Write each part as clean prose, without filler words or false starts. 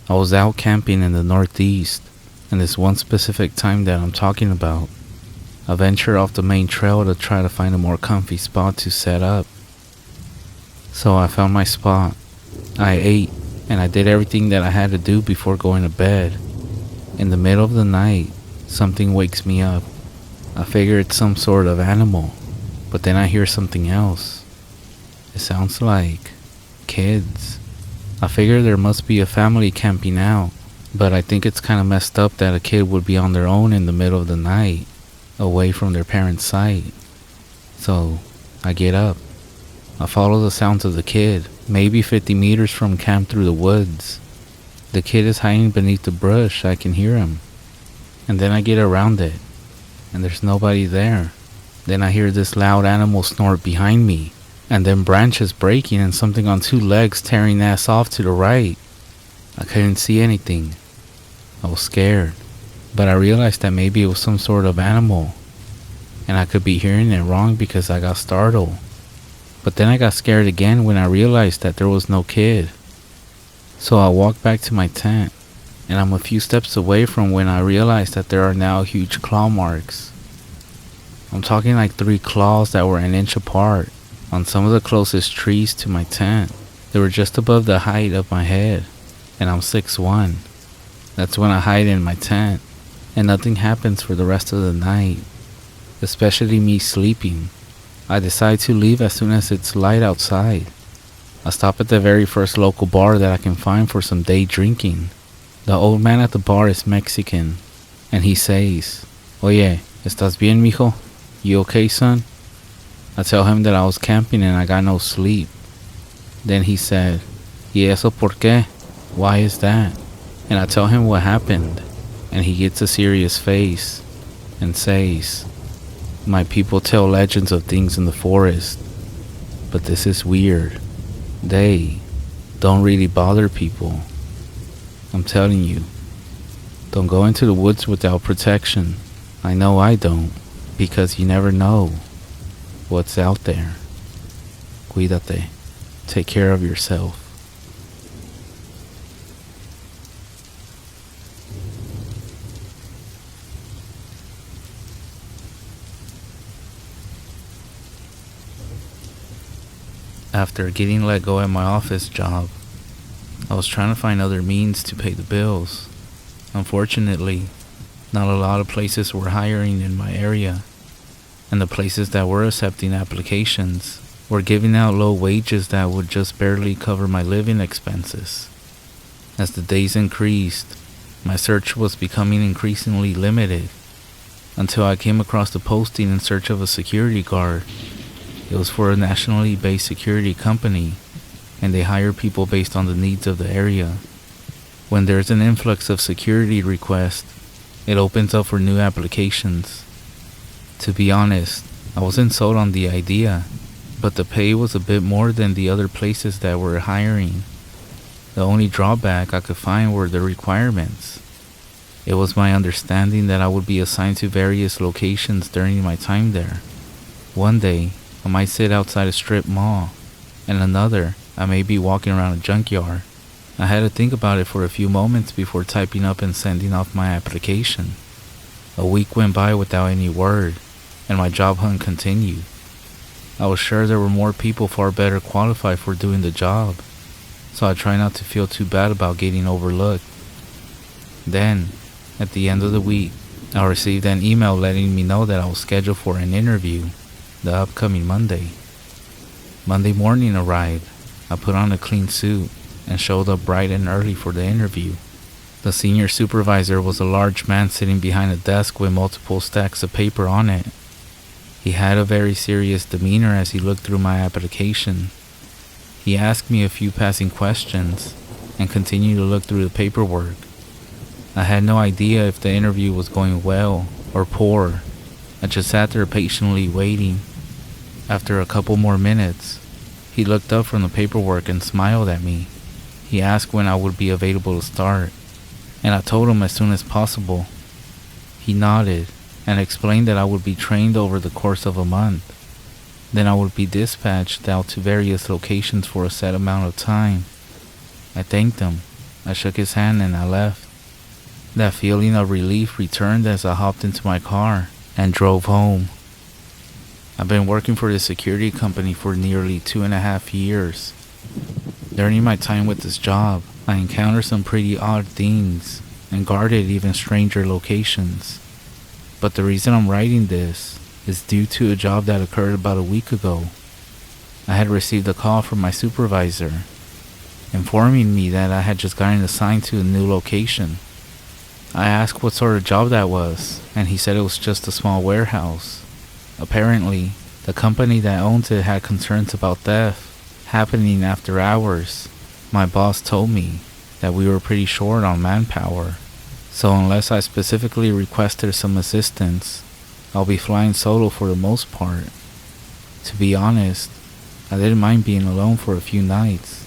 I was out camping in the Northeast, and this one specific time that I'm talking about, I ventured off the main trail to try to find a more comfy spot to set up. So I found my spot. I ate, and I did everything that I had to do before going to bed. In the middle of the night, something wakes me up. I figure it's some sort of animal, but then I hear something else. It sounds like kids. I figure there must be a family camping out, but I think it's kind of messed up that a kid would be on their own in the middle of the night, away from their parents' sight. So I get up. I follow the sounds of the kid, maybe 50 meters from camp through the woods. The kid is hiding beneath the brush. I can hear him. And then I get around it, and there's nobody there. Then I hear this loud animal snort behind me, and then branches breaking and something on two legs tearing ass off to the right. I couldn't see anything. I was scared, but I realized that maybe it was some sort of animal, and I could be hearing it wrong because I got startled. But then I got scared again when I realized that there was no kid. So I walked back to my tent, and I'm a few steps away from when I realized that there are now huge claw marks. I'm talking like 3 claws that were an inch apart on some of the closest trees to my tent. They were just above the height of my head, and I'm 6'1". That's when I hide in my tent, and nothing happens for the rest of the night, especially me sleeping. I decide to leave as soon as it's light outside. I stop at the very first local bar that I can find for some day drinking. The old man at the bar is Mexican, and he says, "Oye, ¿estás bien, mijo? You okay, son?" I tell him that I was camping and I got no sleep. Then he said, "¿Y eso por qué? Why is that?" And I tell him what happened, and he gets a serious face and says, "My people tell legends of things in the forest, but this is weird. They don't really bother people. I'm telling you, don't go into the woods without protection. I know I don't, because you never know what's out there. Cuídate. Take care of yourself." After getting let go at my office job, I was trying to find other means to pay the bills. Unfortunately, not a lot of places were hiring in my area, and the places that were accepting applications were giving out low wages that would just barely cover my living expenses. As the days increased, my search was becoming increasingly limited, until I came across a posting in search of a security guard. It was for a nationally based security company, and they hire people based on the needs of the area. When there's an influx of security requests, it opens up for new applications. To be honest, I wasn't sold on the idea, but the pay was a bit more than the other places that were hiring. The only drawback I could find were the requirements. It was my understanding that I would be assigned to various locations during my time there. One day, I might sit outside a strip mall, and another, I may be walking around a junkyard. I had to think about it for a few moments before typing up and sending off my application. A week went by without any word, and my job hunt continued. I was sure there were more people far better qualified for doing the job, so I tried not to feel too bad about getting overlooked. Then, at the end of the week, I received an email letting me know that I was scheduled for an interview the upcoming Monday. Monday morning arrived. I put on a clean suit and showed up bright and early for the interview. The senior supervisor was a large man sitting behind a desk with multiple stacks of paper on it. He had a very serious demeanor as he looked through my application. He asked me a few passing questions and continued to look through the paperwork. I had no idea if the interview was going well or poor. I just sat there patiently waiting. After a couple more minutes, he looked up from the paperwork and smiled at me. He asked when I would be available to start, and I told him as soon as possible. He nodded and explained that I would be trained over the course of a month. Then I would be dispatched out to various locations for a set amount of time. I thanked him I shook his hand and I left. That feeling of relief returned as I hopped into my car and drove home. I've been working for this security company for nearly 2.5 years. During my time with this job, I encountered some pretty odd things and guarded even stranger locations. But the reason I'm writing this is due to a job that occurred about a week ago. I had received a call from my supervisor informing me that I had just gotten assigned to a new location. I asked what sort of job that was, and he said it was just a small warehouse. Apparently, the company that owns it had concerns about theft happening after hours. My boss told me that we were pretty short on manpower, so unless I specifically requested some assistance, I'll be flying solo for the most part. To be honest, I didn't mind being alone for a few nights.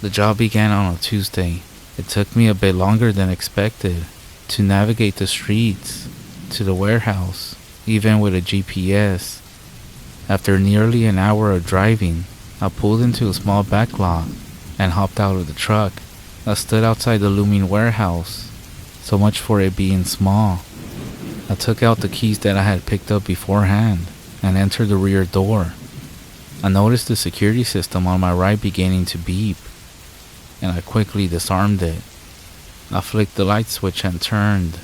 The job began on a Tuesday. It took me a bit longer than expected to navigate the streets to the warehouse, even with a GPS. After nearly an hour of driving, I pulled into a small back lot and hopped out of the truck. I stood outside the looming warehouse, so much for it being small. I took out the keys that I had picked up beforehand and entered the rear door. I noticed the security system on my right beginning to beep, and I quickly disarmed it. I flicked the light switch and turned.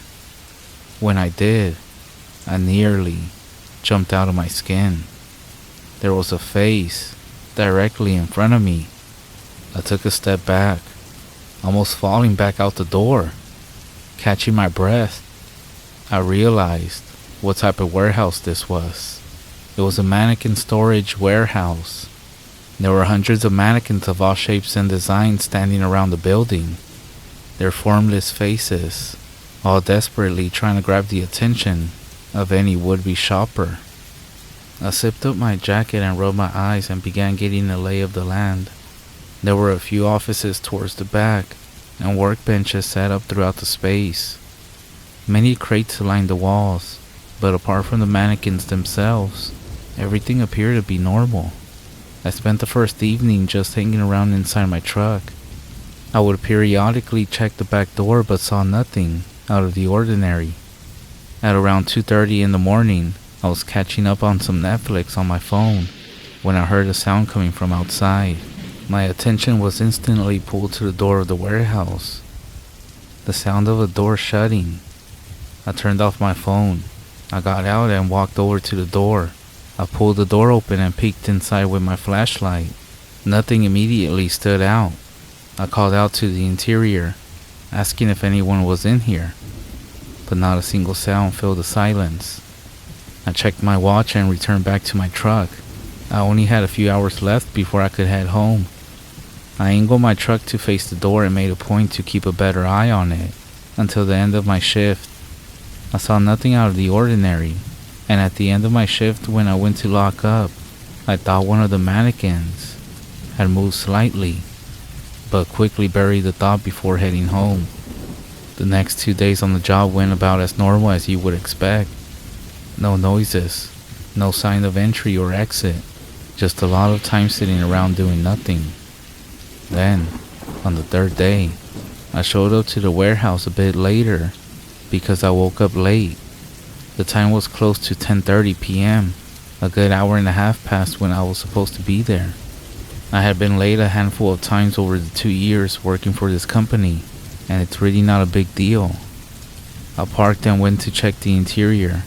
When I did, I nearly jumped out of my skin. There was a face directly in front of me. I took a step back, almost falling back out the door. Catching my breath, I realized what type of warehouse this was. It was a mannequin storage warehouse. There were hundreds of mannequins of all shapes and designs standing around the building, their formless faces, all desperately trying to grab the attention of any would-be shopper. I zipped up my jacket and rubbed my eyes and began getting a lay of the land. There were a few offices towards the back and workbenches set up throughout the space. Many crates lined the walls, but apart from the mannequins themselves, everything appeared to be normal. I spent the first evening just hanging around inside my truck. I would periodically check the back door but saw nothing out of the ordinary. At around 2:30 in the morning, I was catching up on some Netflix on my phone when I heard a sound coming from outside. My attention was instantly pulled to the door of the warehouse. The sound of a door shutting. I turned off my phone. I got out and walked over to the door. I pulled the door open and peeked inside with my flashlight. Nothing immediately stood out. I called out to the interior, asking if anyone was in here, but not a single sound filled the silence. I checked my watch and returned back to my truck. I only had a few hours left before I could head home. I angled my truck to face the door and made a point to keep a better eye on it until the end of my shift. I saw nothing out of the ordinary, and at the end of my shift when I went to lock up, I thought one of the mannequins had moved slightly, but quickly buried the thought before heading home. The next 2 days on the job went about as normal as you would expect. No noises, no sign of entry or exit, just a lot of time sitting around doing nothing. Then, on the third day, I showed up to the warehouse a bit later because I woke up late. The time was close to 10:30 p.m., a good hour and a half past when I was supposed to be there. I had been late a handful of times over the 2 years working for this company, and it's really not a big deal. I parked and went to check the interior,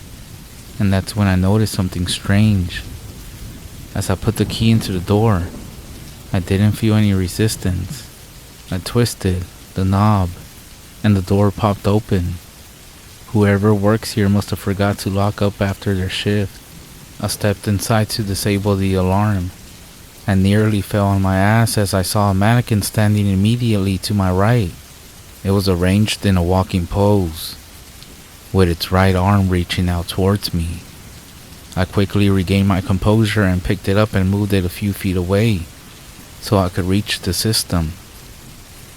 and that's when I noticed something strange. As I put the key into the door, I didn't feel any resistance. I twisted the knob, and the door popped open. Whoever works here must have forgot to lock up after their shift. I stepped inside to disable the alarm, and nearly fell on my ass as I saw a mannequin standing immediately to my right. It was arranged in a walking pose, with its right arm reaching out towards me. I quickly regained my composure and picked it up and moved it a few feet away, so I could reach the system.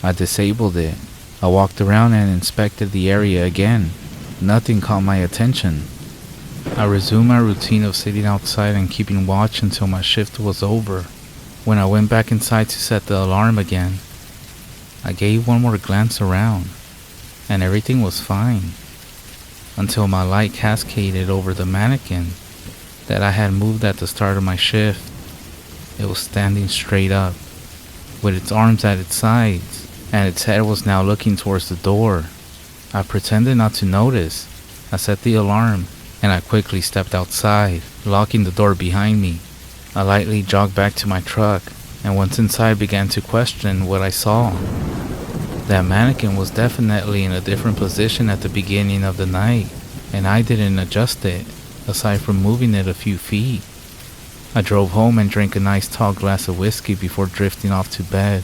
I disabled it. I walked around and inspected the area again. Nothing caught my attention. I resumed my routine of sitting outside and keeping watch until my shift was over. When I went back inside to set the alarm again, I gave one more glance around, and everything was fine, until my light cascaded over the mannequin that I had moved at the start of my shift. It was standing straight up, with its arms at its sides, and its head was now looking towards the door. I pretended not to notice. I set the alarm, and I quickly stepped outside, locking the door behind me. I lightly jogged back to my truck, and once inside began to question what I saw. That mannequin was definitely in a different position at the beginning of the night, and I didn't adjust it, aside from moving it a few feet. I drove home and drank a nice tall glass of whiskey before drifting off to bed.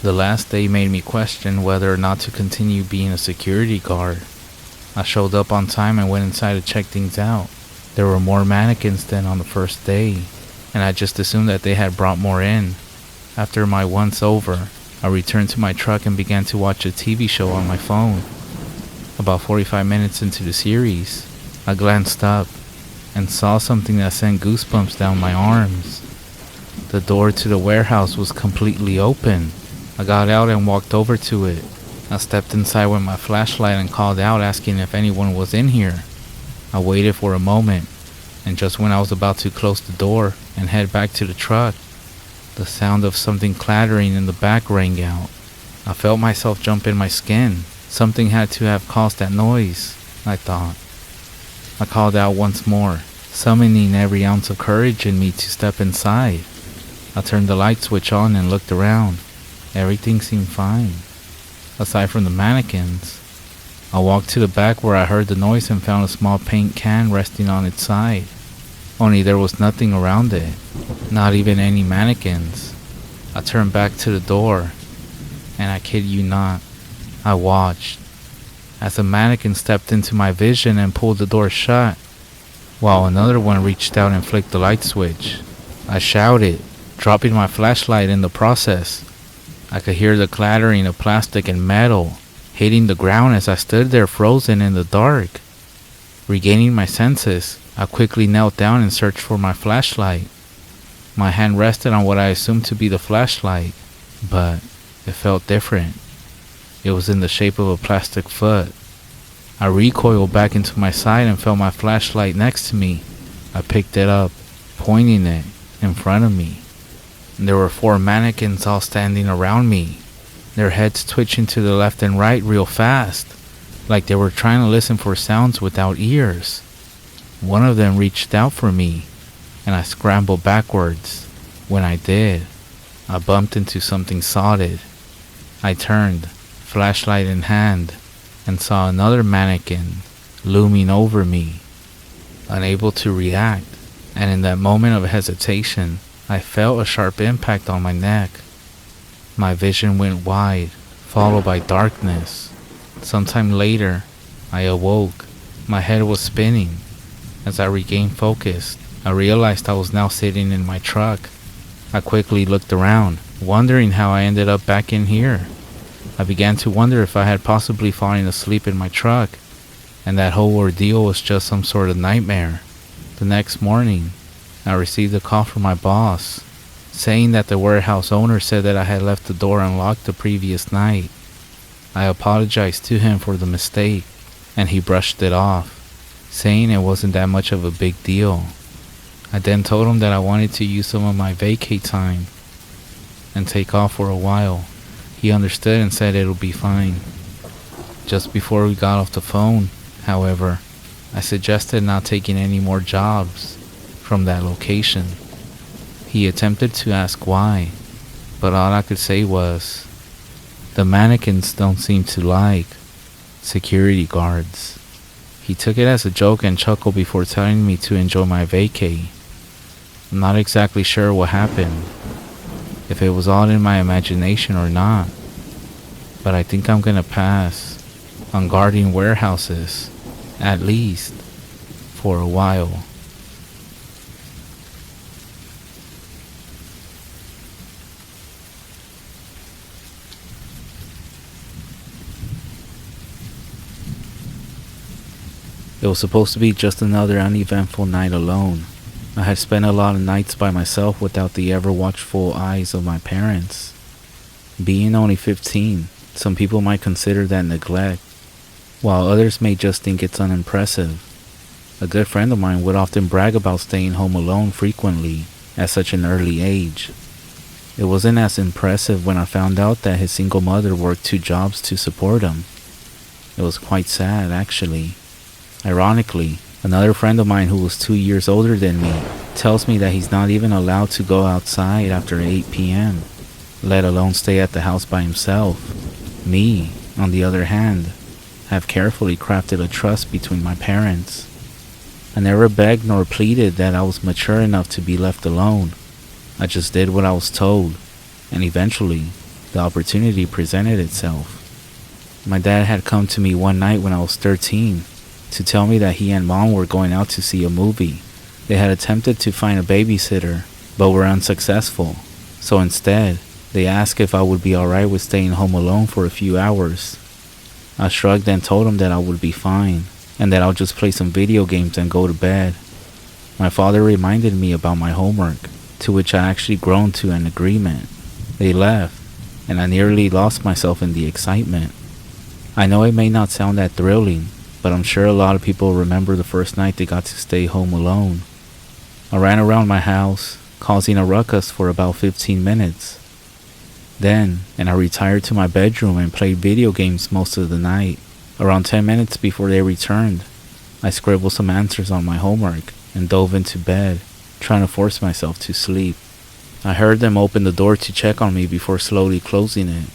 The last day made me question whether or not to continue being a security guard. I showed up on time and went inside to check things out. There were more mannequins than on the first day, and I just assumed that they had brought more in. After my once over, I returned to my truck and began to watch a TV show on my phone. About 45 minutes into the series, I glanced up and saw something that sent goosebumps down my arms. The door to the warehouse was completely open. I got out and walked over to it. I stepped inside with my flashlight and called out asking if anyone was in here. I waited for a moment, and just when I was about to close the door and head back to the truck, the sound of something clattering in the back rang out. I felt myself jump in my skin. Something had to have caused that noise, I thought. I called out once more, summoning every ounce of courage in me to step inside. I turned the light switch on and looked around. Everything seemed fine, aside from the mannequins. I walked to the back where I heard the noise and found a small paint can resting on its side. Only there was nothing around it, not even any mannequins. I turned back to the door, and I kid you not, I watched as a mannequin stepped into my vision and pulled the door shut, while another one reached out and flicked the light switch. I shouted, dropping my flashlight in the process. I could hear the clattering of plastic and metal hitting the ground as I stood there frozen in the dark. Regaining my senses, I quickly knelt down and searched for my flashlight. My hand rested on what I assumed to be the flashlight, but it felt different. It was in the shape of a plastic foot. I recoiled back into my side and felt my flashlight next to me. I picked it up, pointing it in front of me. There were 4 mannequins all standing around me, their heads twitching to the left and right real fast, like they were trying to listen for sounds without ears. One of them reached out for me, and I scrambled backwards. When I did, I bumped into something solid. I turned, flashlight in hand, and saw another mannequin looming over me. Unable to react, and in that moment of hesitation, I felt a sharp impact on my neck. My vision went wide, followed by darkness. Sometime later, I awoke. My head was spinning. As I regained focus, I realized I was now sitting in my truck. I quickly looked around, wondering how I ended up back in here. I began to wonder if I had possibly fallen asleep in my truck, and that whole ordeal was just some sort of nightmare. The next morning, I received a call from my boss, saying that the warehouse owner said that I had left the door unlocked the previous night. I apologized to him for the mistake, and he brushed it off, saying it wasn't that much of a big deal. I then told him that I wanted to use some of my vacay time and take off for a while. He understood and said it'll be fine. Just before we got off the phone, however, I suggested not taking any more jobs from that location. He attempted to ask why, but all I could say was, the mannequins don't seem to like security guards. He took it as a joke and chuckled before telling me to enjoy my vacay. I'm not exactly sure what happened, if it was all in my imagination or not, but I think I'm gonna pass on guarding warehouses, at least for a while. It was supposed to be just another uneventful night alone. I had spent a lot of nights by myself without the ever watchful eyes of my parents. Being only 15, some people might consider that neglect, while others may just think it's unimpressive. A good friend of mine would often brag about staying home alone frequently at such an early age. It wasn't as impressive when I found out that his single mother worked 2 jobs to support him. It was quite sad, actually. Ironically, another friend of mine who was 2 years older than me tells me that he's not even allowed to go outside after 8 p.m., let alone stay at the house by himself. Me, on the other hand, have carefully crafted a trust between my parents. I never begged nor pleaded that I was mature enough to be left alone. I just did what I was told, and eventually, the opportunity presented itself. My dad had come to me one night when I was 13 to tell me that he and Mom were going out to see a movie. They had attempted to find a babysitter, but were unsuccessful, so instead, they asked if I would be alright with staying home alone for a few hours. I shrugged and told him that I would be fine, and that I'll just play some video games and go to bed. My father reminded me about my homework, to which I actually groaned to an agreement. They left, and I nearly lost myself in the excitement. I know it may not sound that thrilling, but I'm sure a lot of people remember the first night they got to stay home alone. I ran around my house, causing a ruckus for about 15 minutes. Then, I retired to my bedroom and played video games most of the night. Around 10 minutes before they returned, I scribbled some answers on my homework and dove into bed, trying to force myself to sleep. I heard them open the door to check on me before slowly closing it.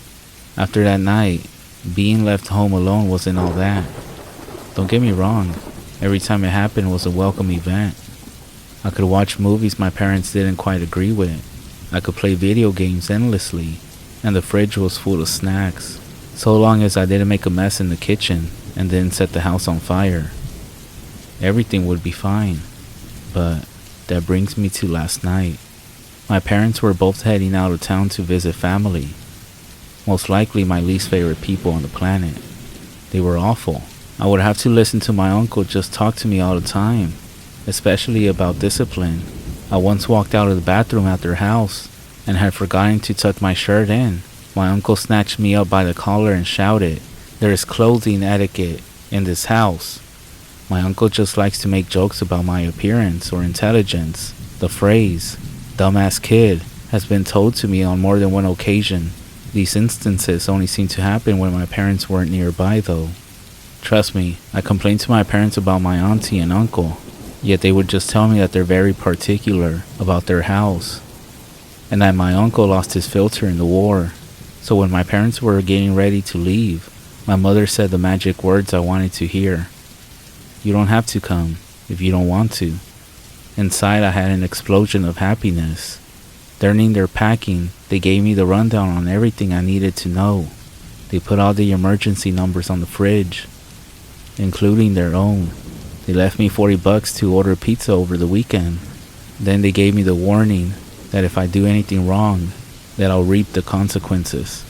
After that night, being left home alone wasn't all that. Don't get me wrong, every time it happened was a welcome event. I could watch movies my parents didn't quite agree with. I could play video games endlessly, and the fridge was full of snacks, so long as I didn't make a mess in the kitchen and didn't set the house on fire. Everything would be fine. But that brings me to last night. My parents were both heading out of town to visit family. Most likely my least favorite people on the planet. They were awful. I would have to listen to my uncle just talk to me all the time, especially about discipline. I once walked out of the bathroom at their house and had forgotten to tuck my shirt in. My uncle snatched me up by the collar and shouted, "There is clothing etiquette in this house." My uncle just likes to make jokes about my appearance or intelligence. The phrase, "dumbass kid," has been told to me on more than one occasion. These instances only seem to happen when my parents weren't nearby though. Trust me, I complained to my parents about my auntie and uncle, yet they would just tell me that they're very particular about their house, and that my uncle lost his filter in the war. So when my parents were getting ready to leave, my mother said the magic words I wanted to hear. "You don't have to come if you don't want to." Inside I had an explosion of happiness. During their packing, they gave me the rundown on everything I needed to know. They put all the emergency numbers on the fridge, including their own. They left me $40 to order pizza over the weekend. Then they gave me the warning that if I do anything wrong, that I'll reap the consequences.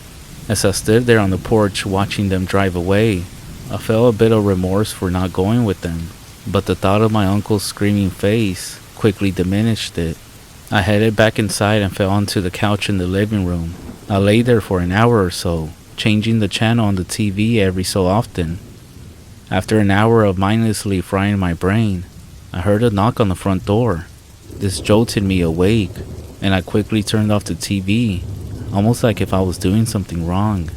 As I stood there on the porch watching them drive away, I felt a bit of remorse for not going with them, but the thought of my uncle's screaming face quickly diminished it. I headed back inside and fell onto the couch in the living room. I lay there for an hour or so, changing the channel on the TV every so often. After an hour of mindlessly frying my brain, I heard a knock on the front door. This jolted me awake, and I quickly turned off the TV, almost like if I was doing something wrong.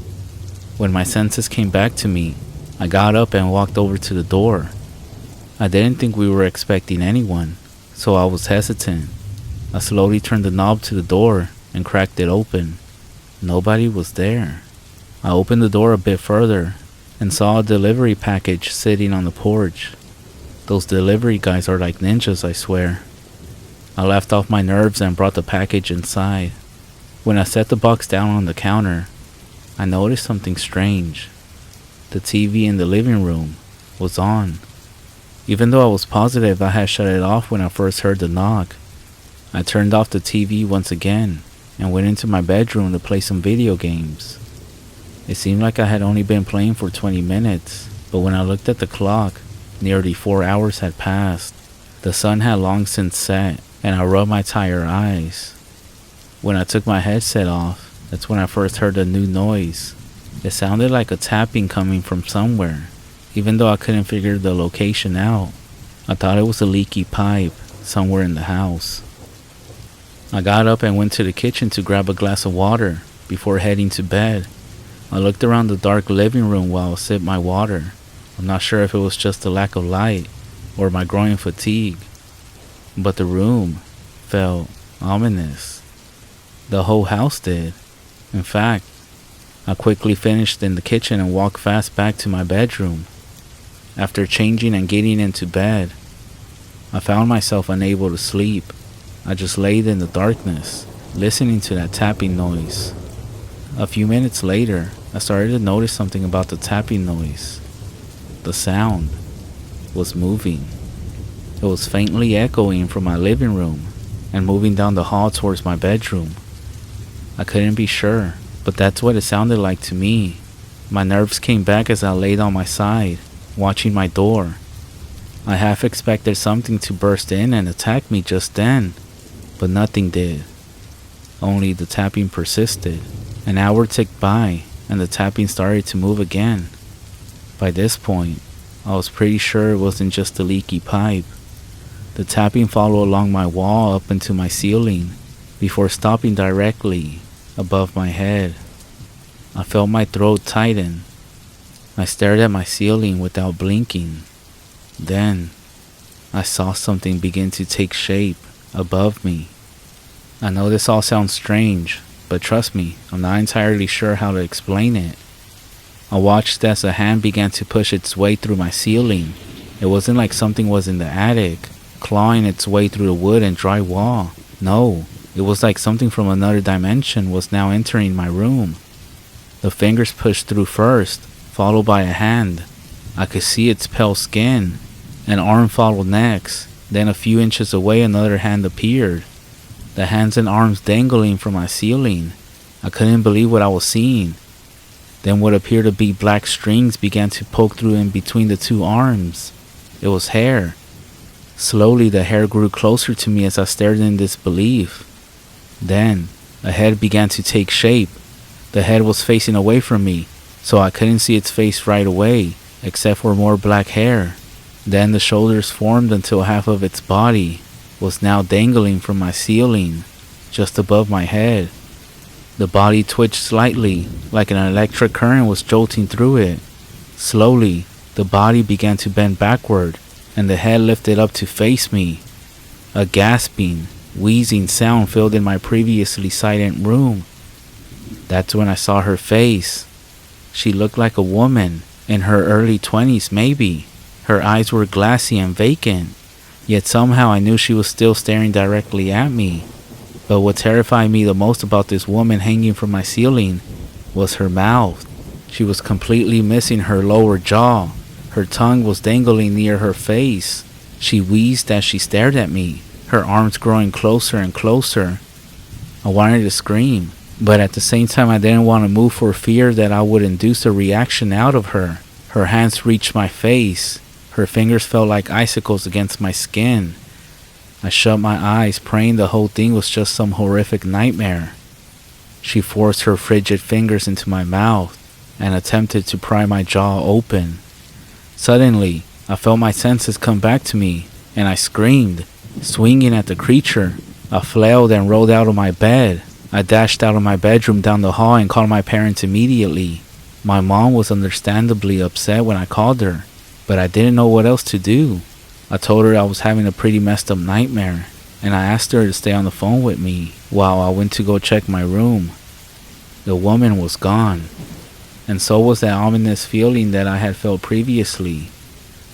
When my senses came back to me, I got up and walked over to the door. I didn't think we were expecting anyone, so I was hesitant. I slowly turned the knob to the door and cracked it open. Nobody was there. I opened the door a bit further and saw a delivery package sitting on the porch. Those delivery guys are like ninjas, I swear. I laughed off my nerves and brought the package inside. When I set the box down on the counter, I noticed something strange. The TV in the living room was on, even though I was positive I had shut it off when I first heard the knock. I turned off the TV once again and went into my bedroom to play some video games. It seemed like I had only been playing for 20 minutes, but when I looked at the clock, nearly 4 hours had passed. The sun had long since set, and I rubbed my tired eyes. When I took my headset off, That's when I first heard a new noise. It sounded like a tapping coming from somewhere, even though I couldn't figure the location out. I thought it was a leaky pipe somewhere in the house. I got up and went to the kitchen to grab a glass of water before heading to bed. I looked around the dark living room while I sipped my water. I'm not sure if it was just the lack of light or my growing fatigue, but the room felt ominous. The whole house did. In fact, I quickly finished in the kitchen and walked fast back to my bedroom. After changing and getting into bed, I found myself unable to sleep. I just laid in the darkness, listening to that tapping noise. A few minutes later, I started to notice something about the tapping noise. The sound was moving. It was faintly echoing from my living room and moving down the hall towards my bedroom. I couldn't be sure, but that's what it sounded like to me. My nerves came back as I laid on my side, watching my door. I half expected something to burst in and attack me just then, but nothing did. Only the tapping persisted. An hour ticked by, and the tapping started to move again. By this point, I was pretty sure it wasn't just a leaky pipe. The tapping followed along my wall up into my ceiling, before stopping directly above my head. I felt my throat tighten. I stared at my ceiling without blinking. Then, I saw something begin to take shape above me. I know this all sounds strange, but trust me, I'm not entirely sure how to explain it. I watched as a hand began to push its way through my ceiling. It wasn't like something was in the attic, clawing its way through the wood and dry wall. No, it was like something from another dimension was now entering my room. The fingers pushed through first, followed by a hand. I could see its pale skin. An arm followed next. Then a few inches away another hand appeared. The hands and arms dangling from my ceiling. I couldn't believe what I was seeing. Then what appeared to be black strings began to poke through in between the two arms. It was hair. Slowly the hair grew closer to me as I stared in disbelief. Then a head began to take shape. The head was facing away from me, so I couldn't see its face right away, except for more black hair. Then the shoulders formed until half of its body was now dangling from my ceiling, just above my head. The body twitched slightly, like an electric current was jolting through it. Slowly, the body began to bend backward, and the head lifted up to face me. A gasping, wheezing sound filled in my previously silent room. That's when I saw her face. She looked like a woman, in her early 20s maybe. Her eyes were glassy and vacant, yet somehow I knew she was still staring directly at me. But what terrified me the most about this woman hanging from my ceiling was her mouth. She was completely missing her lower jaw. Her tongue was dangling near her face. She wheezed as she stared at me, her arms growing closer and closer. I wanted to scream, but at the same time I didn't want to move for fear that I would induce a reaction out of her. Her hands reached my face. Her fingers felt like icicles against my skin. I shut my eyes, praying the whole thing was just some horrific nightmare. She forced her frigid fingers into my mouth and attempted to pry my jaw open. Suddenly, I felt my senses come back to me, and I screamed, swinging at the creature. I flailed and rolled out of my bed. I dashed out of my bedroom down the hall and called my parents immediately. My mom was understandably upset when I called her, but I didn't know what else to do. I told her I was having a pretty messed up nightmare, and I asked her to stay on the phone with me while I went to go check my room. The woman was gone, and so was that ominous feeling that I had felt previously.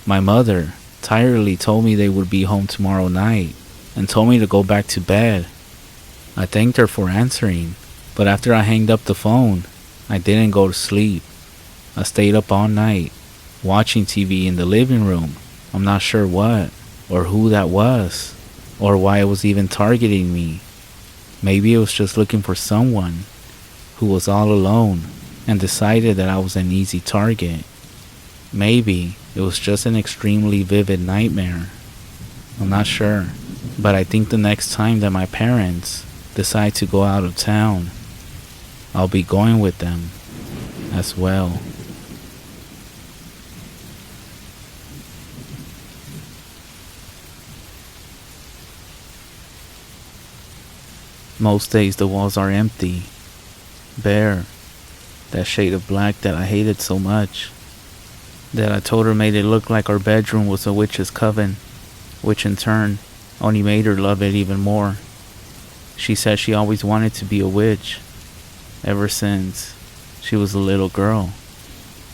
My mother tiredly told me they would be home tomorrow night, and told me to go back to bed. I thanked her for answering, but after I hanged up the phone, I didn't go to sleep. I stayed up all night, watching TV in the living room. I'm not sure what, or who that was, or why it was even targeting me. Maybe it was just looking for someone who was all alone and decided that I was an easy target. Maybe it was just an extremely vivid nightmare. I'm not sure, but I think the next time that my parents decide to go out of town, I'll be going with them as well. Most days the walls are empty, bare, that shade of black that I hated so much, that I told her made it look like our bedroom was a witch's coven, which in turn only made her love it even more. She said she always wanted to be a witch, ever since she was a little girl.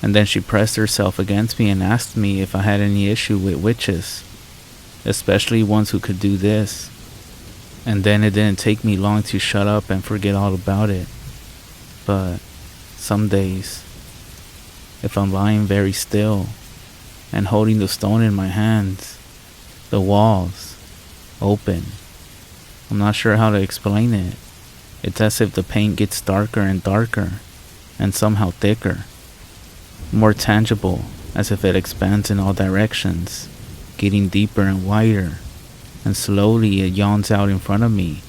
And then she pressed herself against me and asked me if I had any issue with witches, especially ones who could do this. And then it didn't take me long to shut up and forget all about it. But some days, if I'm lying very still and holding the stone in my hands, the walls open. I'm not sure how to explain it. It's as if the paint gets darker and darker, and somehow thicker, more tangible, as if it expands in all directions, getting deeper and wider, and slowly it yawns out in front of me,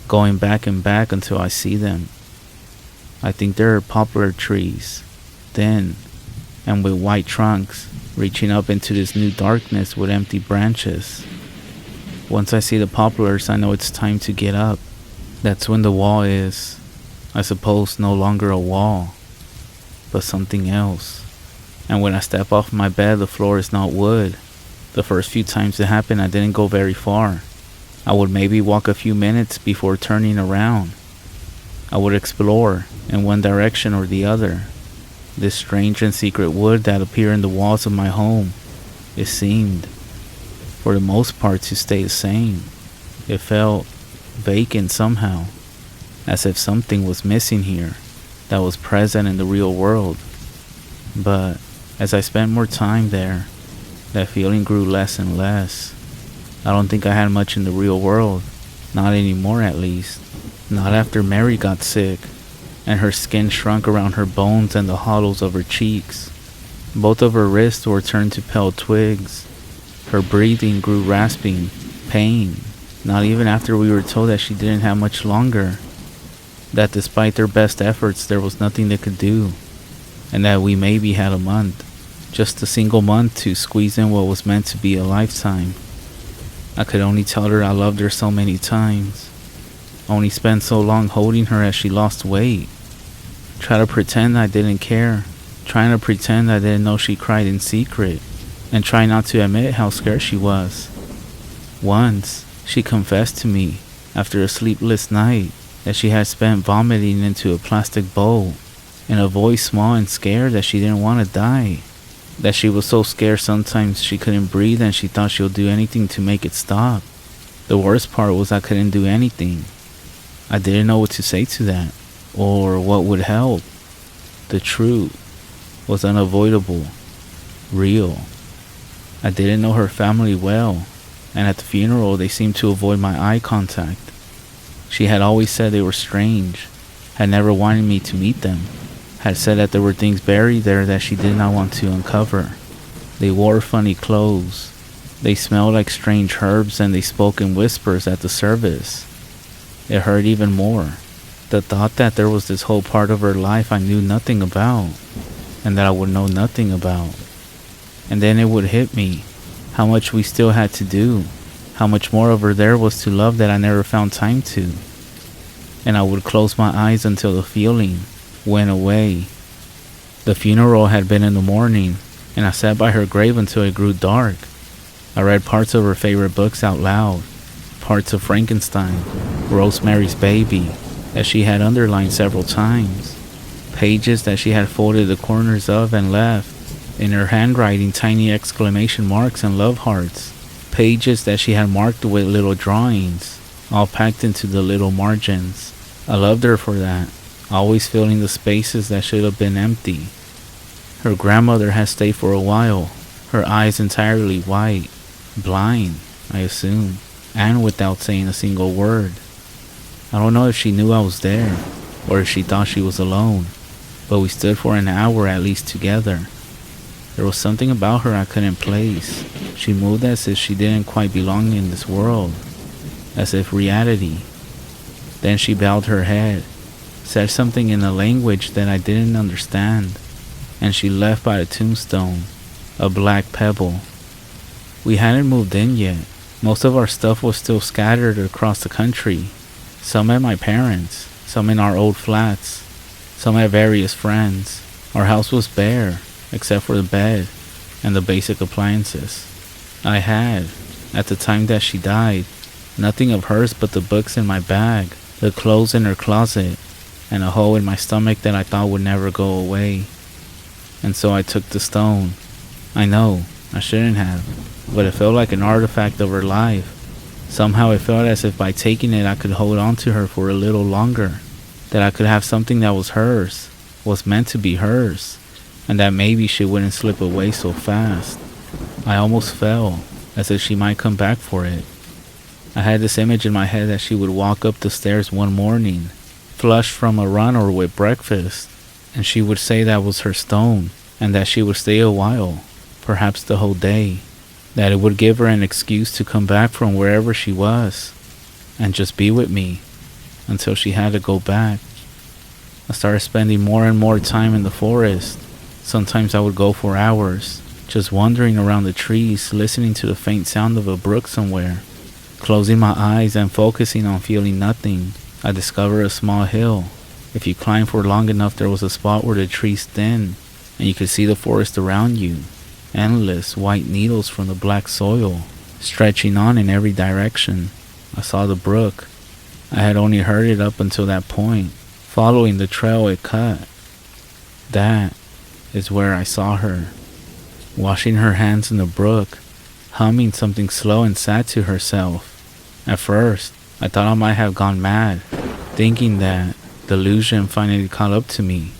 going back and back until I see them. I think there are poplar trees, thin, and with white trunks, reaching up into this new darkness with empty branches. Once I see the poplars, I know it's time to get up. That's when the wall is, I suppose, no longer a wall, but something else. And when I step off my bed, the floor is not wood. The first few times it happened, I didn't go very far. I would maybe walk a few minutes before turning around. I would explore in one direction or the other. This strange and secret wood that appeared in the walls of my home, it seemed, for the most part, to stay the same. It felt vacant somehow, as if something was missing here that was present in the real world. But as I spent more time there, that feeling grew less and less. I don't think I had much in the real world, not anymore at least. Not after Mary got sick, and her skin shrunk around her bones and the hollows of her cheeks. Both of her wrists were turned to pale twigs. Her breathing grew rasping, pain, not even after we were told that she didn't have much longer, that despite their best efforts there was nothing they could do, and that we maybe had a month, just a single month to squeeze in what was meant to be a lifetime. I could only tell her I loved her so many times, only spend so long holding her as she lost weight, try to pretend I didn't care, trying to pretend I didn't know she cried in secret, and try not to admit how scared she was. Once, she confessed to me, after a sleepless night, that she had spent vomiting into a plastic bowl, in a voice small and scared that she didn't want to die, that she was so scared sometimes she couldn't breathe and she thought she'll do anything to make it stop. The worst part was I couldn't do anything. I didn't know what to say to that, or what would help. The truth was unavoidable, real. I didn't know her family well, and at the funeral they seemed to avoid my eye contact. She had always said they were strange, had never wanted me to meet them, had said that there were things buried there that she did not want to uncover. They wore funny clothes, they smelled like strange herbs, and they spoke in whispers at the service. It hurt even more, the thought that there was this whole part of her life I knew nothing about, and that I would know nothing about. And then it would hit me, how much we still had to do, how much more of her there was to love that I never found time to. And I would close my eyes until the feeling went away. The funeral had been in the morning, and I sat by her grave until it grew dark. I read parts of her favorite books out loud, parts of Frankenstein, Rosemary's Baby, that she had underlined several times, pages that she had folded the corners of and left, in her handwriting, tiny exclamation marks and love hearts, pages that she had marked with little drawings, all packed into the little margins. I loved her for that, always filling the spaces that should have been empty. Her grandmother had stayed for a while, her eyes entirely white, blind, I assume, and without saying a single word. I don't know if she knew I was there, or if she thought she was alone, but we stood for an hour at least together. There was something about her I couldn't place. She moved as if she didn't quite belong in this world, as if reality. Then she bowed her head, said something in a language that I didn't understand, and she left by a tombstone, a black pebble. We hadn't moved in yet. Most of our stuff was still scattered across the country, some at my parents', some in our old flats, some at various friends. Our house was bare, except for the bed and the basic appliances. I had, at the time that she died, nothing of hers but the books in my bag, the clothes in her closet, and a hole in my stomach that I thought would never go away. And so I took the stone. I know, I shouldn't have, but it felt like an artifact of her life. Somehow it felt as if by taking it I could hold on to her for a little longer, that I could have something that was hers, was meant to be hers, and that maybe she wouldn't slip away so fast. I almost fell, as if she might come back for it. I had this image in my head that she would walk up the stairs one morning, flushed from a run or with breakfast, and she would say that was her stone, and that she would stay a while, perhaps the whole day, that it would give her an excuse to come back from wherever she was, and just be with me, until she had to go back. I started spending more and more time in the forest. Sometimes I would go for hours, just wandering around the trees, listening to the faint sound of a brook somewhere. Closing my eyes and focusing on feeling nothing, I discovered a small hill. If you climbed for long enough, there was a spot where the trees thinned, and you could see the forest around you. Endless white needles from the black soil, stretching on in every direction. I saw the brook. I had only heard it up until that point, following the trail it cut. That is where I saw her, washing her hands in the brook, humming something slow and sad to herself. At first, I thought I might have gone mad, thinking that delusion finally caught up to me,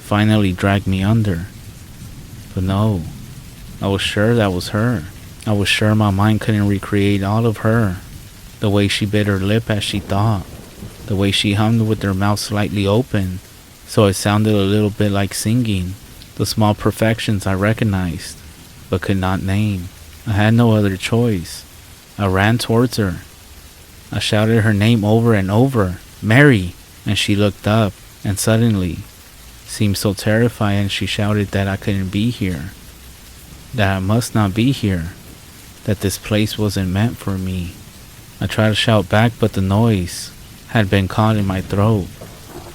finally dragged me under. But no, I was sure that was her. I was sure my mind couldn't recreate all of her. The way she bit her lip as she thought, the way she hummed with her mouth slightly open, so it sounded a little bit like singing, the small perfections I recognized, but could not name. I had no other choice. I ran towards her. I shouted her name over and over, "Mary!" And she looked up, and suddenly seemed so terrified, and she shouted that I couldn't be here, that I must not be here, that this place wasn't meant for me. I tried to shout back, but the noise had been caught in my throat,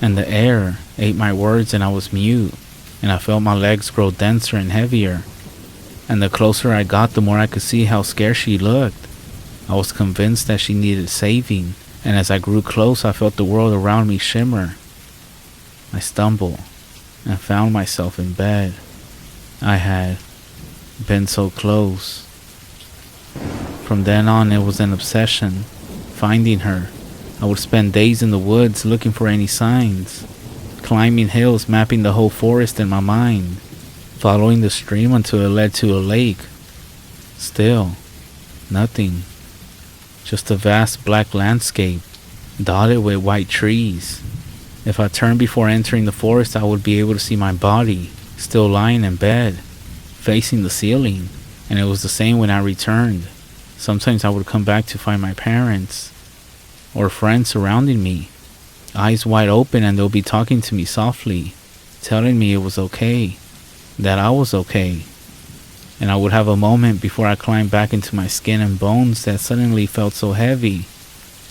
and the air ate my words, and I was mute, and I felt my legs grow denser and heavier. And the closer I got, the more I could see how scared she looked. I was convinced that she needed saving, and as I grew close, I felt the world around me shimmer. I stumbled and found myself in bed. I had been so close. From then on, it was an obsession, finding her. I would spend days in the woods looking for any signs, climbing hills, mapping the whole forest in my mind, following the stream until it led to a lake. Still, nothing. Just a vast black landscape, dotted with white trees. If I turned before entering the forest, I would be able to see my body, still lying in bed, facing the ceiling, and it was the same when I returned. Sometimes I would come back to find my parents or friends surrounding me, eyes wide open, and they'll be talking to me softly, telling me it was okay, that I was okay. And I would have a moment before I climbed back into my skin and bones that suddenly felt so heavy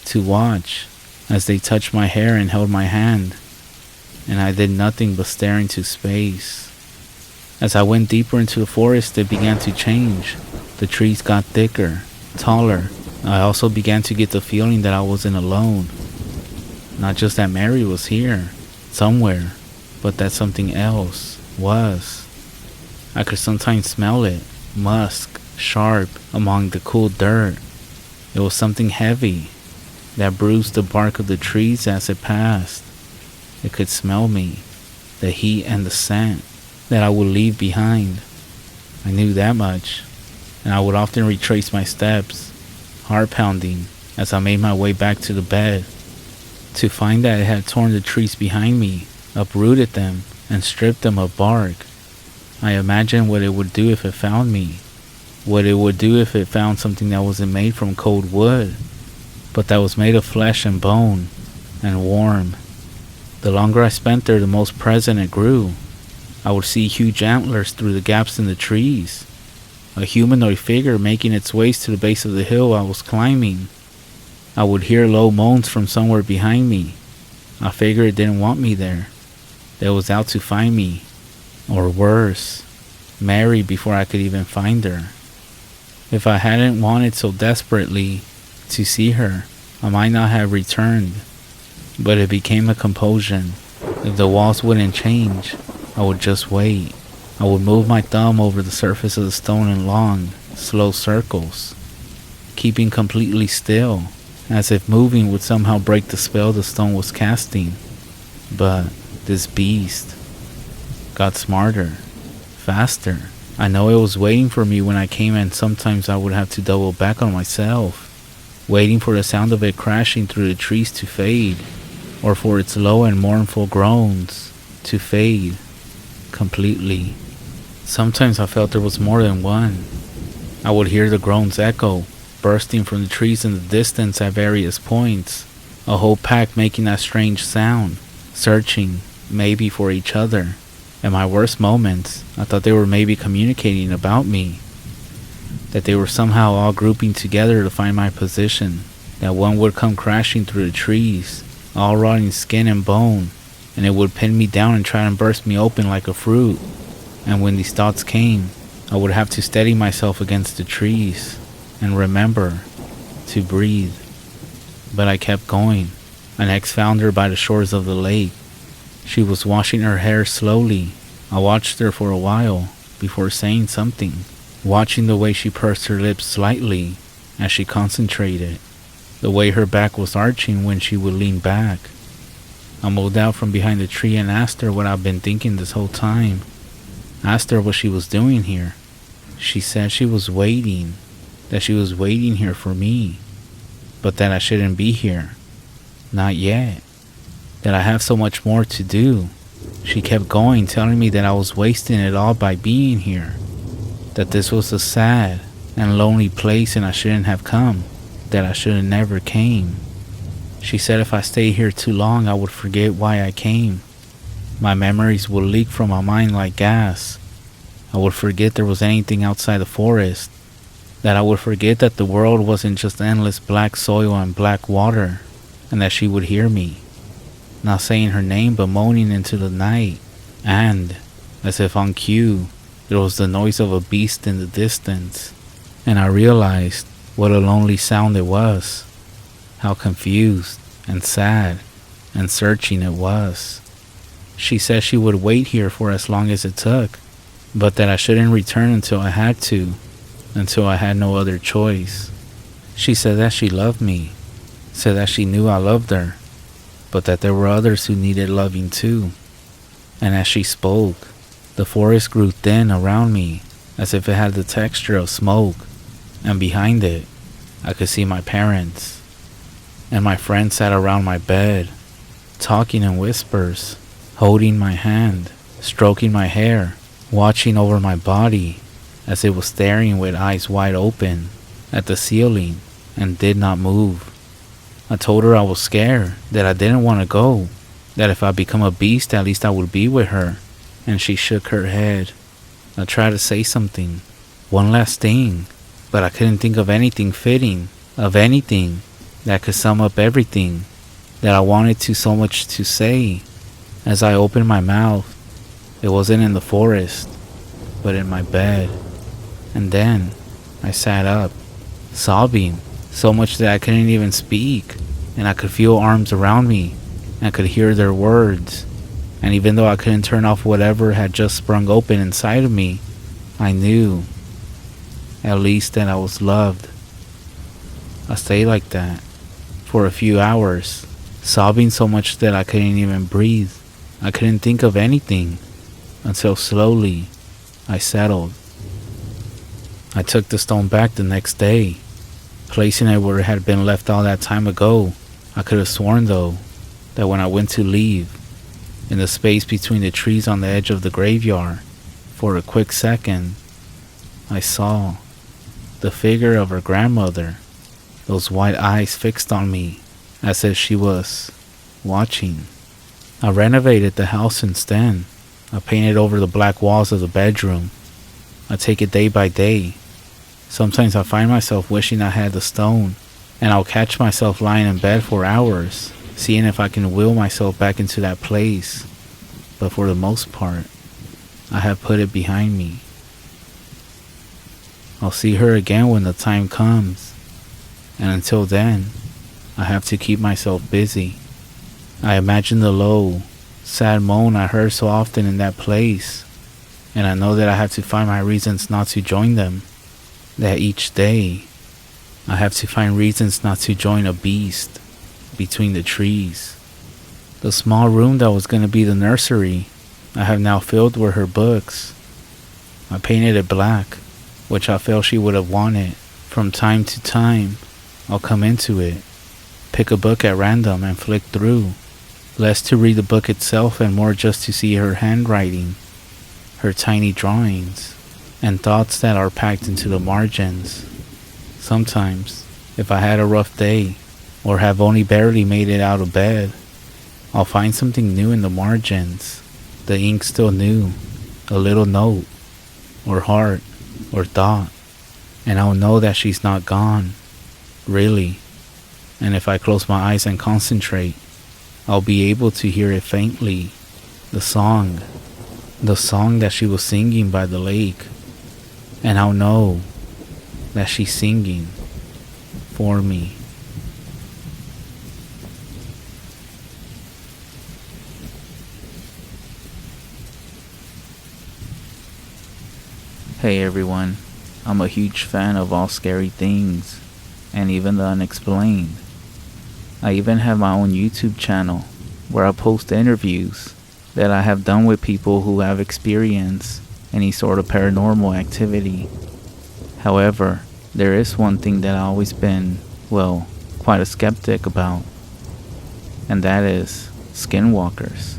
to watch as they touched my hair and held my hand, and I did nothing but stare into space. As I went deeper into the forest, it began to change. The trees got thicker, taller. I also began to get the feeling that I wasn't alone. Not just that Mary was here, somewhere, but that something else was. I could sometimes smell it, musk, sharp, among the cool dirt. It was something heavy that bruised the bark of the trees as it passed. It could smell me, the heat and the scent that I would leave behind. I knew that much, and I would often retrace my steps, heart pounding, as I made my way back to the bed, to find that it had torn the trees behind me, uprooted them, and stripped them of bark. I imagined what it would do if it found me, what it would do if it found something that wasn't made from cold wood, but that was made of flesh and bone, and warm. The longer I spent there, the most present it grew. I would see huge antlers through the gaps in the trees, a humanoid figure making its way to the base of the hill I was climbing. I would hear low moans from somewhere behind me. I figured it didn't want me there, that it was out to find me, or worse, marry before I could even find her. If I hadn't wanted so desperately to see her, I might not have returned, but it became a compulsion. If the walls wouldn't change, I would just wait. I would move my thumb over the surface of the stone in long, slow circles, keeping completely still, as if moving would somehow break the spell the stone was casting. But this beast got smarter, faster. I know it was waiting for me when I came, and sometimes I would have to double back on myself, waiting for the sound of it crashing through the trees to fade, or for its low and mournful groans to fade completely. Sometimes I felt there was more than one. I would hear the groans echo, bursting from the trees in the distance at various points, a whole pack making that strange sound, searching, maybe for each other. At my worst moments, I thought they were maybe communicating about me, that they were somehow all grouping together to find my position, that one would come crashing through the trees, all rotting skin and bone, and it would pin me down and try and burst me open like a fruit. And when these thoughts came, I would have to steady myself against the trees and remember to breathe. But I kept going. I next found her by the shores of the lake. She was washing her hair slowly. I watched her for a while before saying something, watching the way she pursed her lips slightly as she concentrated, the way her back was arching when she would lean back. I moved out from behind the tree and asked her what I've been thinking this whole time. Asked her what she was doing here. She said she was waiting, that she was waiting here for me, but that I shouldn't be here. Not yet. That I have so much more to do. She kept going, telling me that I was wasting it all by being here, that this was a sad and lonely place and I shouldn't have come, that I should have never came. She said if I stayed here too long, I would forget why I came. My memories would leak from my mind like gas. I would forget there was anything outside the forest, that I would forget that the world wasn't just endless black soil and black water, and that she would hear me, not saying her name but moaning into the night, and, as if on cue, there was the noise of a beast in the distance, and I realized what a lonely sound it was, how confused and sad and searching it was. She said she would wait here for as long as it took, but that I shouldn't return until I had to, until I had no other choice. She said that she loved me, said that she knew I loved her, but that there were others who needed loving too. And as she spoke, the forest grew thin around me, as if it had the texture of smoke, and behind it, I could see my parents. And my friends sat around my bed, talking in whispers, holding my hand, stroking my hair, watching over my body, as it was staring with eyes wide open at the ceiling and did not move. I told her I was scared, that I didn't want to go, that if I become a beast, at least I would be with her, and she shook her head. I tried to say something, one last thing, but I couldn't think of anything fitting, of anything that could sum up everything that I wanted to so much to say. As I opened my mouth, it wasn't in the forest, but in my bed. And then I sat up, sobbing, so much that I couldn't even speak, and I could feel arms around me, and I could hear their words. And even though I couldn't turn off whatever had just sprung open inside of me, I knew, at least, that I was loved. I stayed like that for a few hours, sobbing so much that I couldn't even breathe. I couldn't think of anything, until slowly I settled. I took the stone back the next day, placing it where it had been left all that time ago. I could have sworn, though, that when I went to leave, in the space between the trees on the edge of the graveyard, for a quick second, I saw the figure of her grandmother, those white eyes fixed on me, as if she was watching. I renovated the house since then. I painted over the black walls of the bedroom. I take it day by day. Sometimes I find myself wishing I had the stone, and I'll catch myself lying in bed for hours, seeing if I can will myself back into that place. But for the most part, I have put it behind me. I'll see her again when the time comes, and until then, I have to keep myself busy. I imagine the low, sad moan I heard so often in that place, and I know that I have to find my reasons not to join them. That each day, I have to find reasons not to join a beast between the trees. The small room that was going to be the nursery, I have now filled with her books. I painted it black, which I felt she would have wanted. From time to time, I'll come into it, pick a book at random and flick through, less to read the book itself and more just to see her handwriting, her tiny drawings, and thoughts that are packed into the margins. Sometimes, if I had a rough day, or have only barely made it out of bed, I'll find something new in the margins, the ink still new, a little note, or heart, or thought, and I'll know that she's not gone, really. And if I close my eyes and concentrate, I'll be able to hear it faintly, the song that she was singing by the lake, and I'll know that she's singing for me. Hey everyone, I'm a huge fan of all scary things, and even the unexplained. I even have my own YouTube channel where I post interviews that I have done with people who have experienced any sort of paranormal activity. However, there is one thing that I've always been, quite a skeptic about, and that is skinwalkers.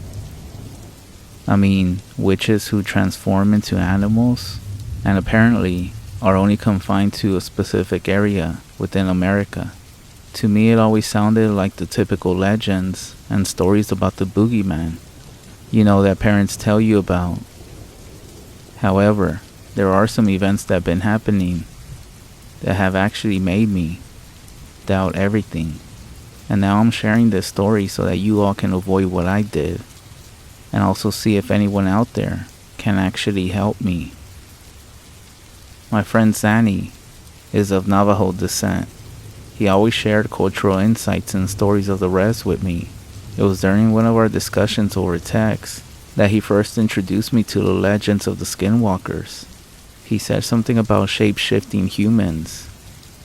I mean, witches who transform into animals and apparently are only confined to a specific area within America. To me, it always sounded like the typical legends and stories about the boogeyman, that parents tell you about. However, there are some events that have been happening that have actually made me doubt everything. And now I'm sharing this story so that you all can avoid what I did, and also see if anyone out there can actually help me. My friend Zanny is of Navajo descent. He always shared cultural insights and stories of the res with me. It was during one of our discussions over text that he first introduced me to the legends of the skinwalkers. He said something about shape-shifting humans,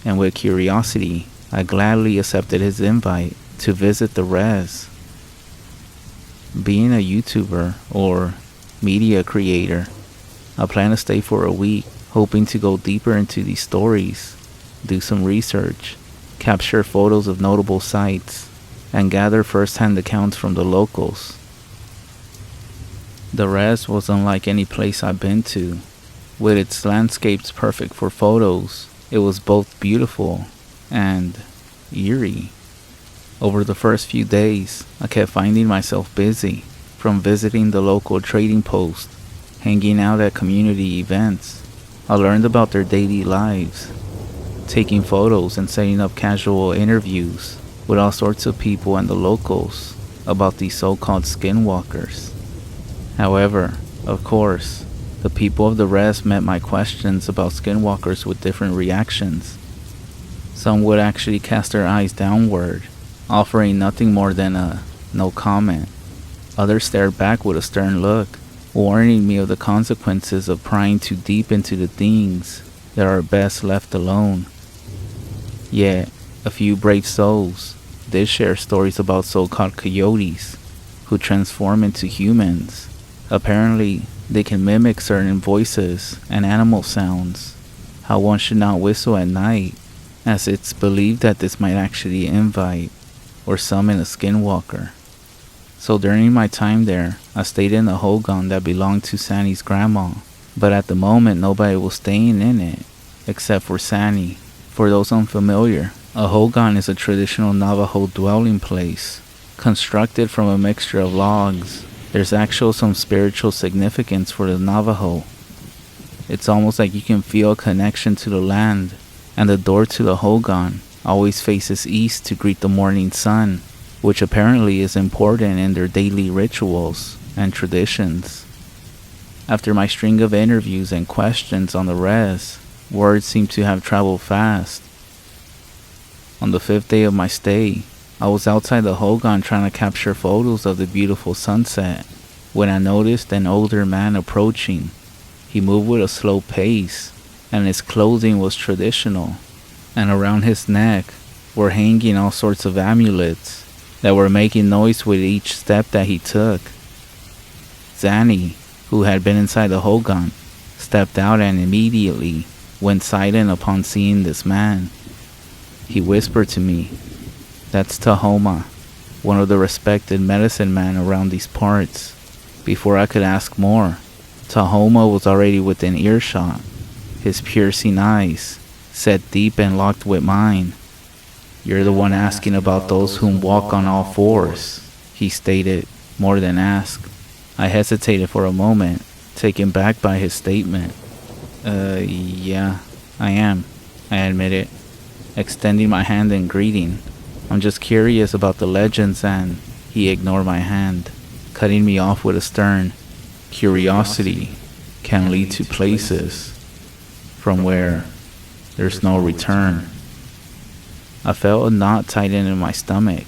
and with curiosity, I gladly accepted his invite to visit the res. Being a YouTuber or media creator, I plan to stay for a week, hoping to go deeper into these stories, do some research, capture photos of notable sites, and gather first-hand accounts from the locals. The res was unlike any place I've been to. With its landscapes perfect for photos, it was both beautiful and eerie. Over the first few days, I kept finding myself busy, from visiting the local trading post, hanging out at community events. I learned about their daily lives, taking photos and setting up casual interviews with all sorts of people and the locals about these so-called skinwalkers. However, of course, the people of the res met my questions about skinwalkers with different reactions. Some would actually cast their eyes downward, offering nothing more than a no comment. Others stared back with a stern look, warning me of the consequences of prying too deep into the things that are best left alone. Yet, a few brave souls did share stories about so-called coyotes who transform into humans. Apparently, they can mimic certain voices and animal sounds, how one should not whistle at night, as it's believed that this might actually invite or summon a skinwalker. So during my time there, I stayed in a hogan that belonged to Sanny's grandma, but at the moment nobody was staying in it, except for Sanny. For those unfamiliar, a hogan is a traditional Navajo dwelling place constructed from a mixture of logs. There's actually some spiritual significance for the Navajo. It's almost like you can feel a connection to the land, and the door to the hogan always faces east to greet the morning sun, which apparently is important in their daily rituals and traditions. After my string of interviews and questions on the res, word seemed to have traveled fast. On the 5th day of my stay, I was outside the hogan trying to capture photos of the beautiful sunset when I noticed an older man approaching. He moved with a slow pace, and his clothing was traditional, and around his neck were hanging all sorts of amulets that were making noise with each step that he took. Zanny, who had been inside the hogan, stepped out and immediately went silent upon seeing this man. He whispered to me, "That's Tahoma, one of the respected medicine men around these parts." Before I could ask more, Tahoma was already within earshot, his piercing eyes set deep and locked with mine. "You're the one asking about those whom walk on all fours," he stated, more than asked. I hesitated for a moment, taken back by his statement. Yeah, I am," I admitted, extending my hand in greeting. "I'm just curious about the legends," and he ignored my hand, cutting me off with a stern, "Curiosity can lead to places from where there's no return." I felt a knot tighten in my stomach.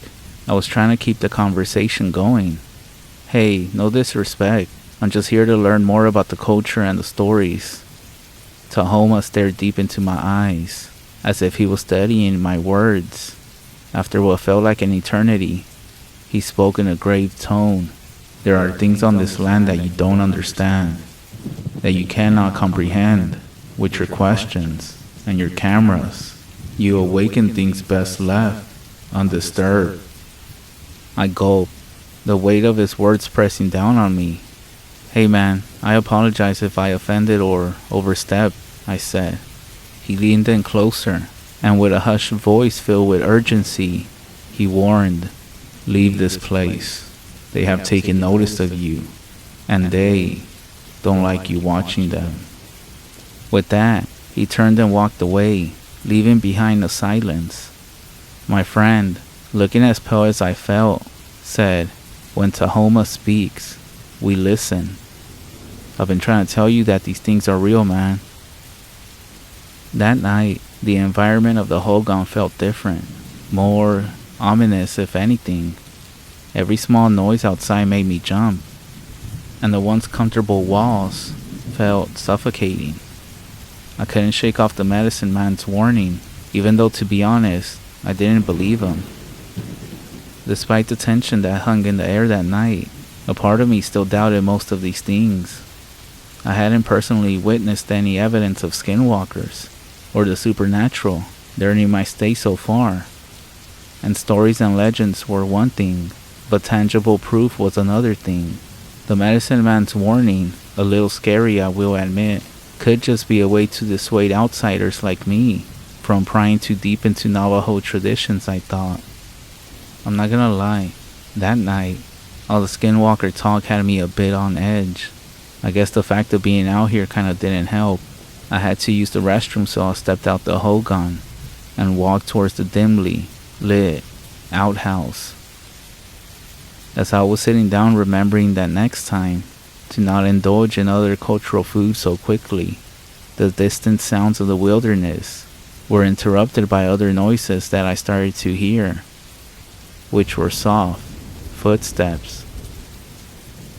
I was trying to keep the conversation going. "Hey, no disrespect. I'm just here to learn more about the culture and the stories." Tahoma stared deep into my eyes, as if he was studying my words. After what felt like an eternity, he spoke in a grave tone. "There are things on this land that you don't understand, that you cannot comprehend with your questions and your cameras. You awaken things best left undisturbed." I gulped, the weight of his words pressing down on me. "Hey man, I apologize if I offended or overstepped," I said. He leaned in closer, and with a hushed voice filled with urgency, he warned, "Leave this place. They have taken notice of you, and they don't like you watching them." With that, he turned and walked away, leaving behind a silence. My friend, looking as pale as I felt, said, "When Tahoma speaks, we listen. I've been trying to tell you that these things are real, man." That night, the environment of the hogan felt different, more ominous if anything. Every small noise outside made me jump, and the once comfortable walls felt suffocating. I couldn't shake off the medicine man's warning, even though, to be honest, I didn't believe him. Despite the tension that hung in the air that night, a part of me still doubted most of these things. I hadn't personally witnessed any evidence of skinwalkers or the supernatural during my stay so far, and stories and legends were one thing, but tangible proof was another thing. The medicine man's warning, a little scary I will admit, could just be a way to dissuade outsiders like me from prying too deep into Navajo traditions, I thought. I'm not gonna lie, that night, all the Skinwalker talk had me a bit on edge. I guess the fact of being out here kinda didn't help. I had to use the restroom, so I stepped out the hogan and walked towards the dimly lit outhouse. As I was sitting down, remembering that next time to not indulge in other cultural foods so quickly, the distant sounds of the wilderness were interrupted by other noises that I started to hear, which were soft footsteps,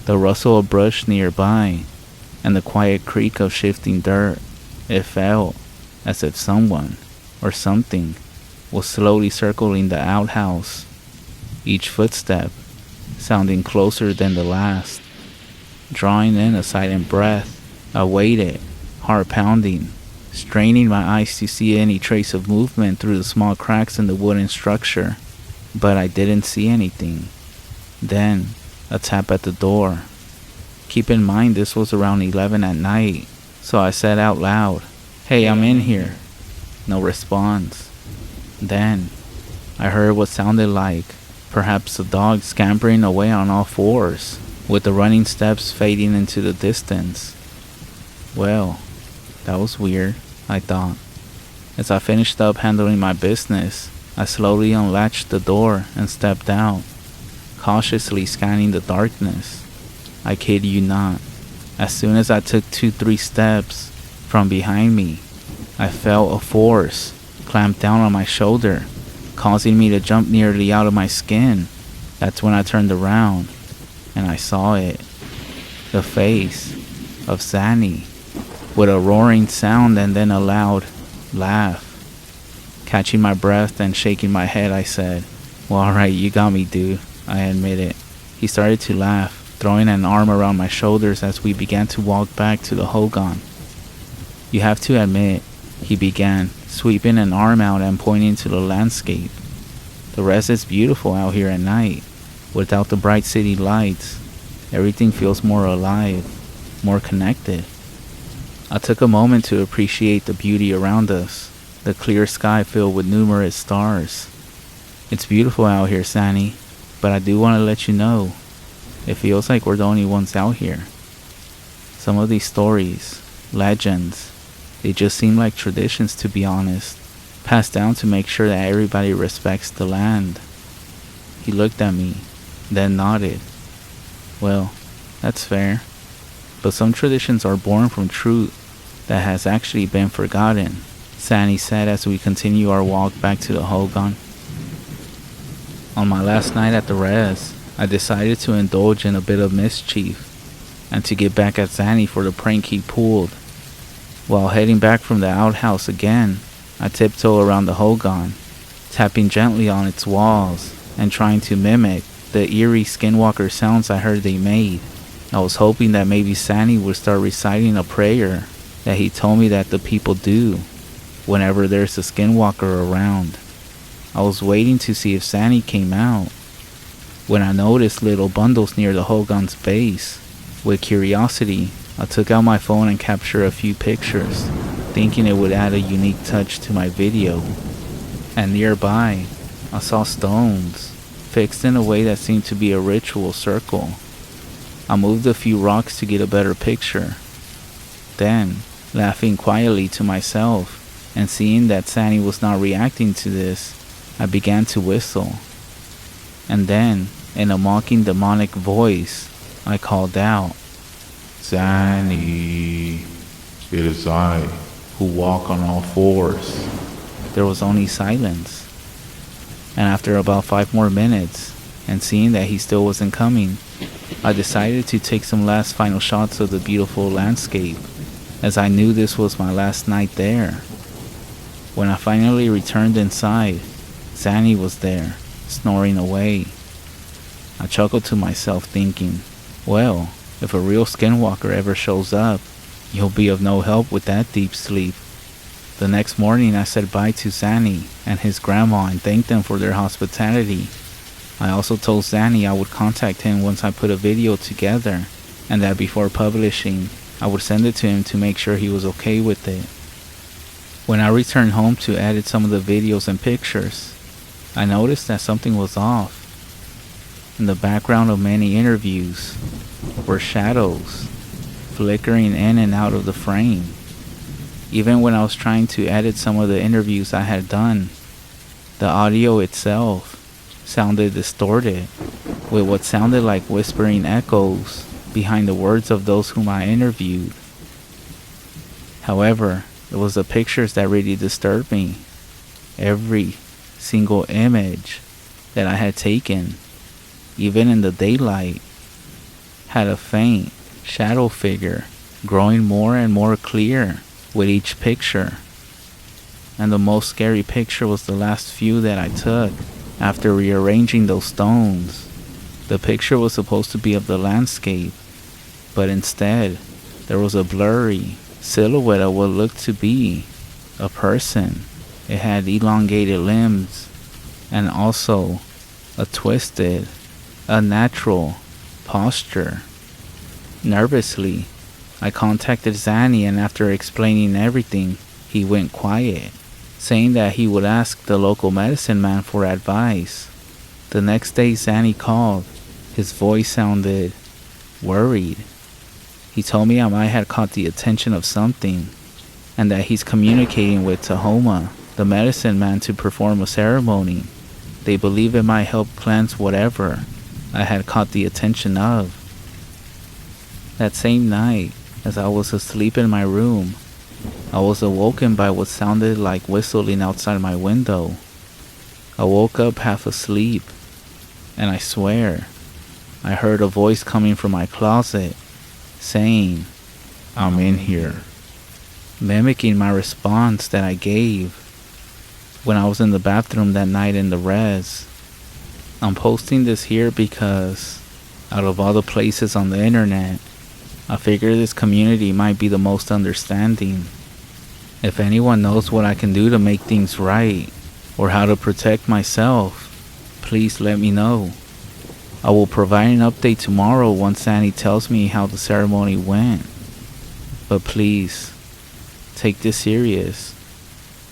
the rustle of brush nearby, and the quiet creak of shifting dirt. It felt as if someone or something was slowly circling the outhouse, each footstep sounding closer than the last. Drawing in a silent breath, I waited, heart pounding, straining my eyes to see any trace of movement through the small cracks in the wooden structure, but I didn't see anything. Then, a tap at the door. Keep in mind this was around 11 at night, so I said out loud, "Hey, I'm in here." No response. Then, I heard what sounded like perhaps a dog scampering away on all fours, with the running steps fading into the distance. Well, that was weird, I thought. As I finished up handling my business, I slowly unlatched the door and stepped out, cautiously scanning the darkness. I kid you not, as soon as I took 2-3 steps, from behind me, I felt a force clamp down on my shoulder, causing me to jump nearly out of my skin. That's when I turned around, and I saw it. The face of Zanny, with a roaring sound and then a loud laugh. Catching my breath and shaking my head, I said, "Well, alright, you got me, dude," I admitted. He started to laugh, throwing an arm around my shoulders as we began to walk back to the hogan. "You have to admit," he began, sweeping an arm out and pointing to the landscape. "The rest is beautiful out here at night. Without the bright city lights, everything feels more alive, more connected." I took a moment to appreciate the beauty around us, the clear sky filled with numerous stars. "It's beautiful out here, Sanny, but I do want to let you know, it feels like we're the only ones out here. Some of these stories, legends, they just seem like traditions, to be honest, passed down to make sure that everybody respects the land." He looked at me, then nodded. "Well, that's fair. But some traditions are born from truth that has actually been forgotten," Sanny said as we continue our walk back to the hogan. On my last night at the res, I decided to indulge in a bit of mischief and to get back at Zanny for the prank he pulled. While heading back from the outhouse again, I tiptoed around the hogan, tapping gently on its walls and trying to mimic the eerie Skinwalker sounds I heard they made. I was hoping that maybe Zanny would start reciting a prayer that he told me that the people do whenever there's a Skinwalker around. I was waiting to see if Zanny came out, when I noticed little bundles near the hogan's base. With curiosity, I took out my phone and captured a few pictures, thinking it would add a unique touch to my video. And nearby, I saw stones, fixed in a way that seemed to be a ritual circle. I moved a few rocks to get a better picture. Then, laughing quietly to myself, and seeing that Zanny was not reacting to this, I began to whistle. And then, in a mocking demonic voice, I called out, "Zanny, it is I, who walk on all fours." There was only silence. And after about 5 more minutes, and seeing that he still wasn't coming, I decided to take some last final shots of the beautiful landscape, as I knew this was my last night there. When I finally returned inside, Zanny was there, snoring away. I chuckled to myself, thinking, well, if a real Skinwalker ever shows up, you'll be of no help with that deep sleep. The next morning I said bye to Zanny and his grandma and thanked them for their hospitality. I also told Zanny I would contact him once I put a video together, and that before publishing, I would send it to him to make sure he was okay with it. When I returned home to edit some of the videos and pictures, I noticed that something was off. In the background of many interviews were shadows, flickering in and out of the frame. Even when I was trying to edit some of the interviews I had done, the audio itself sounded distorted, with what sounded like whispering echoes behind the words of those whom I interviewed. However, it was the pictures that really disturbed me. Every single image that I had taken, even in the daylight, had a faint shadow figure growing more and more clear with each picture. And the most scary picture was the last few that I took after rearranging those stones. The picture was supposed to be of the landscape, but instead there was a blurry silhouette of what looked to be a person. It had elongated limbs and also a twisted, unnatural posture. Nervously, I contacted Zanny, and after explaining everything, he went quiet, saying that he would ask the local medicine man for advice. The next day, Zanny called. His voice sounded worried. He told me I might have caught the attention of something, and that he's communicating with Tahoma, the medicine man, to perform a ceremony. They believe it might help cleanse whatever I had caught the attention of. That same night, as I was asleep in my room, I was awoken by what sounded like whistling outside my window. I woke up half asleep, and I swear, I heard a voice coming from my closet, saying, "I'm in here," mimicking my response that I gave when I was in the bathroom that night in the res. I'm posting this here because, out of all the places on the internet, I figure this community might be the most understanding. If anyone knows what I can do to make things right, or how to protect myself, please let me know. I will provide an update tomorrow once Annie tells me how the ceremony went. But please, take this serious.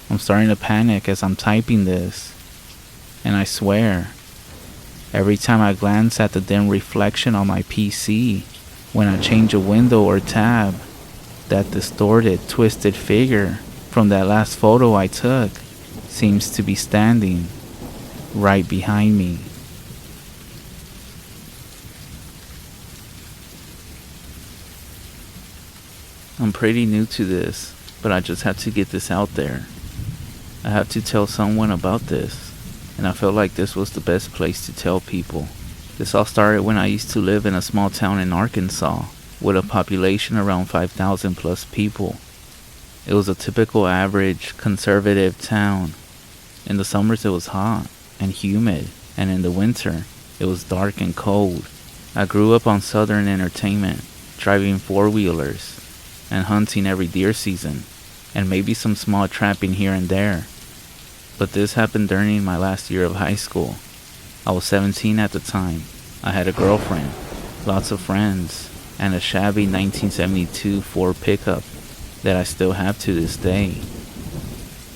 I'm starting to panic as I'm typing this, and I swear, every time I glance at the dim reflection on my PC, when I change a window or tab, that distorted, twisted figure from that last photo I took seems to be standing right behind me. I'm pretty new to this, but I just have to get this out there. I have to tell someone about this, and I felt like this was the best place to tell people. This all started when I used to live in a small town in Arkansas, with a population around 5,000 plus people. It was a typical average, conservative town. In the summers it was hot and humid, and in the winter it was dark and cold. I grew up on southern entertainment, driving four-wheelers, and hunting every deer season, and maybe some small trapping here and there. But this happened during my last year of high school. I was 17 at the time. I had a girlfriend, lots of friends, and a shabby 1972 Ford pickup that I still have to this day.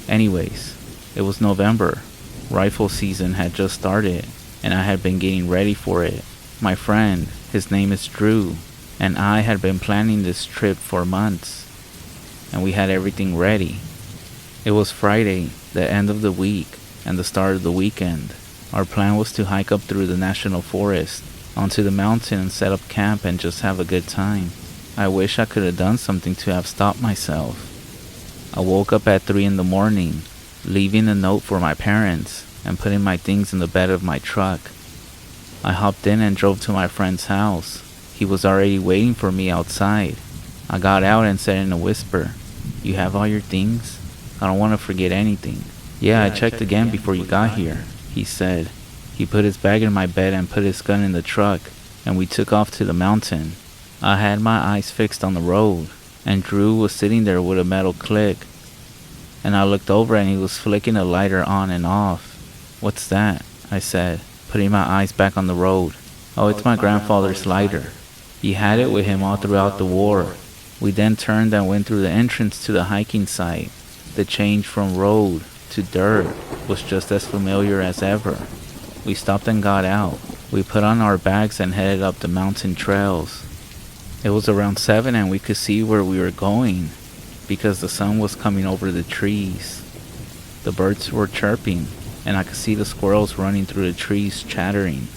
Anyways, it was November. Rifle season had just started, and I had been getting ready for it. My friend, his name is Drew, and I had been planning this trip for months, and we had everything ready. It was Friday, the end of the week, and the start of the weekend. Our plan was to hike up through the national forest, onto the mountain, and set up camp and just have a good time. I wish I could have done something to have stopped myself. I woke up at 3 in the morning, leaving a note for my parents, and putting my things in the bed of my truck. I hopped in and drove to my friend's house. He was already waiting for me outside. I got out and said in a whisper, "You have all your things? I don't want to forget anything." "Yeah, I checked again before you got here," he said. He put his bag in my bed and put his gun in the truck, and we took off to the mountain. I had my eyes fixed on the road, and Drew was sitting there with a metal click. And I looked over and he was flicking a lighter on and off. "What's that?" I said, putting my eyes back on the road. "Oh, it's my grandfather's lighter. He had it with him all throughout the war." We then turned and went through the entrance to the hiking site. The change from road to dirt was just as familiar as ever. We stopped and got out. We put on our bags and headed up the mountain trails. It was around 7 and we could see where we were going because the sun was coming over the trees. The birds were chirping, and I could see the squirrels running through the trees chattering.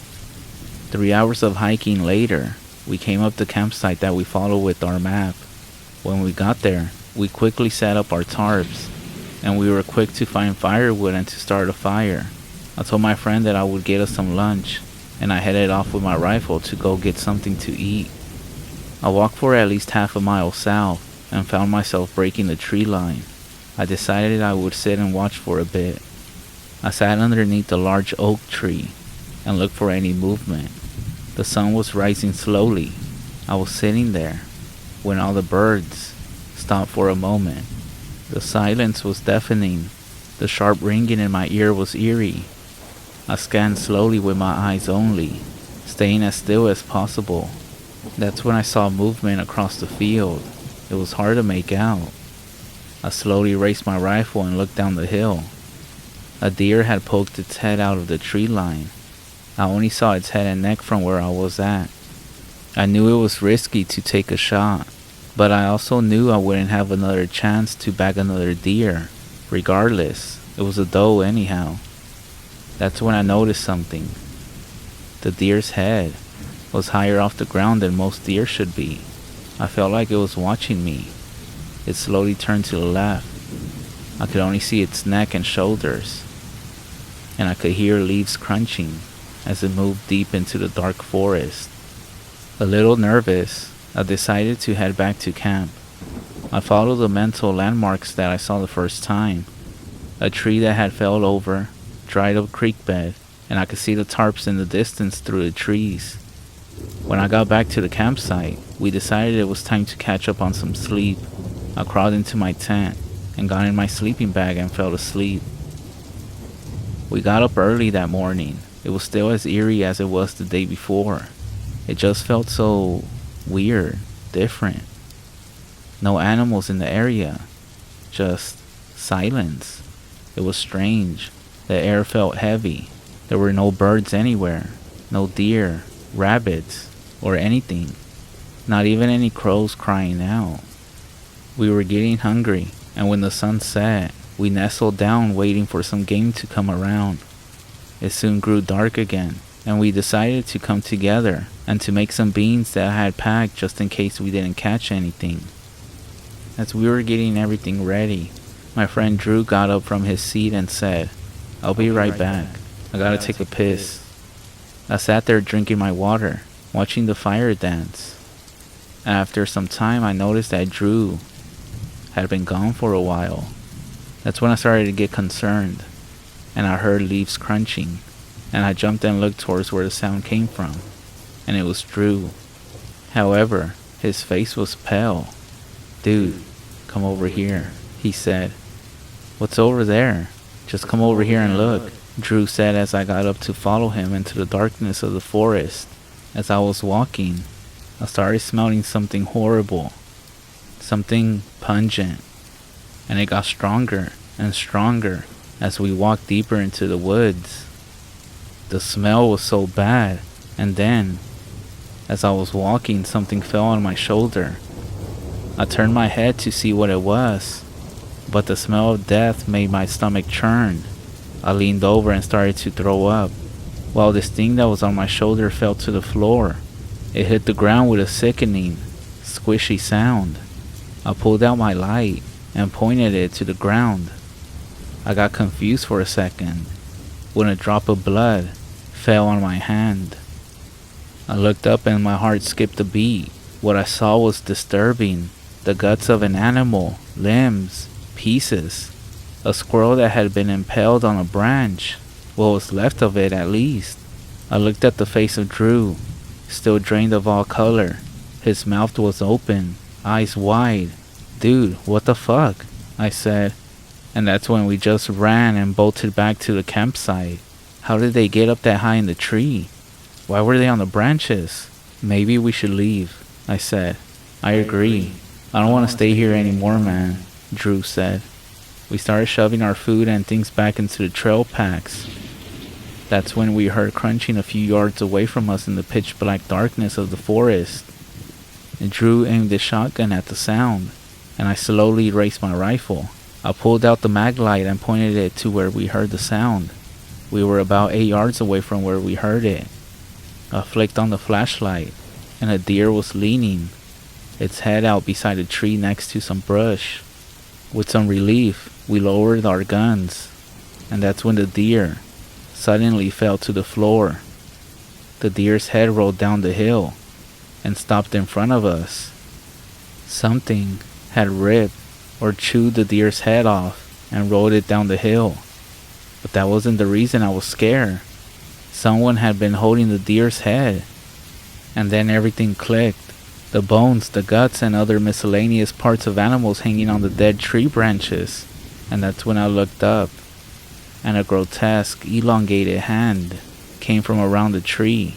3 hours of hiking later, we came up the campsite that we followed with our map. When we got there, we quickly set up our tarps, and we were quick to find firewood and to start a fire. I told my friend that I would get us some lunch, and I headed off with my rifle to go get something to eat. I walked for at least half a mile south and found myself breaking the tree line. I decided I would sit and watch for a bit. I sat underneath a large oak tree and looked for any movement. The sun was rising slowly. I was sitting there when all the birds stopped for a moment. The silence was deafening. The sharp ringing in my ear was eerie. I scanned slowly with my eyes only, staying as still as possible. That's when I saw movement across the field. It was hard to make out. I slowly raised my rifle and looked down the hill. A deer had poked its head out of the tree line. I only saw its head and neck from where I was at. I knew it was risky to take a shot, but I also knew I wouldn't have another chance to bag another deer. Regardless, it was a doe anyhow. That's when I noticed something. The deer's head was higher off the ground than most deer should be. I felt like it was watching me. It slowly turned to the left. I could only see its neck and shoulders, and I could hear leaves crunching as it moved deep into the dark forest. A little nervous, I decided to head back to camp. I followed the mental landmarks that I saw the first time. A tree that had fell over, dried up creek bed, and I could see the tarps in the distance through the trees. When I got back to the campsite, we decided it was time to catch up on some sleep. I crawled into my tent and got in my sleeping bag and fell asleep. We got up early that morning. It was still as eerie as it was the day before. It just felt so weird, different. No animals in the area, just silence. It was strange. The air felt heavy. There were no birds anywhere, no deer, rabbits, or anything. Not even any crows crying out. We were getting hungry, and when the sun set, we nestled down waiting for some game to come around. It soon grew dark again, and we decided to come together and to make some beans that I had packed just in case we didn't catch anything. As we were getting everything ready, my friend Drew got up from his seat and said, "I'll be right back. I gotta take a piss." I sat there drinking my water, watching the fire dance. After some time, I noticed that Drew had been gone for a while. That's when I started to get concerned, and I heard leaves crunching, and I jumped and looked towards where the sound came from, and it was Drew. However, his face was pale. "Dude, come over here," he said. "What's over there? Just come over here and look," Drew said as I got up to follow him into the darkness of the forest. As I was walking, I started smelling something horrible, something pungent, and it got stronger and stronger as we walked deeper into the woods. The smell was so bad, and then, as I was walking, something fell on my shoulder. I turned my head to see what it was, but the smell of death made my stomach churn. I leaned over and started to throw up, while this thing that was on my shoulder fell to the floor. It hit the ground with a sickening, squishy sound. I pulled out my light and pointed it to the ground. I got confused for a second when a drop of blood fell on my hand. I looked up and my heart skipped a beat. What I saw was disturbing. The guts of an animal, limbs, pieces. A squirrel that had been impaled on a branch. What was left of it, at least. I looked at the face of Drew, still drained of all color. His mouth was open, eyes wide. "Dude, what the fuck?" I said. And that's when we just ran and bolted back to the campsite. How did they get up that high in the tree? Why were they on the branches? "Maybe we should leave," I said. "I agree. I don't want to stay here anymore, man," Drew said. We started shoving our food and things back into the trail packs. That's when we heard crunching a few yards away from us in the pitch black darkness of the forest. And Drew aimed his shotgun at the sound, and I slowly raised my rifle. I pulled out the mag light and pointed it to where we heard the sound. We were about 8 yards away from where we heard it. I flicked on the flashlight, and a deer was leaning, its head out beside a tree next to some brush. With some relief, we lowered our guns, and that's when the deer suddenly fell to the floor. The deer's head rolled down the hill and stopped in front of us. Something had ripped or chewed the deer's head off and rolled it down the hill. But that wasn't the reason I was scared. Someone had been holding the deer's head. And then everything clicked. The bones, the guts, and other miscellaneous parts of animals hanging on the dead tree branches. And that's when I looked up, and a grotesque, elongated hand came from around the tree.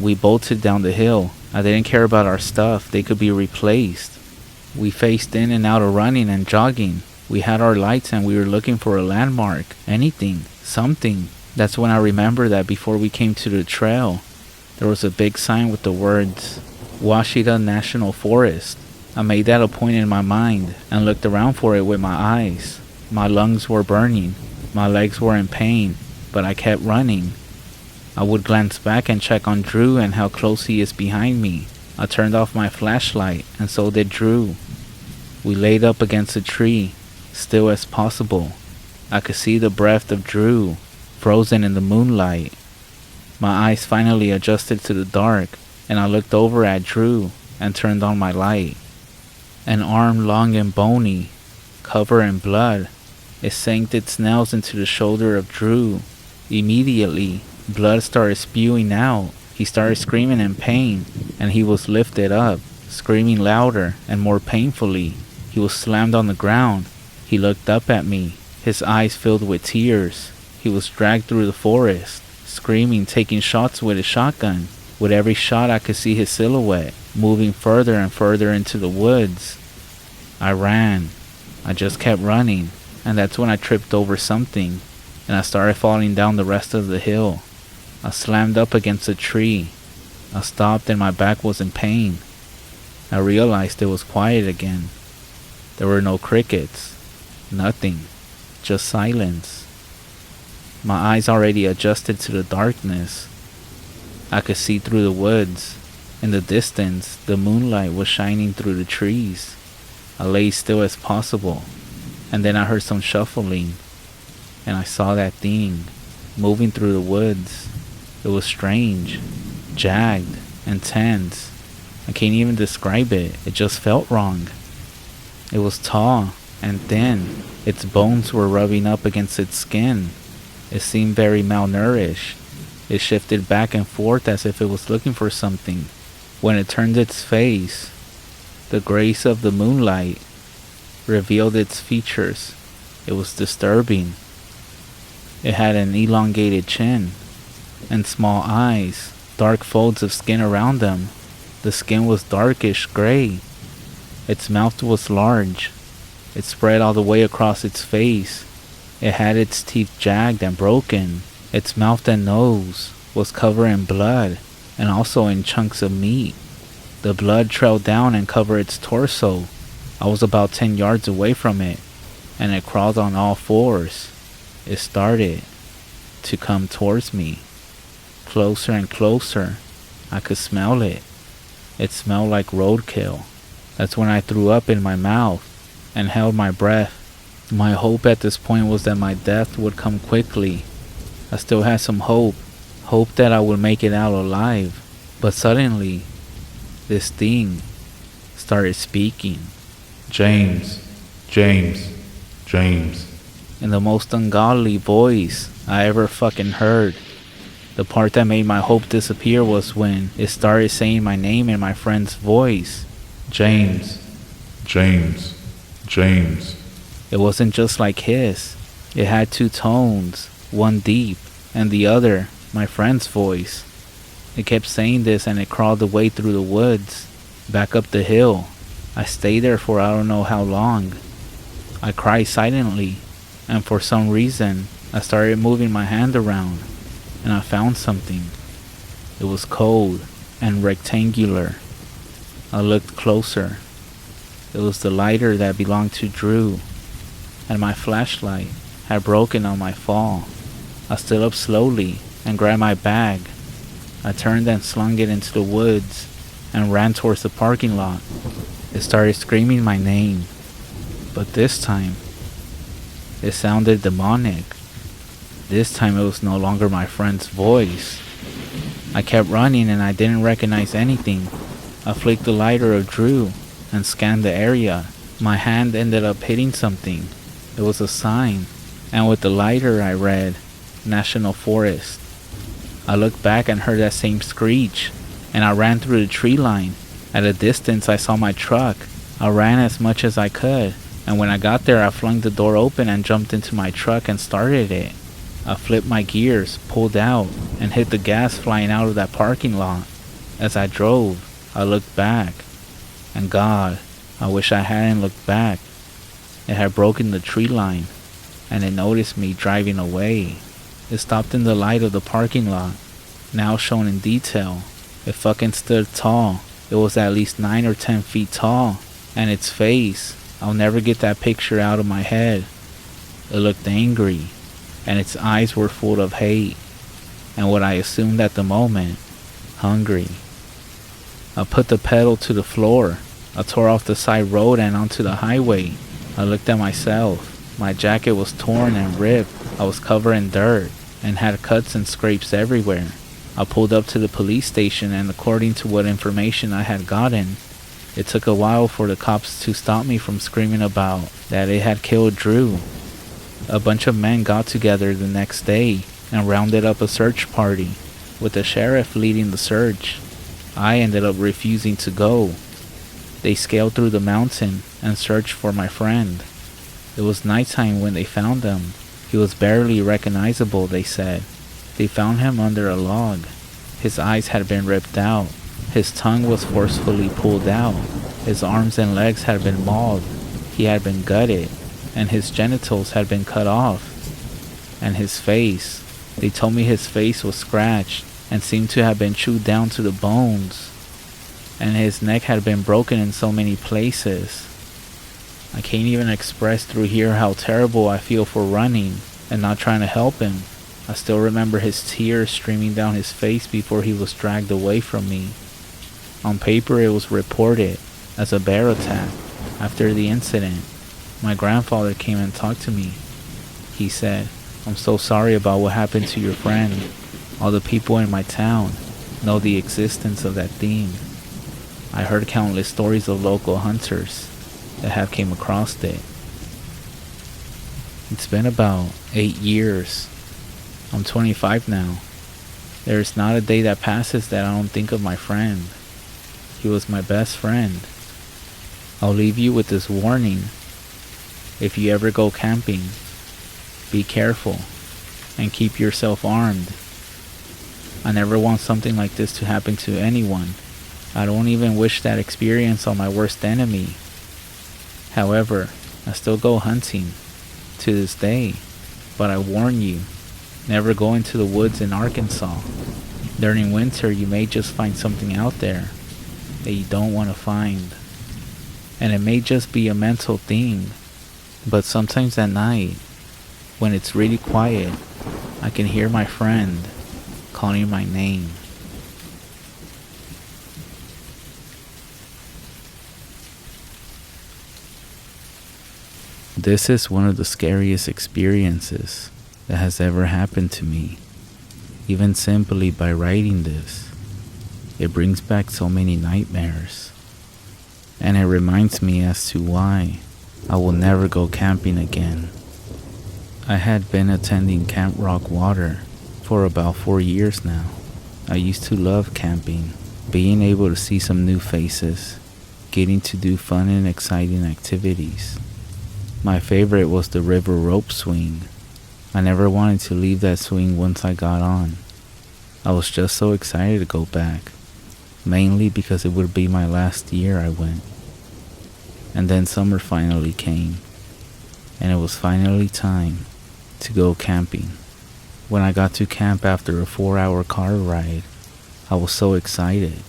We bolted down the hill. I didn't care about our stuff. They could be replaced. We faced in and out of running and jogging. We had our lights and we were looking for a landmark, anything, something. That's when I remember that before we came to the trail, there was a big sign with the words, Washita National Forest. I made that a point in my mind and looked around for it with my eyes. My lungs were burning, my legs were in pain, but I kept running. I would glance back and check on Drew and how close he is behind me. I turned off my flashlight, and so did Drew. We laid up against a tree, still as possible. I could see the breath of Drew, frozen in the moonlight. My eyes finally adjusted to the dark, and I looked over at Drew and turned on my light. An arm long and bony, covered in blood, it sank its nails into the shoulder of Drew. Immediately, blood started spewing out. He started screaming in pain, and he was lifted up, screaming louder and more painfully. He was slammed on the ground. He looked up at me, his eyes filled with tears. He was dragged through the forest, screaming, taking shots with his shotgun. With every shot I could see his silhouette, moving further and further into the woods. I ran. I just kept running, and that's when I tripped over something, and I started falling down the rest of the hill. I slammed up against a tree. I stopped and my back was in pain. I realized it was quiet again. There were no crickets. Nothing. Just silence. My eyes already adjusted to the darkness. I could see through the woods. In the distance, the moonlight was shining through the trees. I lay still as possible, and then I heard some shuffling, and I saw that thing moving through the woods. It was strange, jagged, and tense. I can't even describe it. It just felt wrong. It was tall and thin. Its bones were rubbing up against its skin. It seemed very malnourished. It shifted back and forth as if it was looking for something. When it turned its face, the grace of the moonlight revealed its features. It was disturbing. It had an elongated chin and small eyes, dark folds of skin around them. The skin was darkish gray. Its mouth was large. It spread all the way across its face. It had its teeth jagged and broken. Its mouth and nose was covered in blood and also in chunks of meat. The blood trailed down and covered its torso. I was about 10 yards away from it, and it crawled on all fours. It started to come towards me. Closer and closer. I could smell it. It smelled like roadkill. That's when I threw up in my mouth and held my breath. My hope at this point was that my death would come quickly. I still had some hope that I would make it out alive. But suddenly, this thing started speaking. James, James, James. In the most ungodly voice I ever fucking heard. The part that made my hope disappear was when it started saying my name in my friend's voice. James, James, James. It wasn't just like his. It had two tones, one deep, and the other, my friend's voice. It kept saying this and it crawled away through the woods, back up the hill. I stayed there for I don't know how long. I cried silently, and for some reason, I started moving my hand around, and I found something. It was cold and rectangular. I looked closer. It was the lighter that belonged to Drew, and my flashlight had broken on my fall. I stood up slowly and grabbed my bag. I turned and slung it into the woods and ran towards the parking lot. It started screaming my name, but this time, it sounded demonic. This time it was no longer my friend's voice. I kept running and I didn't recognize anything. I flicked the lighter of Drew and scanned the area. My hand ended up hitting something. It was a sign, and with the lighter I read, National Forest. I looked back and heard that same screech, and I ran through the tree line. At a distance I saw my truck. I ran as much as I could, and when I got there I flung the door open and jumped into my truck and started it. I flipped my gears, pulled out, and hit the gas flying out of that parking lot. As I drove, I looked back, and God, I wish I hadn't looked back. It had broken the tree line, and it noticed me driving away. It stopped in the light of the parking lot, now shown in detail. It fucking stood tall. It was at least 9 or 10 feet tall. And its face, I'll never get that picture out of my head. It looked angry, and its eyes were full of hate, and what I assumed at the moment, hungry. I put the pedal to the floor. I tore off the side road and onto the highway. I looked at myself. My jacket was torn and ripped. I was covered in dirt and had cuts and scrapes everywhere. I pulled up to the police station, and according to what information I had gotten, it took a while for the cops to stop me from screaming about that it had killed Drew. A bunch of men got together the next day and rounded up a search party, with the sheriff leading the search. I ended up refusing to go. They scaled through the mountain and searched for my friend. It was nighttime when they found him. He was barely recognizable, they said. They found him under a log. His eyes had been ripped out. His tongue was forcefully pulled out. His arms and legs had been mauled. He had been gutted, and his genitals had been cut off. And his face, they told me his face was scratched and seemed to have been chewed down to the bones. And his neck had been broken in so many places. I can't even express through here how terrible I feel for running and not trying to help him. I still remember his tears streaming down his face before he was dragged away from me. On paper it was reported as a bear attack. After the incident, my grandfather came and talked to me. He said, "I'm so sorry about what happened to your friend. All the people in my town know the existence of that thing. I heard countless stories of local hunters that have came across it." It's been about 8 years. I'm 25 now. There is not a day that passes that I don't think of my friend. He was my best friend. I'll leave you with this warning. If you ever go camping, be careful and keep yourself armed. I never want something like this to happen to anyone. I don't even wish that experience on my worst enemy. However, I still go hunting to this day, but I warn you, never go into the woods in Arkansas. During winter, you may just find something out there that you don't want to find. And it may just be a mental thing, but sometimes at night, when it's really quiet, I can hear my friend calling my name. This is one of the scariest experiences that has ever happened to me. Even simply by writing this, it brings back so many nightmares. And it reminds me as to why I will never go camping again. I had been attending Camp Rock Water for about 4 years now. I used to love camping, being able to see some new faces, getting to do fun and exciting activities. My favorite was the river rope swing. I never wanted to leave that swing once I got on. I was just so excited to go back, mainly because it would be my last year I went. And then summer finally came, and it was finally time to go camping. When I got to camp after a 4-hour car ride, I was so excited.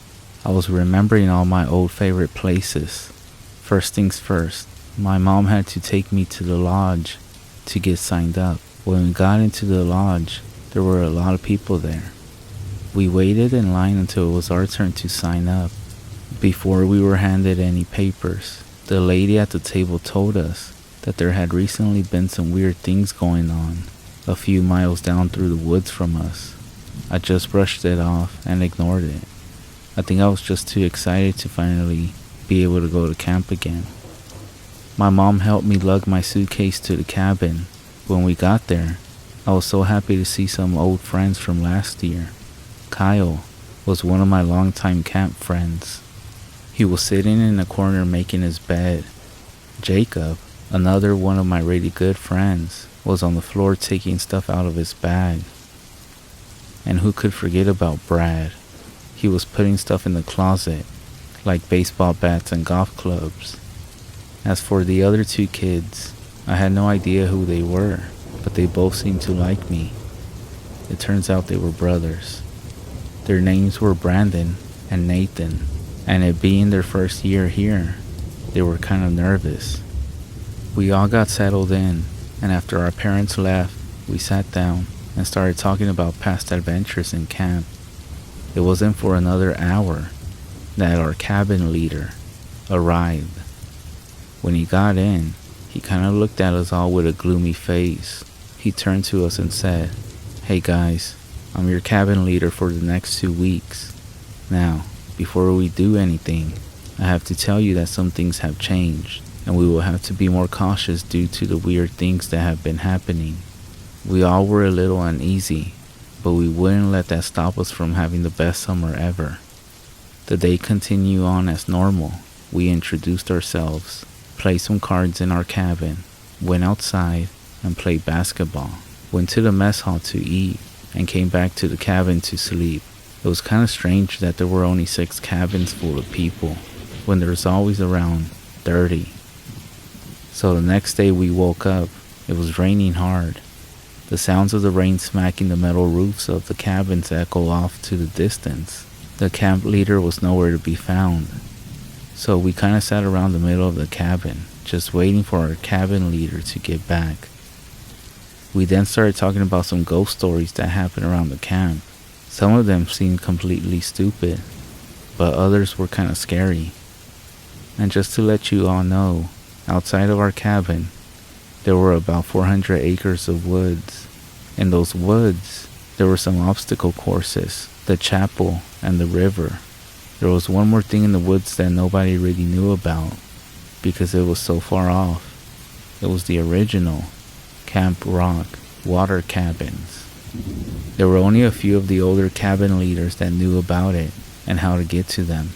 I was remembering all my old favorite places. First things first, my mom had to take me to the lodge to get signed up. When we got into the lodge, there were a lot of people there. We waited in line until it was our turn to sign up. Before we were handed any papers, the lady at the table told us that there had recently been some weird things going on a few miles down through the woods from us. I just brushed it off and ignored it. I think I was just too excited to finally be able to go to camp again. My mom helped me lug my suitcase to the cabin. When we got there, I was so happy to see some old friends from last year. Kyle was one of my longtime camp friends. He was sitting in the corner making his bed. Jacob, another one of my really good friends, was on the floor taking stuff out of his bag. And who could forget about Brad? He was putting stuff in the closet, like baseball bats and golf clubs. As for the other 2 kids, I had no idea who they were, but they both seemed to like me. It turns out they were brothers. Their names were Brandon and Nathan, and it being their first year here, they were kind of nervous. We all got settled in, and after our parents left, we sat down and started talking about past adventures in camp. It wasn't for another hour that our cabin leader arrived. When he got in, he kind of looked at us all with a gloomy face. He turned to us and said, "Hey guys, I'm your cabin leader for the next 2 weeks. Now, before we do anything, I have to tell you that some things have changed, and we will have to be more cautious due to the weird things that have been happening." We all were a little uneasy, but we wouldn't let that stop us from having the best summer ever. The day continued on as normal. We introduced ourselves, played some cards in our cabin, went outside and played basketball, went to the mess hall to eat, and came back to the cabin to sleep. It was kind of strange that there were only 6 cabins full of people, when there's always around 30. So the next day we woke up, it was raining hard. The sounds of the rain smacking the metal roofs of the cabins echo off to the distance. The camp leader was nowhere to be found. So we kind of sat around the middle of the cabin, just waiting for our cabin leader to get back. We then started talking about some ghost stories that happened around the camp. Some of them seemed completely stupid, but others were kind of scary. And just to let you all know, outside of our cabin, there were about 400 acres of woods. In those woods, there were some obstacle courses, the chapel, and the river. There was one more thing in the woods that nobody really knew about, because it was so far off. It was the original Camp Rock water cabins. There were only a few of the older cabin leaders that knew about it and how to get to them.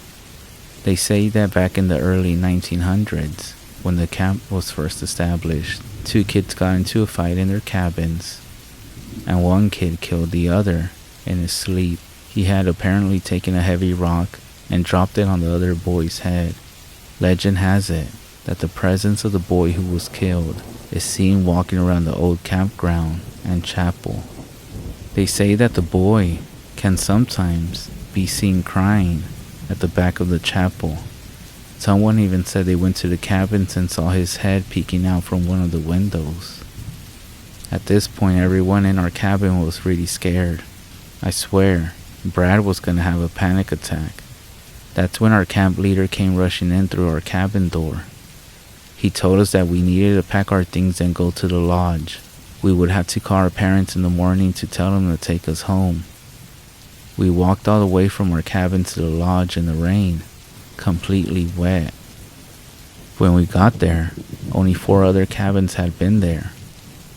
They say that back in the early 1900s, when the camp was first established, 2 kids got into a fight in their cabins, and one kid killed the other in his sleep. He had apparently taken a heavy rock and dropped it on the other boy's head. Legend has it that the presence of the boy who was killed is seen walking around the old campground and chapel. They say that the boy can sometimes be seen crying at the back of the chapel. Someone even said they went to the cabins and saw his head peeking out from one of the windows. At this point, everyone in our cabin was really scared. I swear, Brad was gonna have a panic attack. That's when our camp leader came rushing in through our cabin door. He told us that we needed to pack our things and go to the lodge. We would have to call our parents in the morning to tell them to take us home. We walked all the way from our cabin to the lodge in the rain, completely wet. When we got there, only 4 other cabins had been there.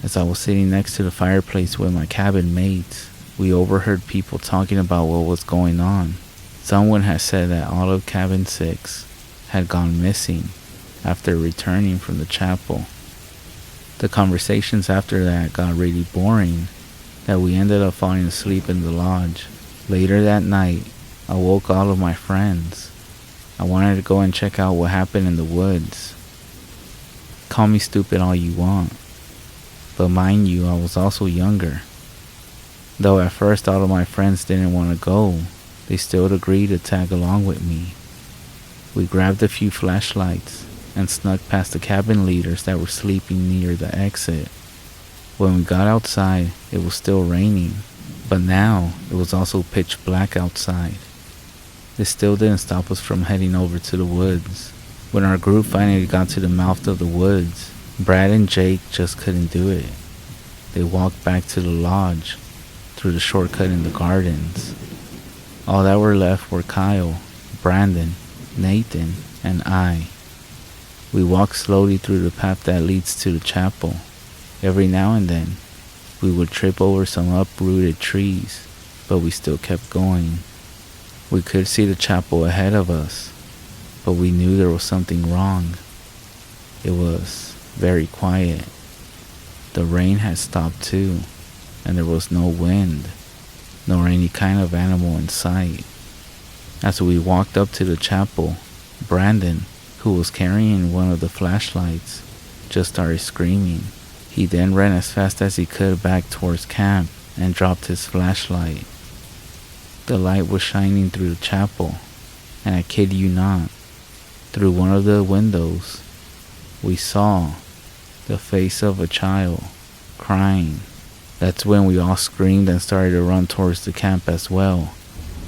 As I was sitting next to the fireplace with my cabin mates, we overheard people talking about what was going on. Someone had said that all of cabin 6 had gone missing after returning from the chapel. The conversations after that got really boring, that we ended up falling asleep in the lodge. Later that night, I woke all of my friends. I wanted to go and check out what happened in the woods. Call me stupid all you want, but mind you, I was also younger. Though at first all of my friends didn't want to go, they still agreed to tag along with me. We grabbed a few flashlights and snuck past the cabin leaders that were sleeping near the exit. When we got outside, it was still raining, but now it was also pitch black outside. This still didn't stop us from heading over to the woods. When our group finally got to the mouth of the woods, Brad and Jake just couldn't do it. They walked back to the lodge through the shortcut in the gardens. All that were left were Kyle, Brandon, Nathan, and I. We walked slowly through the path that leads to the chapel. Every now and then, we would trip over some uprooted trees, but we still kept going. We could see the chapel ahead of us, but we knew there was something wrong. It was very quiet. The rain had stopped too, and there was no wind, nor any kind of animal in sight. As we walked up to the chapel, Brandon, who was carrying one of the flashlights, just started screaming. He then ran as fast as he could back towards camp and dropped his flashlight. The light was shining through the chapel, and I kid you not, through one of the windows, we saw the face of a child crying. That's when we all screamed and started to run towards the camp as well.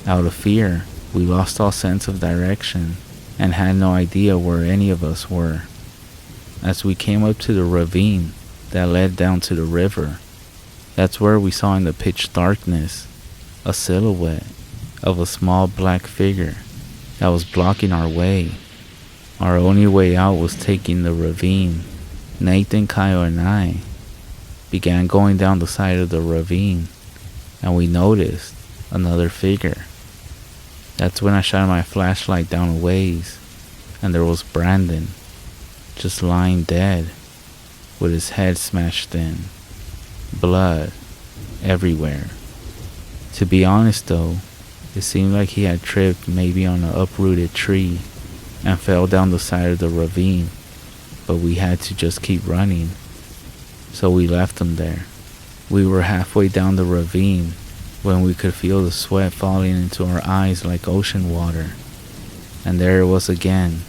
Out of fear, we lost all sense of direction and had no idea where any of us were. As we came up to the ravine that led down to the river, that's where we saw in the pitch darkness a silhouette of a small black figure that was blocking our way. Our only way out was taking the ravine. Nathan, Kyle, and I began going down the side of the ravine, and we noticed another figure. That's when I shined my flashlight down a ways, and there was Brandon, just lying dead, with his head smashed in, blood everywhere. To be honest though, it seemed like he had tripped maybe on an uprooted tree and fell down the side of the ravine, but we had to just keep running, so we left him there. We were halfway down the ravine when we could feel the sweat falling into our eyes like ocean water, and there it was again,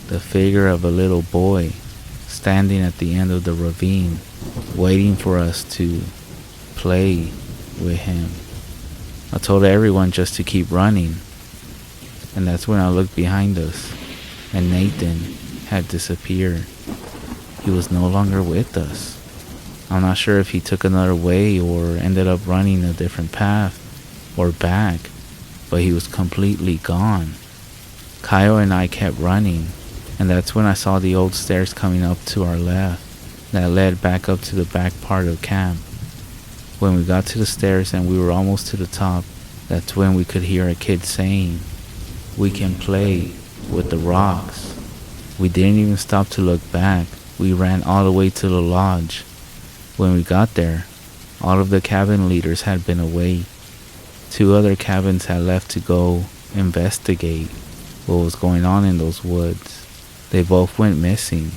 the figure of a little boy standing at the end of the ravine, waiting for us to play with him. I told everyone just to keep running, and that's when I looked behind us, and Nathan had disappeared. He was no longer with us. I'm not sure if he took another way or ended up running a different path or back, but he was completely gone. Kyle and I kept running, and that's when I saw the old stairs coming up to our left that led back up to the back part of camp. When we got to the stairs and we were almost to the top, that's when we could hear a kid saying, "We can play with the rocks." We didn't even stop to look back. We ran all the way to the lodge. When we got there, all of the cabin leaders had been away. 2 other cabins had left to go investigate what was going on in those woods. They both went missing,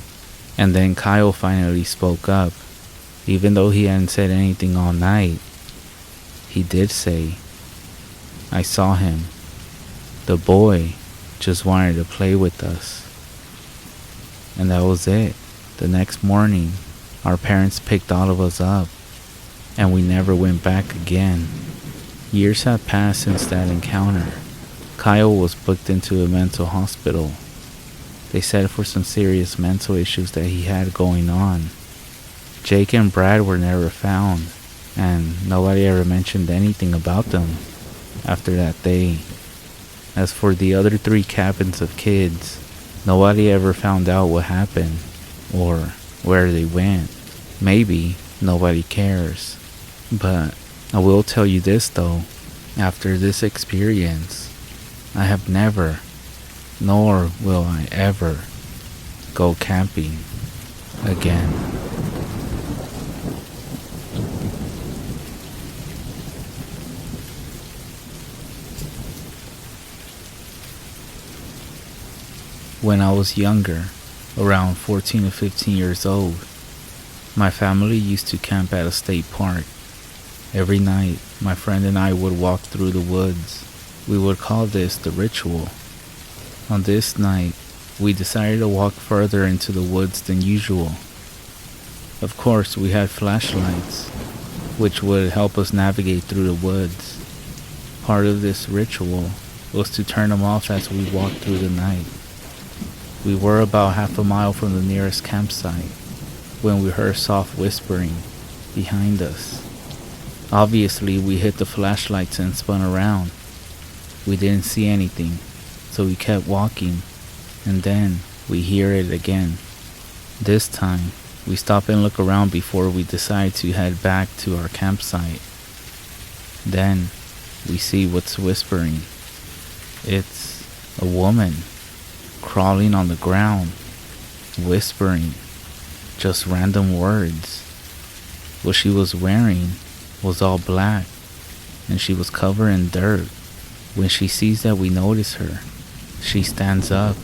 and then Kyle finally spoke up. Even though he hadn't said anything all night, he did say, "I saw him. The boy just wanted to play with us." And that was it. The next morning, our parents picked all of us up, and we never went back again. Years have passed since that encounter. Kyle was booked into a mental hospital. They said for some serious mental issues that he had going on. Jake and Brad were never found, and nobody ever mentioned anything about them after that day. As for the other 3 cabins of kids, nobody ever found out what happened or where they went. Maybe nobody cares. But I will tell you this though, after this experience, I have never, nor will I ever, go camping again. When I was younger, around 14 to 15 years old, my family used to camp at a state park. Every night, my friend and I would walk through the woods. We would call this the ritual. On this night, we decided to walk further into the woods than usual. Of course, we had flashlights, which would help us navigate through the woods. Part of this ritual was to turn them off as we walked through the night. We were about half a mile from the nearest campsite when we heard soft whispering behind us. Obviously, we hit the flashlights and spun around. We didn't see anything, so we kept walking, and then we hear it again. This time, we stop and look around before we decide to head back to our campsite. Then, we see what's whispering. It's a woman crawling on the ground, whispering just random words. What she was wearing was all black, and she was covered in dirt. When she sees that we notice her, she stands up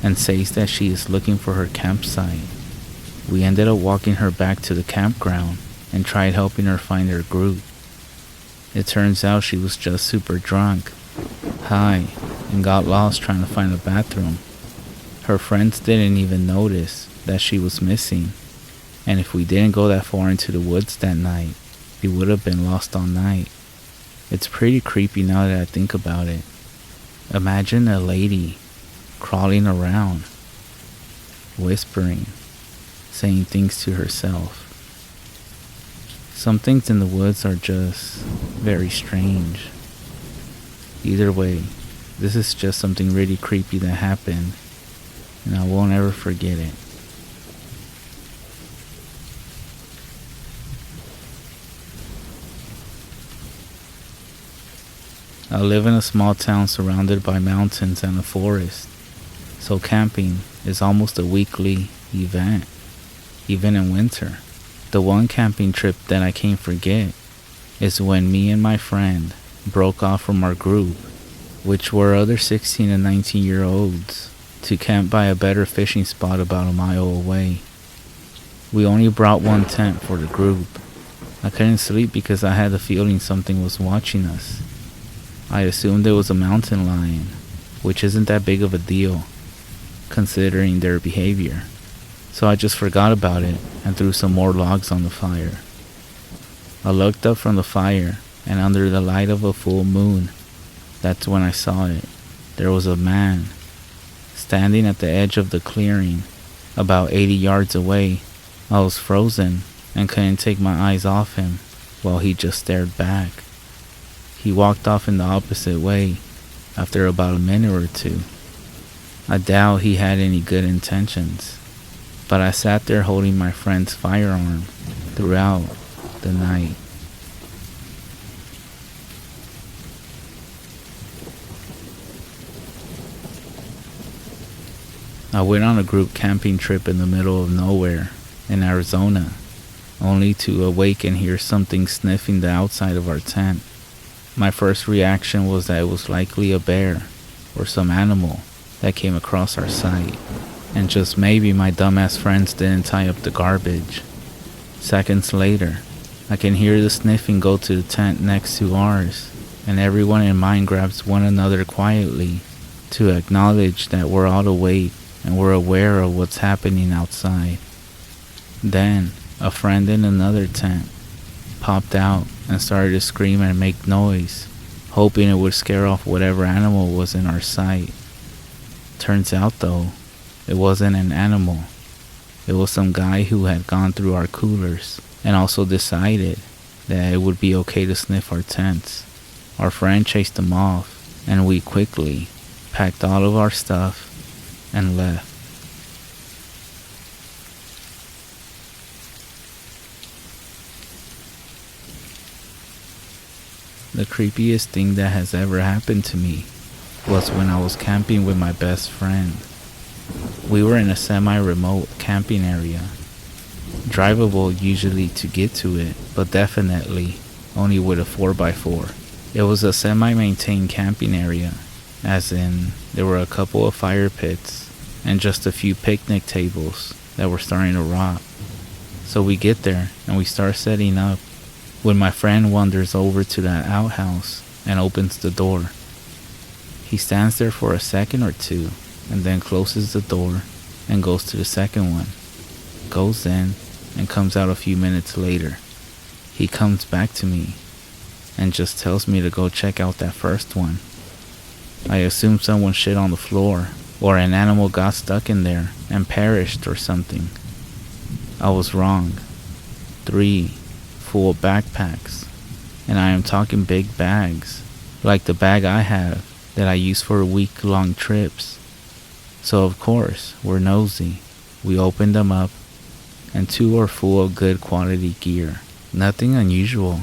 and says that she is looking for her campsite. We ended up walking her back to the campground, and tried helping her find her group. It turns out she was just super drunk, high, and got lost trying to find a bathroom. Her friends didn't even notice that she was missing, and if we didn't go that far into the woods that night, we would have been lost all night. It's pretty creepy now that I think about it. Imagine a lady crawling around, whispering, saying things to herself. Some things in the woods are just very strange. Either way, this is just something really creepy that happened, and I won't ever forget it. I live in a small town surrounded by mountains and a forest, so camping is almost a weekly event, even in winter. The one camping trip that I can't forget is when me and my friend broke off from our group, which were other 16 and 19-year-olds, to camp by a better fishing spot about a mile away. We only brought one tent for the group. I couldn't sleep because I had the feeling something was watching us. I assumed it was a mountain lion, which isn't that big of a deal, considering their behavior. So I just forgot about it and threw some more logs on the fire. I looked up from the fire, and under the light of a full moon, that's when I saw it. There was a man standing at the edge of the clearing, about 80 yards away. I was frozen and couldn't take my eyes off him while he just stared back. He walked off in the opposite way after about a minute or two. I doubt he had any good intentions, but I sat there holding my friend's firearm throughout the night. I went on a group camping trip in the middle of nowhere in Arizona, only to awake and hear something sniffing the outside of our tent. My first reaction was that it was likely a bear or some animal that came across our site, and just maybe my dumbass friends didn't tie up the garbage. Seconds later, I can hear the sniffing go to the tent next to ours, and everyone in mine grabs one another quietly to acknowledge that we're all awake and we're aware of what's happening outside. Then, a friend in another tent popped out and started to scream and make noise, hoping it would scare off whatever animal was in our sight. Turns out though, it wasn't an animal. It was some guy who had gone through our coolers and also decided that it would be okay to sniff our tents. Our friend chased him off, and we quickly packed all of our stuff and left. The creepiest thing that has ever happened to me was when I was camping with my best friend. We were in a semi-remote camping area, drivable usually to get to it, but definitely only with a 4x4. It was a semi-maintained camping area, as in there were a couple of fire pits and just a few picnic tables that were starting to rot. So we get there and we start setting up when my friend wanders over to that outhouse and opens the door. He stands there for a second or two and then closes the door and goes to the second one, goes in and comes out a few minutes later. He comes back to me and just tells me to go check out that first one. I assume someone shit on the floor or an animal got stuck in there and perished or something. I was wrong. 3 full backpacks, and I am talking big bags, like the bag I have that I use for week-long trips. So of course, we're nosy. We opened them up, and 2 are full of good quality gear. Nothing unusual.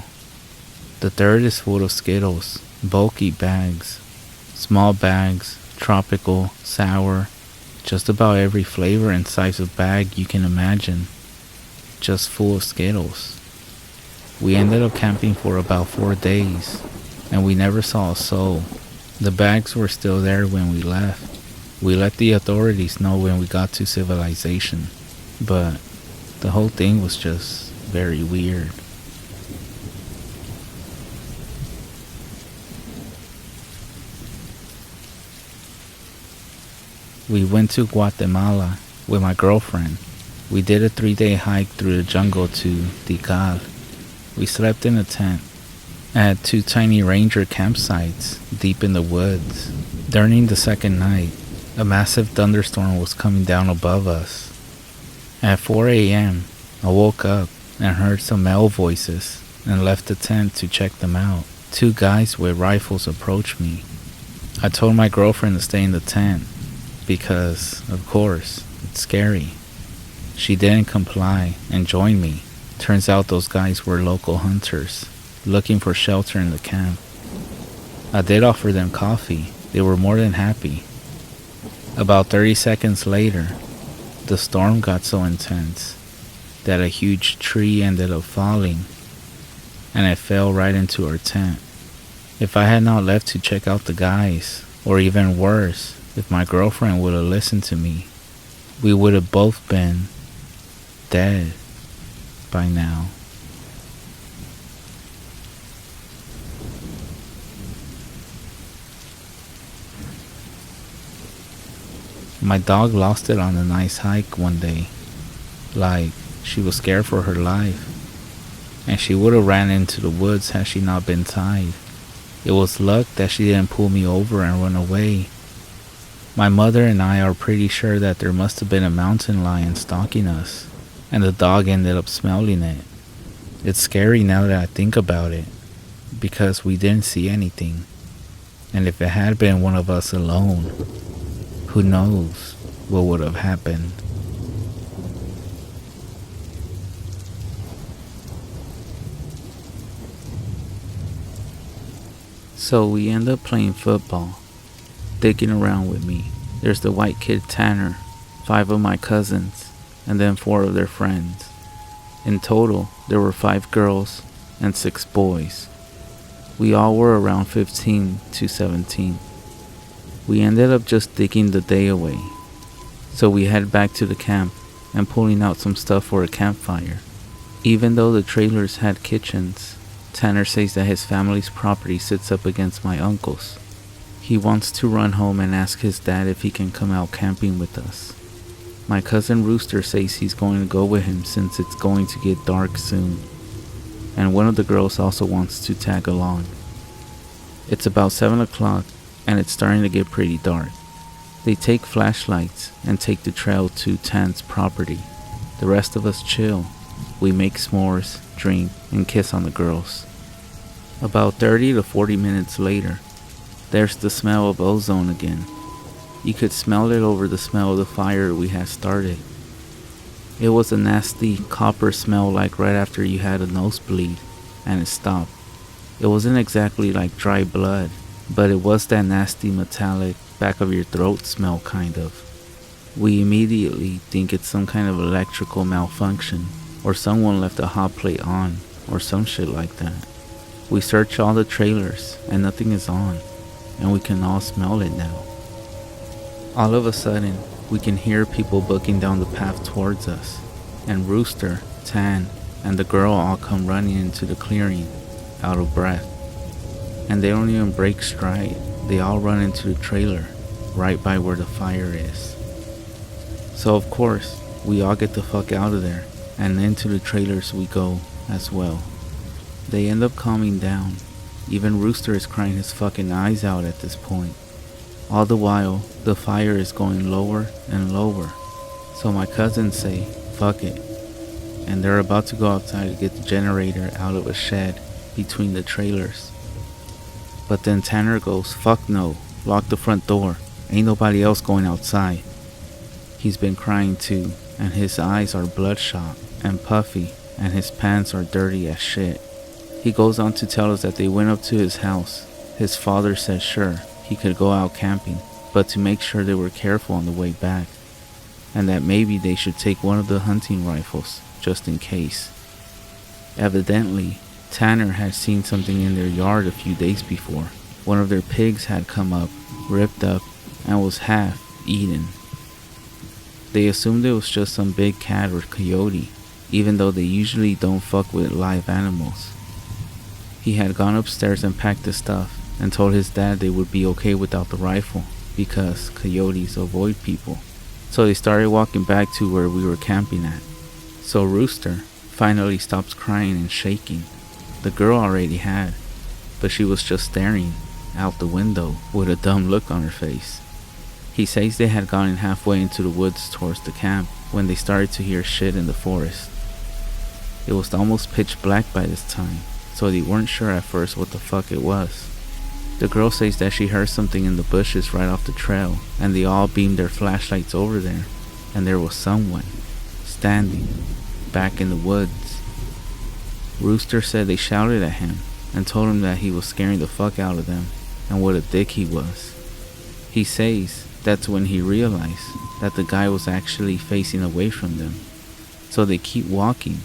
The third is full of Skittles, bulky bags, small bags, tropical, sour, just about every flavor and size of bag you can imagine, just full of Skittles. We ended up camping for about 4 days, and we never saw a soul. The bags were still there when we left. We let the authorities know when we got to civilization, but the whole thing was just very weird. We went to Guatemala with my girlfriend. We did a 3-day hike through the jungle to Tikal. We slept in a tent at 2 tiny ranger campsites deep in the woods. During the second night, a massive thunderstorm was coming down above us. At 4 a.m., I woke up and heard some male voices and left the tent to check them out. 2 guys with rifles approached me. I told my girlfriend to stay in the tent because, of course, it's scary. She didn't comply and joined me. Turns out those guys were local hunters looking for shelter in the camp. I did offer them coffee. They were more than happy. About 30 seconds later, the storm got so intense that a huge tree ended up falling and it fell right into our tent. If I had not left to check out the guys, or even worse, if my girlfriend would have listened to me, we would have both been dead by now. My dog lost it on a nice hike one day. Like, she was scared for her life. And she would have ran into the woods had she not been tied. It was luck that she didn't pull me over and run away. My mother and I are pretty sure that there must have been a mountain lion stalking us, and the dog ended up smelling it. It's scary now that I think about it, because we didn't see anything. And if it had been one of us alone, who knows what would have happened. So we end up playing football. Digging around with me, there's the white kid Tanner, 5 of my cousins, and then 4 of their friends. In total, there were 5 girls and 6 boys. We all were around 15 to 17. We ended up just digging the day away. So we head back to the camp and pulling out some stuff for a campfire. Even though the trailers had kitchens, Tanner says that his family's property sits up against my uncle's. He wants to run home and ask his dad if he can come out camping with us. My cousin Rooster says he's going to go with him since it's going to get dark soon. And one of the girls also wants to tag along. It's about 7 o'clock and it's starting to get pretty dark. They take flashlights and take the trail to Tan's property. The rest of us chill. We make s'mores, drink, and kiss on the girls. About 30 to 40 minutes later, there's the smell of ozone again. You could smell it over the smell of the fire we had started. It was a nasty copper smell like right after you had a nosebleed, and it stopped. It wasn't exactly like dry blood, but it was that nasty metallic back of your throat smell kind of. We immediately think it's some kind of electrical malfunction, or someone left a hot plate on, or some shit like that. We search all the trailers and nothing is on, and we can all smell it now. All of a sudden, we can hear people booking down the path towards us, and Rooster, Tan, and the girl all come running into the clearing, out of breath. And they don't even break stride. They all run into the trailer, right by where the fire is. So of course, we all get the fuck out of there, and into the trailers we go as well. They end up calming down. Even Rooster is crying his fucking eyes out at this point. All the while, the fire is going lower and lower. So my cousins say, fuck it. And they're about to go outside to get the generator out of a shed between the trailers. But then Tanner goes, fuck no, lock the front door. Ain't nobody else going outside. He's been crying too, and his eyes are bloodshot and puffy, and his pants are dirty as shit. He goes on to tell us that they went up to his house. His father said sure, he could go out camping, but to make sure they were careful on the way back, and that maybe they should take one of the hunting rifles, just in case. Evidently, Tanner had seen something in their yard a few days before. One of their pigs had come up, ripped up, and was half eaten. They assumed it was just some big cat or coyote, even though they usually don't fuck with live animals. He had gone upstairs and packed his stuff and told his dad they would be okay without the rifle because coyotes avoid people. So they started walking back to where we were camping at. So Rooster finally stops crying and shaking. The girl already had, but she was just staring out the window with a dumb look on her face. He says they had gotten halfway into the woods towards the camp when they started to hear shit in the forest. It was almost pitch black by this time, so they weren't sure at first what the fuck it was. The girl says that she heard something in the bushes right off the trail, and they all beamed their flashlights over there, and there was someone standing back in the woods. Rooster said they shouted at him and told him that he was scaring the fuck out of them and what a dick he was. He says that's when he realized that the guy was actually facing away from them. So they keep walking.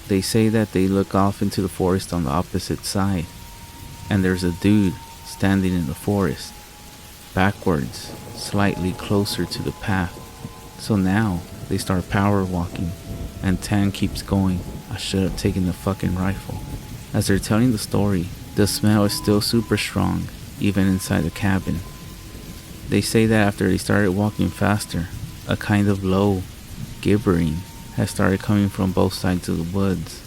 They say that they look off into the forest on the opposite side, and there's a dude standing in the forest, backwards, slightly closer to the path. So now they start power walking, and Tan keeps going. I should have taken the fucking rifle. As they're telling the story, the smell is still super strong, even inside the cabin. They say that after they started walking faster, a kind of low gibbering has started coming from both sides of the woods.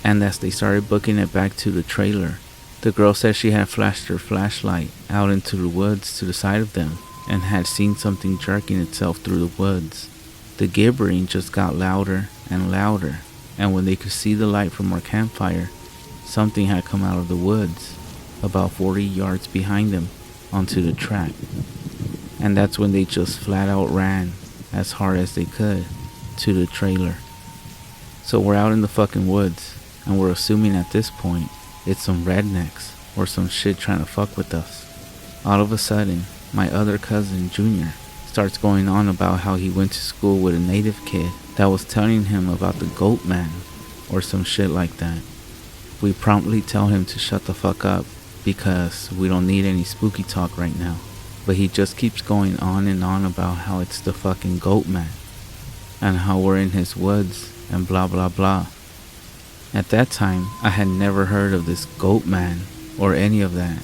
And as they started booking it back to the trailer, the girl said she had flashed her flashlight out into the woods to the side of them and had seen something jerking itself through the woods. The gibbering just got louder and louder, and when they could see the light from our campfire, something had come out of the woods about 40 yards behind them onto the track. And that's when they just flat out ran as hard as they could to the trailer. So we're out in the fucking woods, and we're assuming at this point it's some rednecks or some shit trying to fuck with us. All of a sudden, my other cousin, Junior, starts going on about how he went to school with a native kid that was telling him about the goat man or some shit like that. We promptly tell him to shut the fuck up because we don't need any spooky talk right now. But he just keeps going on and on about how it's the fucking goat man and how we're in his woods and blah blah blah. At that time, I had never heard of this goat man or any of that.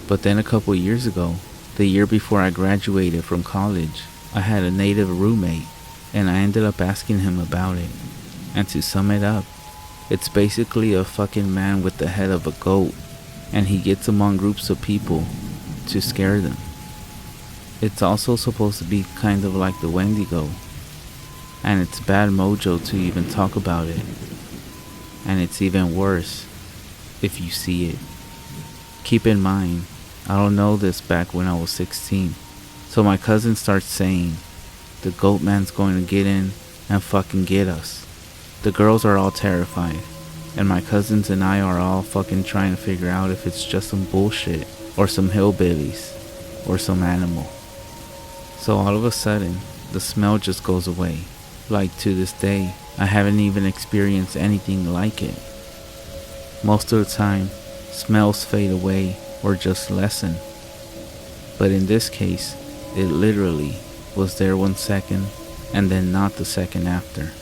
But then a couple years ago, the year before I graduated from college, I had a native roommate, and I ended up asking him about it. And to sum it up, it's basically a fucking man with the head of a goat, and he gets among groups of people to scare them. It's also supposed to be kind of like the Wendigo, and it's bad mojo to even talk about it. And it's even worse if you see it. Keep in mind, I don't know this back when I was 16. So my cousin starts saying, the goat man's going to get in and fucking get us. The girls are all terrified, and my cousins and I are all fucking trying to figure out if it's just some bullshit or some hillbillies or some animal. So all of a sudden, the smell just goes away. Like to this day, I haven't even experienced anything like it. Most of the time, smells fade away or just lessen. But in this case, it literally was there 1 second and then not the second after.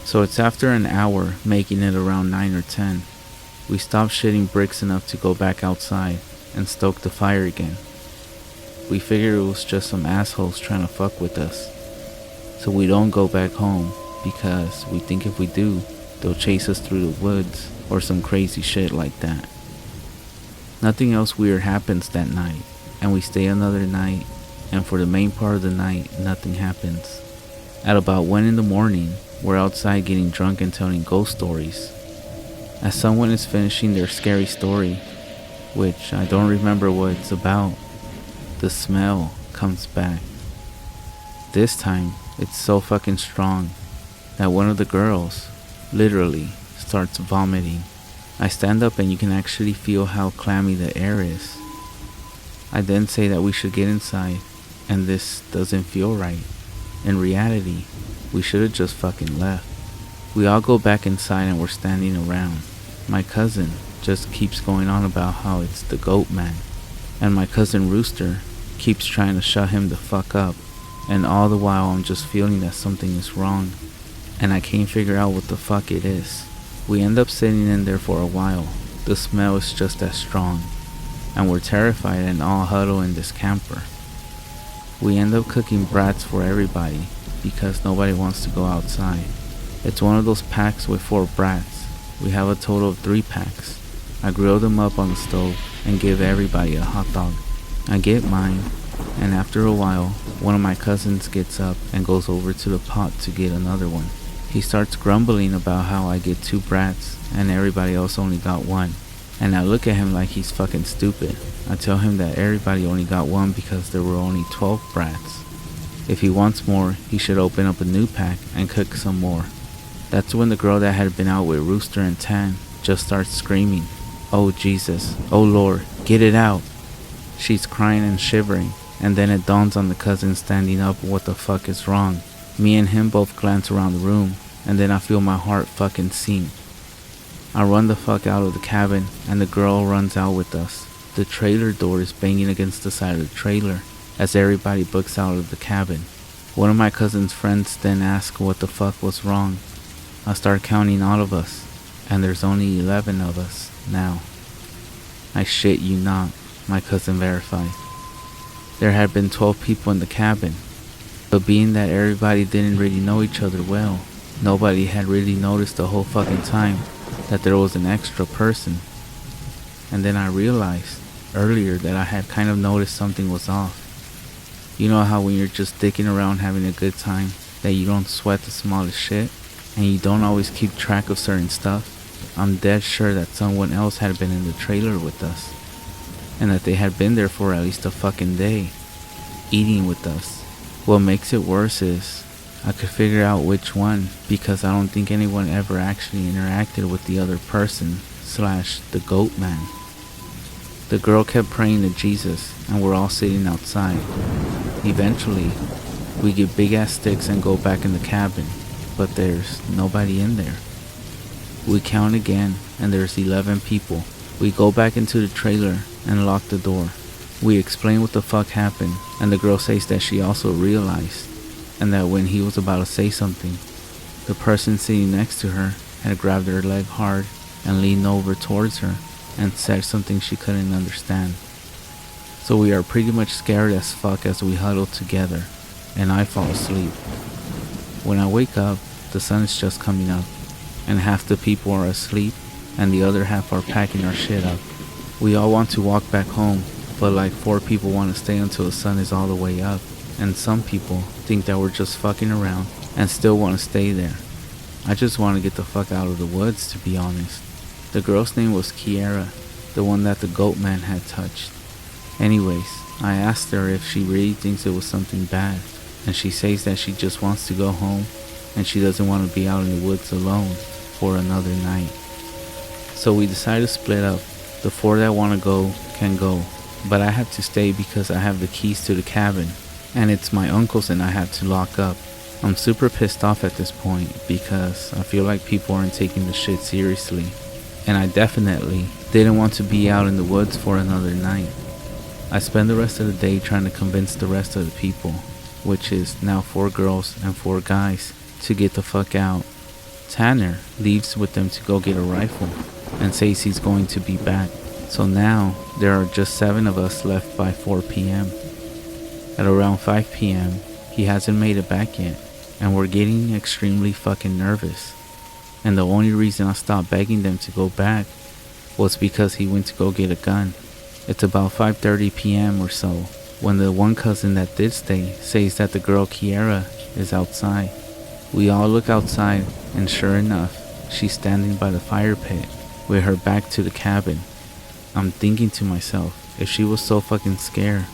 So it's after an hour, making it around 9 or 10. We stopped shitting bricks enough to go back outside and stoke the fire again. We figured it was just some assholes trying to fuck with us. So we don't go back home because we think if we do, they'll chase us through the woods or some crazy shit like that. Nothing else weird happens that night, and we stay another night, and for the main part of the night, nothing happens. At about 1 in the morning, we're outside getting drunk and telling ghost stories. As someone is finishing their scary story, which I don't remember what it's about, the smell comes back. This time, it's so fucking strong that one of the girls literally starts vomiting. I stand up and you can actually feel how clammy the air is. I then say that we should get inside, and this doesn't feel right. In reality, we should have just fucking left. We all go back inside and we're standing around. My cousin just keeps going on about how it's the goat man, and my cousin Rooster keeps trying to shut him the fuck up, and all the while I'm just feeling that something is wrong. and I can't figure out what the fuck it is. We end up sitting in there for a while. The smell is just as strong, and we're terrified and all huddle in this camper. We end up cooking brats for everybody because nobody wants to go outside. It's one of those packs with 4 brats. We have a total of 3 packs. I grill them up on the stove and give everybody a hot dog. I get mine, and after a while, one of my cousins gets up and goes over to the pot to get another one. He starts grumbling about how I get 2 brats and everybody else only got 1. And I look at him like he's fucking stupid. I tell him that everybody only got 1 because there were only 12 brats. If he wants more, he should open up a new pack and cook some more. That's when the girl that had been out with Rooster and Tan just starts screaming, "Oh Jesus, oh Lord, get it out." She's crying and shivering, and then it dawns on the cousin standing up what the fuck is wrong. Me and him both glance around the room, and then I feel my heart fucking sink. I run the fuck out of the cabin, and the girl runs out with us. The trailer door is banging against the side of the trailer as everybody books out of the cabin. One of my cousin's friends then asks what the fuck was wrong. I start counting all of us, and there's only 11 of us now. I shit you not, my cousin verified. There had been 12 people in the cabin, but being that everybody didn't really know each other well, nobody had really noticed the whole fucking time that there was an extra person. And then I realized earlier that I had kind of noticed something was off. You know how when you're just dicking around having a good time, that you don't sweat the smallest shit, and you don't always keep track of certain stuff? I'm dead sure that someone else had been in the trailer with us, and that they had been there for at least a fucking day, eating with us. What makes it worse is, I could figure out which one, because I don't think anyone ever actually interacted with the other person / the goat man. The girl kept praying to Jesus, and we're all sitting outside. Eventually, we get big ass sticks and go back in the cabin, but there's nobody in there. We count again, and there's 11 people. We go back into the trailer and lock the door. We explain what the fuck happened, and the girl says that she also realized, and that when he was about to say something, the person sitting next to her had grabbed her leg hard and leaned over towards her and said something she couldn't understand. So we are pretty much scared as fuck as we huddle together, and I fall asleep. When I wake up, the sun is just coming up, and half the people are asleep, and the other half are packing our shit up. We all want to walk back home, but like 4 people want to stay until the sun is all the way up, and some people think that we're just fucking around and still want to stay there. I just want to get the fuck out of the woods, to be honest. The girl's name was Kiera, the one that the goat man had touched. Anyways, I asked her if she really thinks it was something bad, and she says that she just wants to go home and she doesn't want to be out in the woods alone for another night. So we decide to split up. The 4 that want to go can go, but I have to stay because I have the keys to the cabin, and it's my uncle's and I have to lock up. I'm super pissed off at this point because I feel like people aren't taking the shit seriously, and I definitely didn't want to be out in the woods for another night. I spend the rest of the day trying to convince the rest of the people, which is now 4 girls and 4 guys, to get the fuck out. Tanner leaves with them to go get a rifle and says he's going to be back. So now there are just 7 of us left by 4 p.m. At around 5 p.m. he hasn't made it back yet, and we're getting extremely fucking nervous. And the only reason I stopped begging them to go back was because he went to go get a gun. It's about 5:30 p.m. or so when the one cousin that did stay says that the girl Kiera is outside. We all look outside, and sure enough, she's standing by the fire pit with her back to the cabin. I'm thinking to myself, if she was so fucking scared,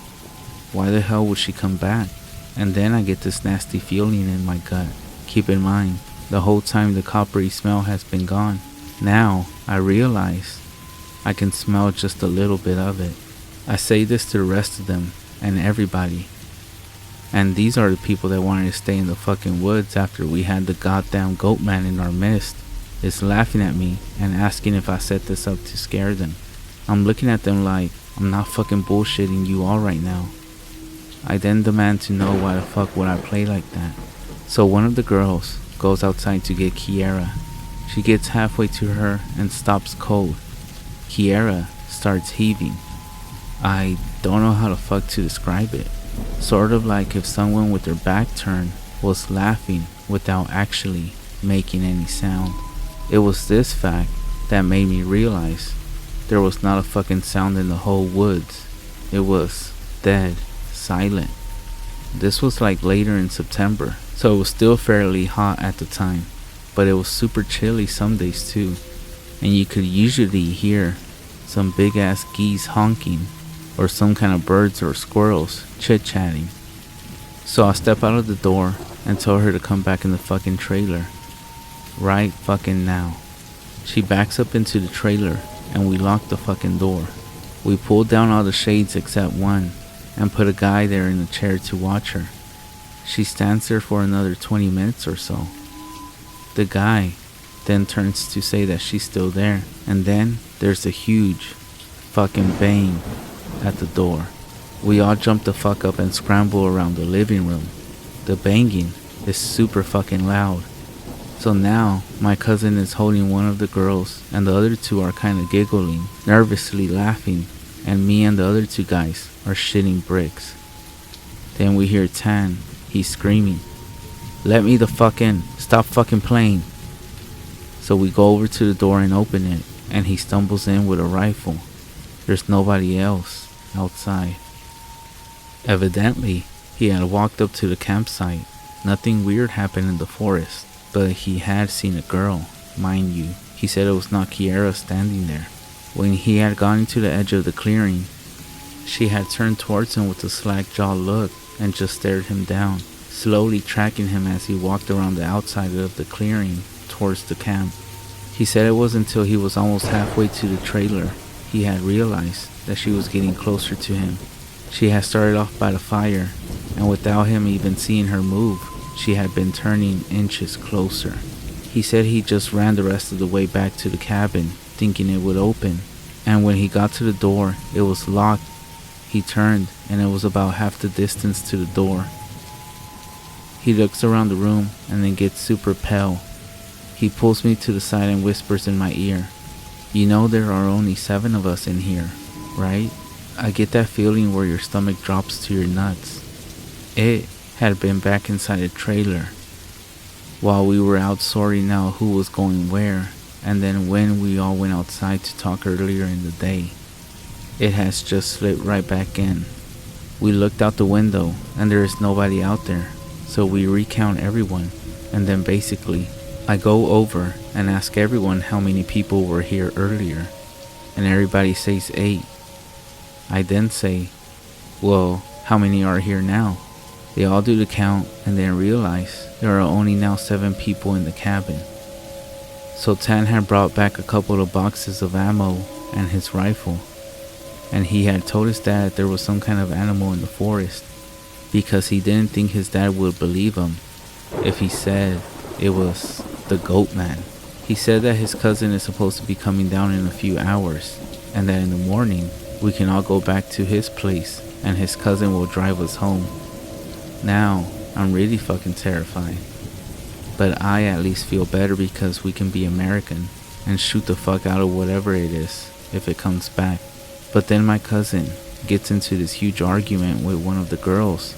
why the hell would she come back? And then I get this nasty feeling in my gut. Keep in mind, the whole time the coppery smell has been gone. Now I realize I can smell just a little bit of it. I say this to the rest of them and everybody. And these are the people that wanted to stay in the fucking woods after we had the goddamn goat man in our midst. Is laughing at me and asking if I set this up to scare them. I'm looking at them like I'm not fucking bullshitting you all right now. I then demand to know why the fuck would I play like that. So one of the girls, goes outside to get Kiera. She gets halfway to her and stops cold. Kiera starts heaving. I don't know how the fuck to describe it. Sort of like if someone with their back turned was laughing without actually making any sound. It was this fact that made me realize there was not a fucking sound in the whole woods. It was dead silent. This was like later in September, so it was still fairly hot at the time, but it was super chilly some days too, and you could usually hear some big ass geese honking or some kind of birds or squirrels chit-chatting. So I step out of the door and tell her to come back in the fucking trailer. Right fucking now. She backs up into the trailer and we lock the fucking door. We pull down all the shades except one and put a guy there in the chair to watch her. She stands there for another 20 minutes or so. The guy then turns to say that she's still there, and then there's a huge fucking bang at the door. We all jump the fuck up and scramble around the living room. The banging is super fucking loud. So now my cousin is holding one of the girls and the other two are kind of giggling, nervously laughing, and me and the other two guys are shitting bricks. Then we hear Tan. He's screaming, "Let me the fuck in, stop fucking playing." So we go over to the door and open it, and he stumbles in with a rifle. There's nobody else outside. Evidently, he had walked up to the campsite. Nothing weird happened in the forest, but he had seen a girl. Mind you, he said it was not Kiera standing there. When he had gotten to the edge of the clearing, she had turned towards him with a slack-jawed look and just stared him down, slowly tracking him as he walked around the outside of the clearing towards the camp. He said it was until he was almost halfway to the trailer he had realized that she was getting closer to him. She had started off by the fire, and without him even seeing her move, she had been turning inches closer. He said he just ran the rest of the way back to the cabin, thinking it would open, and when he got to the door, it was locked. He turned, and it was about half the distance to the door. He looks around the room, and then gets super pale. He pulls me to the side and whispers in my ear, "You know there are only 7 of us in here, right?" I get that feeling where your stomach drops to your nuts. It had been back inside the trailer while we were out sorting out who was going where, and then when we all went outside to talk earlier in the day. It has just slipped right back in. We looked out the window and there is nobody out there, so we recount everyone, and then basically I go over and ask everyone how many people were here earlier, and everybody says 8. I then say, "Well, how many are here now?" They all do the count and then realize there are only now 7 people in the cabin. So Tan had brought back a couple of boxes of ammo and his rifle, and he had told his dad there was some kind of animal in the forest because he didn't think his dad would believe him if he said it was the goat man. He said that his cousin is supposed to be coming down in a few hours, and that in the morning we can all go back to his place and his cousin will drive us home. Now I'm really fucking terrified, but I at least feel better because we can be American and shoot the fuck out of whatever it is if it comes back. But then my cousin gets into this huge argument with one of the girls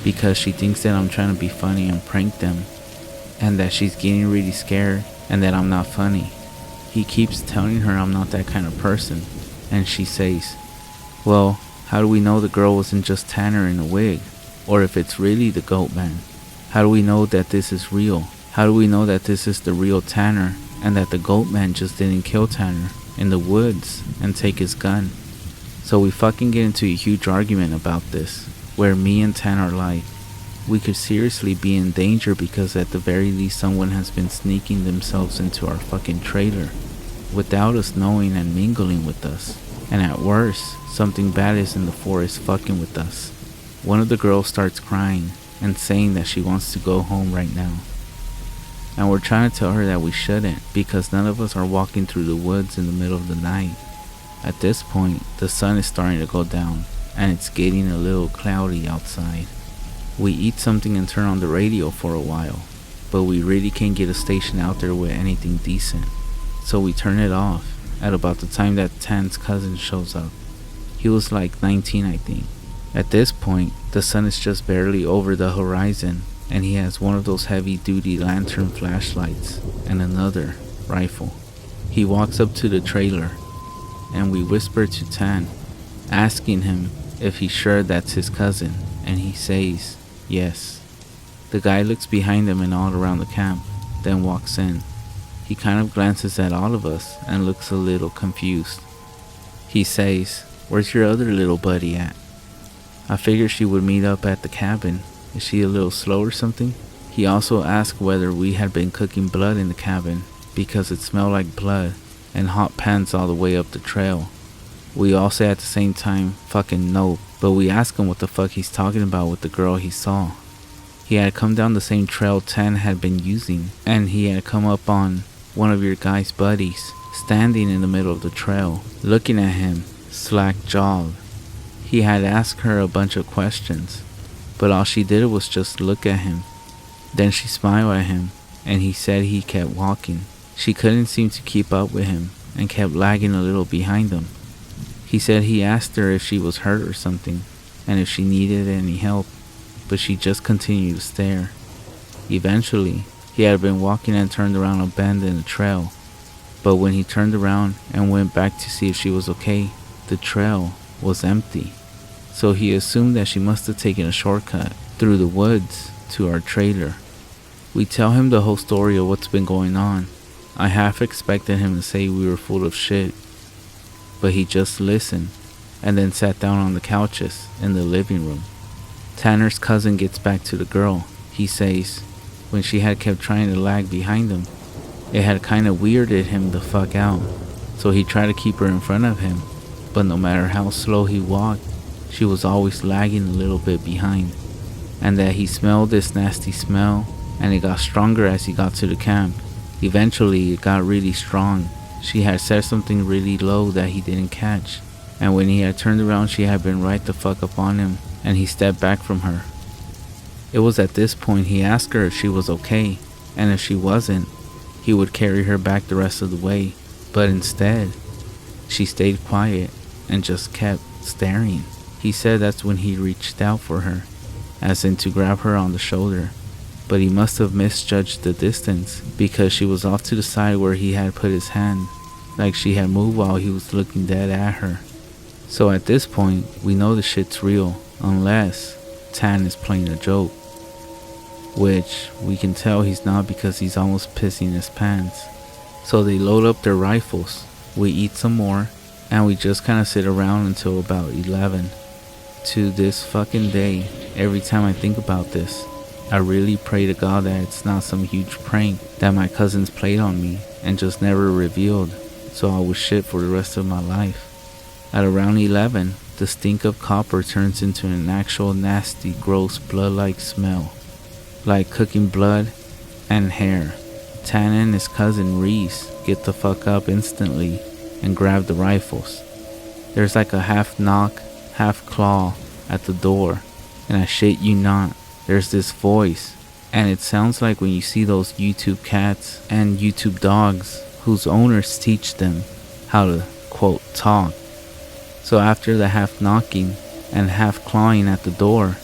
because she thinks that I'm trying to be funny and prank them, and that she's getting really scared and that I'm not funny. He keeps telling her I'm not that kind of person, and she says, "Well, how do we know the girl wasn't just Tanner in a wig? Or if it's really the goat man, how do we know that this is real? How do we know that this is the real Tanner and that the goat man just didn't kill Tanner in the woods and take his gun?" So we fucking get into a huge argument about this, where me and Tan are like, we could seriously be in danger because at the very least someone has been sneaking themselves into our fucking trailer without us knowing and mingling with us. And at worst, something bad is in the forest fucking with us. One of the girls starts crying and saying that she wants to go home right now. And we're trying to tell her that we shouldn't because none of us are walking through the woods in the middle of the night. At this point, the sun is starting to go down and it's getting a little cloudy outside. We eat something and turn on the radio for a while, but we really can't get a station out there with anything decent. So we turn it off at about the time that Tan's cousin shows up. He was like 19, I think. At this point, the sun is just barely over the horizon, and he has one of those heavy-duty lantern flashlights and another rifle. He walks up to the trailer, and we whisper to Tan, asking him if he's sure that's his cousin, and he says yes. The guy looks behind him and all around the camp, then walks in. He kind of glances at all of us and looks a little confused. He says, "Where's your other little buddy at?" I figured she would meet up at the cabin. Is she a little slow or something? He also asked whether we had been cooking blood in the cabin, because it smelled like blood and hot pans all the way up the trail. We all say at the same time, fucking no, but we ask him what the fuck he's talking about with the girl he saw. He had come down the same trail Tan had been using, and he had come up on one of your guy's buddies, standing in the middle of the trail, looking at him, slack-jawed. He had asked her a bunch of questions, but all she did was just look at him. Then she smiled at him, and he said he kept walking. She couldn't seem to keep up with him, and kept lagging a little behind him. He said he asked her if she was hurt or something, and if she needed any help, but she just continued to stare. Eventually, he had been walking and turned around a bend in the trail, but when he turned around and went back to see if she was okay, the trail was empty. So he assumed that she must have taken a shortcut through the woods to our trailer. We tell him the whole story of what's been going on. I half expected him to say we were full of shit, but he just listened and then sat down on the couches in the living room. Tanner's cousin gets back to the girl. He says when she had kept trying to lag behind him, it had kinda weirded him the fuck out, so he tried to keep her in front of him, but no matter how slow he walked, she was always lagging a little bit behind, and that he smelled this nasty smell, and it got stronger as he got to the camp. Eventually it got really strong. She had said something really low that he didn't catch, and when he had turned around she had been right the fuck up on him, and he stepped back from her. It was at this point he asked her if she was okay, and if she wasn't, he would carry her back the rest of the way, but instead, she stayed quiet and just kept staring. He said that's when he reached out for her, as in to grab her on the shoulder, but he must have misjudged the distance because she was off to the side where he had put his hand, like she had moved while he was looking dead at her. So at this point, we know the shit's real, unless Tan is playing a joke, which we can tell he's not because he's almost pissing his pants. So they load up their rifles, we eat some more, and we just kinda sit around until about 11. To this fucking day, every time I think about this, I really pray to God that it's not some huge prank that my cousins played on me and just never revealed, so I was shit for the rest of my life. At around 11, the stink of copper turns into an actual nasty, gross, blood-like smell, like cooking blood and hair. Tana and his cousin Reese get the fuck up instantly and grab the rifles. There's like a half knock, half claw at the door, and I shit you not, there's this voice, and it sounds like when you see those YouTube cats and YouTube dogs whose owners teach them how to, quote, talk. So after the half knocking and half clawing at the door,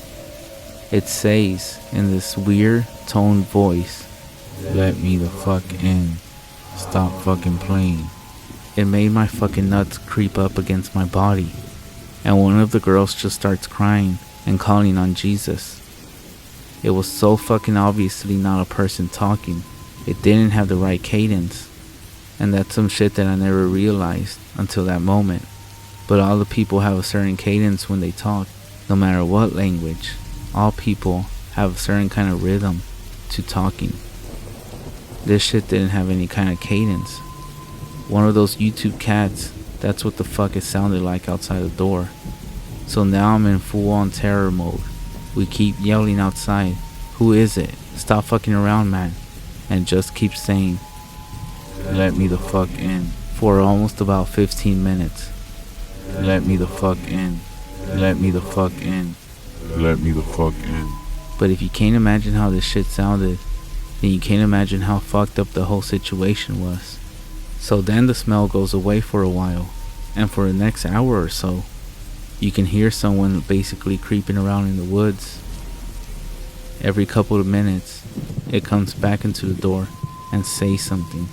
it says in this weird toned voice, "Let me the fuck in. Stop fucking playing." It made my fucking nuts creep up against my body, and one of the girls just starts crying and calling on Jesus. It was so fucking obviously not a person talking. It didn't have the right cadence, and that's some shit that I never realized until that moment. But all the people have a certain cadence when they talk, no matter what language. All people have a certain kind of rhythm to talking. This shit didn't have any kind of cadence. One of those YouTube cats, that's what the fuck it sounded like outside the door. So now I'm in full on terror mode. We keep yelling outside, "Who is it? Stop fucking around, man." And just keep saying, "Let me the fuck in," for almost about 15 minutes. "Let me the fuck in. Let me the fuck in. Let me the fuck in." But if you can't imagine how this shit sounded, then you can't imagine how fucked up the whole situation was. So then the smell goes away for a while, and for the next hour or so, you can hear someone basically creeping around in the woods. Every couple of minutes, it comes back into the door and says something.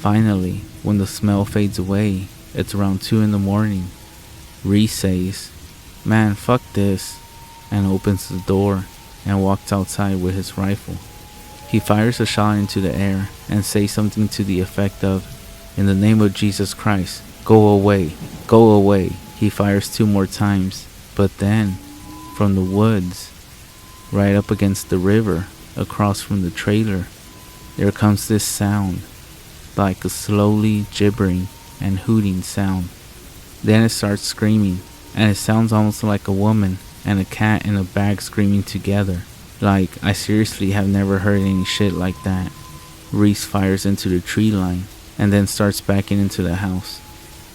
Finally, when the smell fades away, it's around 2 in the morning. Reese says, "Man, fuck this," and opens the door and walks outside with his rifle. He fires a shot into the air and says something to the effect of, "In the name of Jesus Christ, go away, go away." He fires 2 more times, but then, from the woods, right up against the river, across from the trailer, there comes this sound, like a slowly gibbering and hooting sound. Then it starts screaming, and it sounds almost like a woman and a cat in a bag screaming together. Like, I seriously have never heard any shit like that. Reese fires into the tree line, and then starts backing into the house.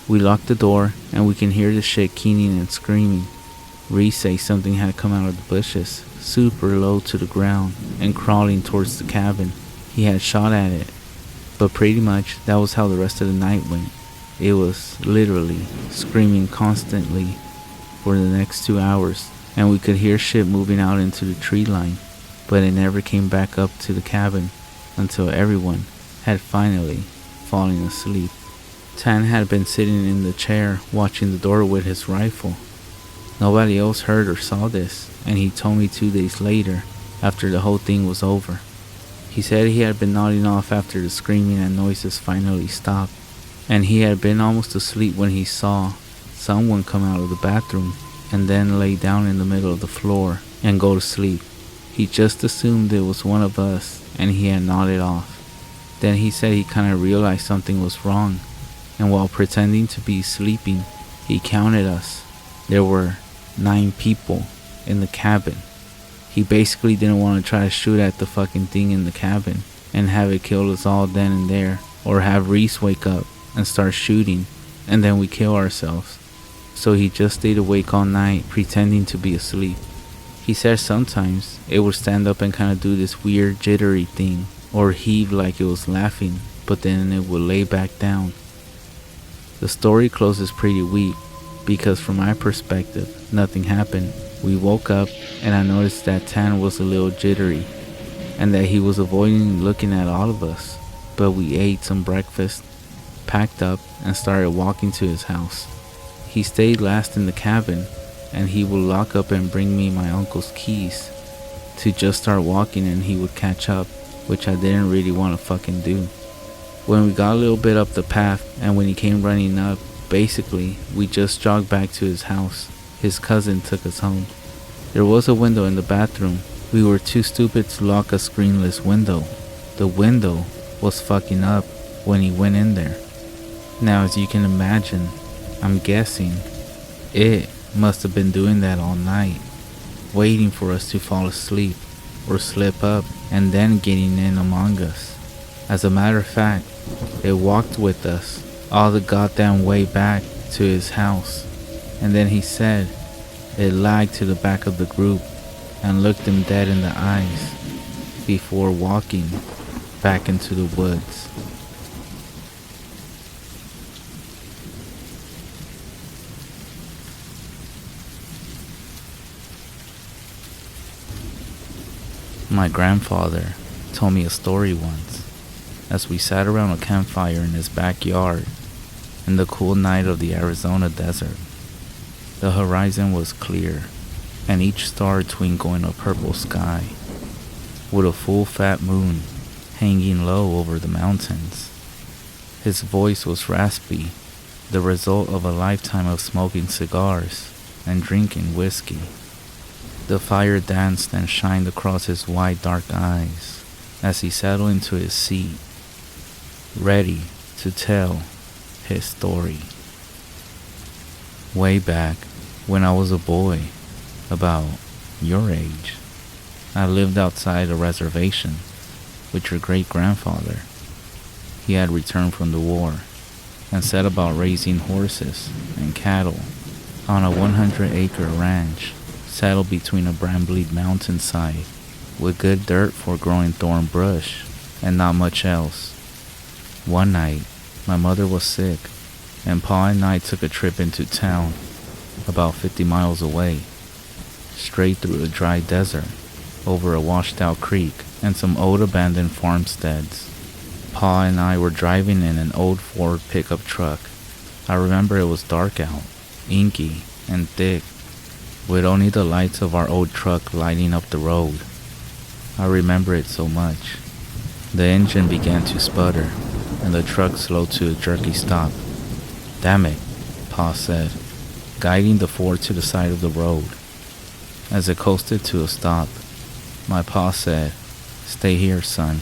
We lock the door, and we can hear the shit keening and screaming. Reese says something had come out of the bushes, super low to the ground, and crawling towards the cabin. He had shot at it, but pretty much that was how the rest of the night went. It was literally screaming constantly for the next 2 hours, and we could hear shit moving out into the tree line, but it never came back up to the cabin until everyone had finally fallen asleep. Tan had been sitting in the chair watching the door with his rifle. Nobody else heard or saw this, and he told me 2 days later, after the whole thing was over. He said he had been nodding off after the screaming and noises finally stopped, and he had been almost asleep when he saw someone come out of the bathroom and then lay down in the middle of the floor and go to sleep. He just assumed it was one of us, and he had nodded off. Then he said he kind of realized something was wrong, and while pretending to be sleeping, he counted us. There were 9 people in the cabin. He basically didn't want to try to shoot at the fucking thing in the cabin and have it kill us all then and there, or have Reese wake up and start shooting and then we kill ourselves. So he just stayed awake all night pretending to be asleep. He said sometimes it would stand up and kind of do this weird jittery thing, or heave like it was laughing, but then it would lay back down. The story closes pretty weak, because from my perspective, nothing happened. We woke up, and I noticed that Tan was a little jittery, and that he was avoiding looking at all of us. But we ate some breakfast, packed up, and started walking to his house. He stayed last in the cabin, and he would lock up and bring me my uncle's keys to just start walking, and he would catch up, which I didn't really want to fucking do. When we got a little bit up the path, and when he came running up, basically, we just jogged back to his house. His cousin took us home. There was a window in the bathroom. We were too stupid to lock a screenless window. The window was fucking up when he went in there. Now, as you can imagine, I'm guessing it must have been doing that all night, waiting for us to fall asleep or slip up and then getting in among us. As a matter of fact, it walked with us all the goddamn way back to his house, and then he said it lagged to the back of the group and looked him dead in the eyes before walking back into the woods. My grandfather told me a story once, as we sat around a campfire in his backyard in the cool night of the Arizona desert. The horizon was clear, and each star twinkling a purple sky, with a full fat moon hanging low over the mountains. His voice was raspy, the result of a lifetime of smoking cigars and drinking whiskey. The fire danced and shined across his wide dark eyes as he settled into his seat, ready to tell his story. Way back when I was a boy, about your age, I lived outside a reservation with your great-grandfather. He had returned from the war and set about raising horses and cattle on a 100-acre ranch settled between a brambly mountainside with good dirt for growing thorn brush and not much else. One night, my mother was sick, and Pa and I took a trip into town, about 50 miles away, straight through a dry desert, over a washed-out creek and some old abandoned farmsteads. Pa and I were driving in an old Ford pickup truck. I remember it was dark out, inky and thick, with only the lights of our old truck lighting up the road. I remember it so much. The engine began to sputter, and the truck slowed to a jerky stop. "Damn it," Pa said, guiding the Ford to the side of the road. As it coasted to a stop, my pa said, "Stay here, son,"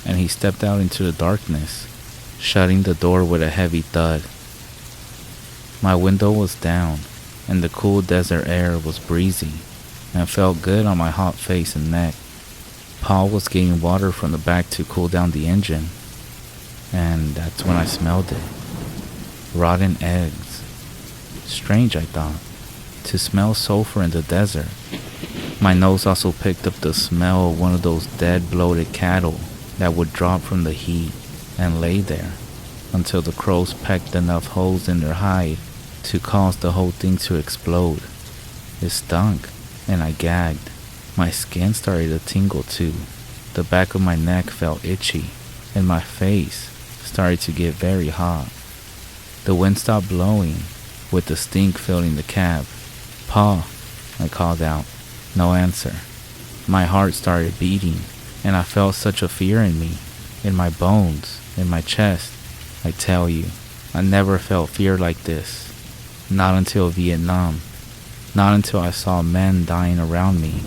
and he stepped out into the darkness, shutting the door with a heavy thud. My window was down, and the cool desert air was breezy and felt good on my hot face and neck. Pa was getting water from the back to cool down the engine, and that's when I smelled it. Rotten eggs. Strange, I thought, to smell sulfur in the desert. My nose also picked up the smell of one of those dead, bloated cattle that would drop from the heat and lay there until the crows pecked enough holes in their hide to cause the whole thing to explode. It stunk, and I gagged. My skin started to tingle too. The back of my neck felt itchy, and my face started to get very hot. The wind stopped blowing, with the stink filling the cab. "Pa," I called out. No answer. My heart started beating, and I felt such a fear in me, in my bones, in my chest. I tell you, I never felt fear like this. Not until Vietnam. Not until I saw men dying around me.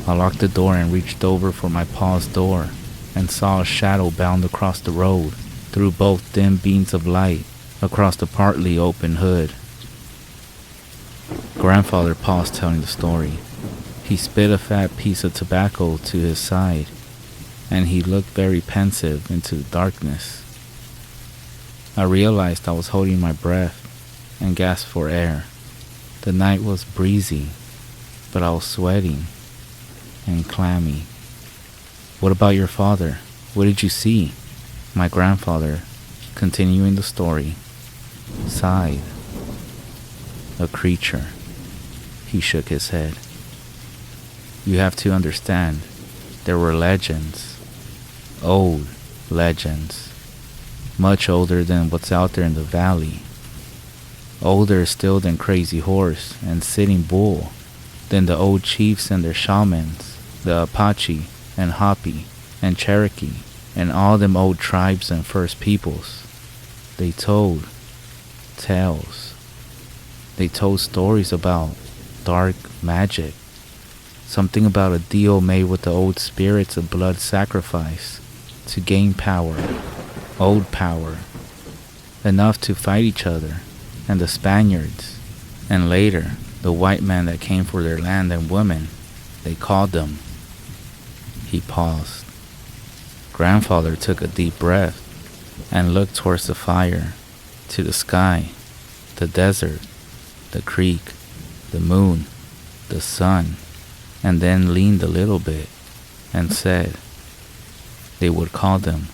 I locked the door and reached over for my pa's door and saw a shadow bound across the road through both dim beams of light across the partly open hood. Grandfather paused telling the story. He spit a fat piece of tobacco to his side, and he looked very pensive into the darkness. I realized I was holding my breath and gasped for air. The night was breezy, but I was sweating and clammy. "What about your father? What did you see?" My grandfather, continuing the story, sighed. "A creature." He shook his head. "You have to understand, there were legends. Old legends. Much older than what's out there in the valley. Older still than Crazy Horse and Sitting Bull, than the old chiefs and their shamans, the Apache and Hopi and Cherokee and all them old tribes and first peoples. They told tales. They told stories about dark magic. Something about a deal made with the old spirits of blood sacrifice to gain power, old power, enough to fight each other and the Spaniards, and later the white men that came for their land and women. They called them." He paused. Grandfather took a deep breath and looked towards the fire, to the sky, the desert, the creek, the moon, the sun, and then leaned a little bit and said, "They would call them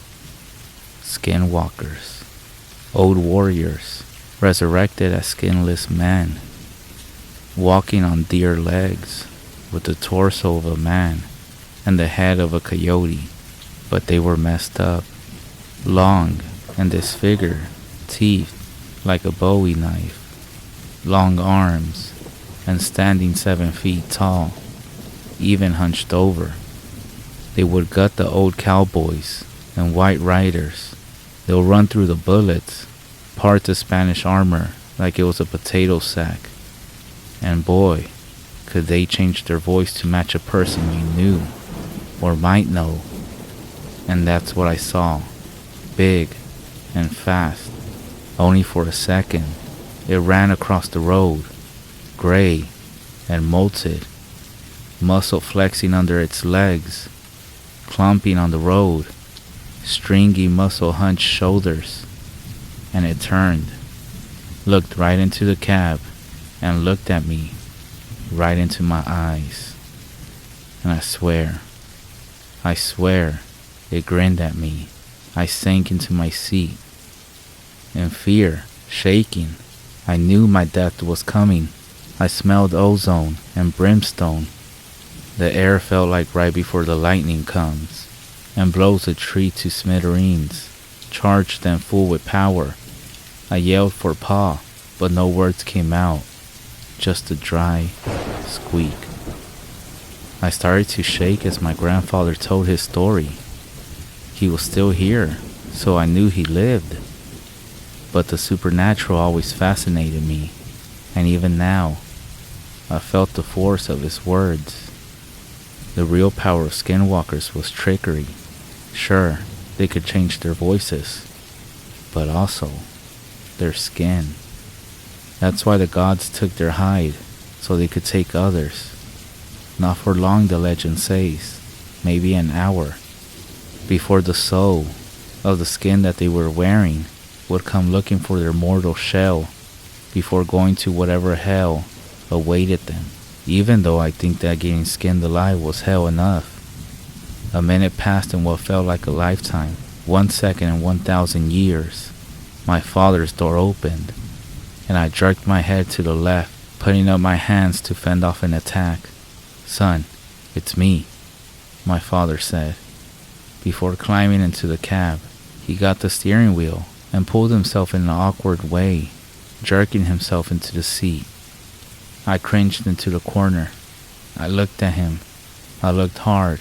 skinwalkers, old warriors, resurrected as skinless men, walking on deer legs, with the torso of a man and the head of a coyote, but they were messed up, long and disfigured, teeth like a bowie knife, long arms, and standing 7 feet tall, even hunched over. They would gut the old cowboys and white riders. They'll run through the bullets, part the Spanish armor like it was a potato sack. And boy, could they change their voice to match a person you knew or might know. And that's what I saw, big and fast. Only for a second, it ran across the road, gray and molted, muscle flexing under its legs, clumping on the road, stringy muscle hunched shoulders. And it turned, looked right into the cab, and looked at me, right into my eyes. and I swear, it grinned at me. I sank into my seat. In fear, shaking, I knew my death was coming. I smelled ozone and brimstone. The air felt like right before the lightning comes and blows a tree to smithereens, charged and full with power. I yelled for Pa, but no words came out, just a dry squeak. I started to shake as my grandfather told his story. He was still here, so I knew he lived. But the supernatural always fascinated me, and even now, I felt the force of his words. The real power of skinwalkers was trickery. Sure, they could change their voices, but also their skin. That's why the gods took their hide, so they could take others. Not for long, the legend says, maybe an hour, before the soul of the skin that they were wearing would come looking for their mortal shell, before going to whatever hell awaited them. Even though I think that getting skinned alive was hell enough. A minute passed in what felt like a lifetime, 1 second in 1,000 years. My father's door opened, and I jerked my head to the left, putting up my hands to fend off an attack. "Son, it's me," my father said. Before climbing into the cab, he got the steering wheel and pulled himself in an awkward way, jerking himself into the seat. I cringed into the corner. I looked at him. I looked hard.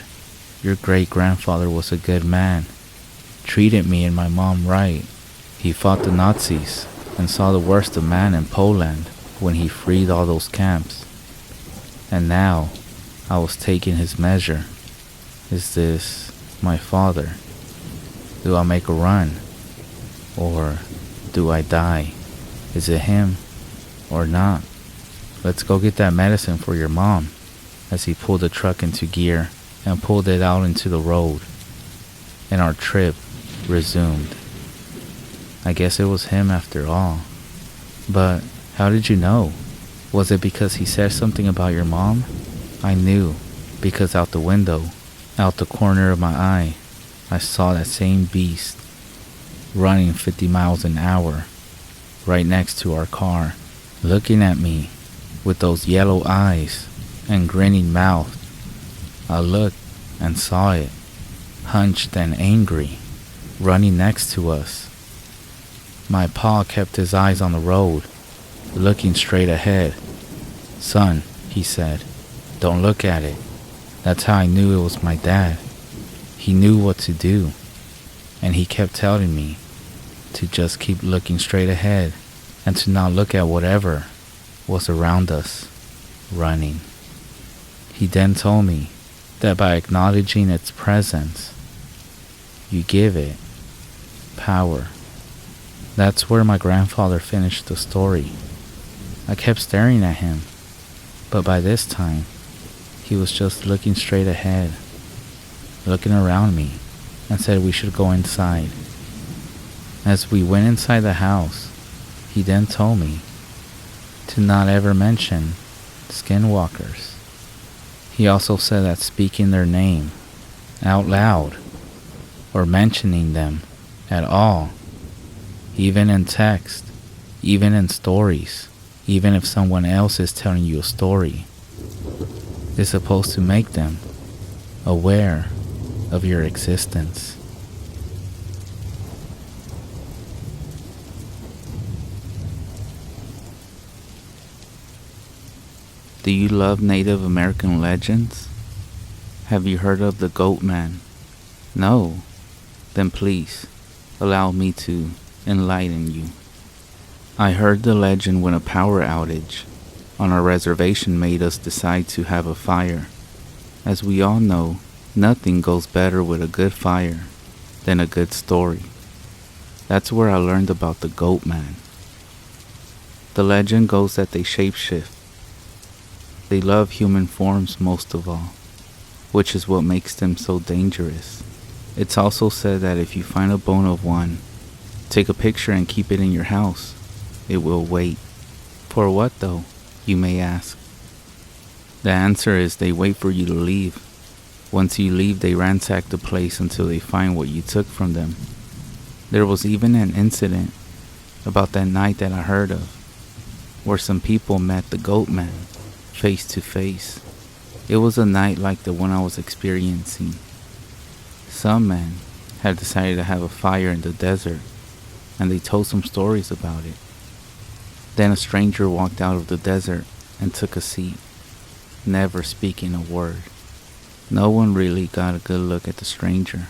Your great-grandfather was a good man. Treated me and my mom right. He fought the Nazis and saw the worst of man in Poland when he freed all those camps. And now, I was taking his measure. Is this my father? Do I make a run? Or do I die? Is it him or not? Let's go get that medicine for your mom, as he pulled the truck into gear and pulled it out into the road. And our trip resumed. I guess it was him after all. But how did you know? Was it because he said something about your mom? I knew, because out the window, out the corner of my eye, I saw that same beast running 50 miles an hour right next to our car, looking at me with those yellow eyes and grinning mouth. I looked and saw it, hunched and angry, running next to us. My pa kept his eyes on the road, looking straight ahead. "Son," he said, "don't look at it." That's how I knew it was my dad. He knew what to do, and he kept telling me to just keep looking straight ahead and to not look at whatever was around us, running. He then told me that by acknowledging its presence, you give it power. That's where my grandfather finished the story. I kept staring at him, but by this time, he was just looking straight ahead, looking around me, and said we should go inside. As we went inside the house, he then told me to not ever mention skinwalkers. He also said that speaking their name out loud or mentioning them at all, even in text, even in stories, even if someone else is telling you a story, is supposed to make them aware of your existence. Do you love Native American legends? Have you heard of the Goat Man? No? Then please, allow me to enlighten you. I heard the legend when a power outage on our reservation made us decide to have a fire. As we all know, nothing goes better with a good fire than a good story. That's where I learned about the Goat Man. The legend goes that they shapeshift. They love human forms most of all, which is what makes them so dangerous. It's also said that if you find a bone of one, take a picture and keep it in your house. It will wait. For what though, you may ask? The answer is they wait for you to leave. Once you leave, they ransack the place until they find what you took from them. There was even an incident about that night that I heard of, where some people met the goat man face to face. It was a night like the one I was experiencing. Some men had decided to have a fire in the desert, and they told some stories about it. Then a stranger walked out of the desert and took a seat, never speaking a word. No one really got a good look at the stranger.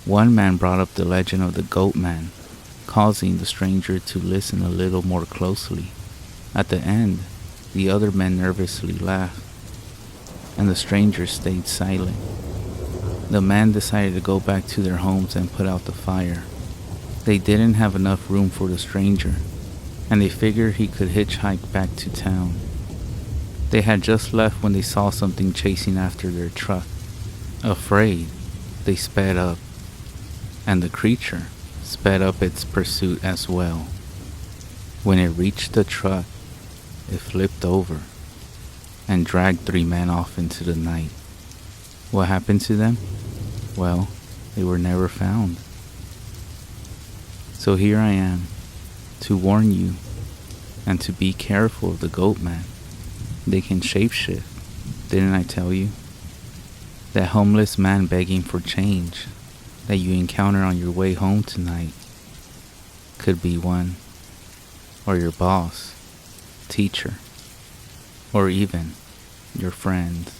One man brought up the legend of the goat man, causing the stranger to listen a little more closely. At the end, the other men nervously laughed, and the stranger stayed silent. The men decided to go back to their homes and put out the fire. They didn't have enough room for the stranger, and they figured he could hitchhike back to town. They had just left when they saw something chasing after their truck. Afraid, they sped up, and the creature sped up its pursuit as well. When it reached the truck, it flipped over and dragged 3 men off into the night. What happened to them? Well, they were never found. So here I am, to warn you, and to be careful of the goat man. They can shapeshift, didn't I tell you? That homeless man begging for change that you encounter on your way home tonight could be one, or your boss, teacher, or even your friend.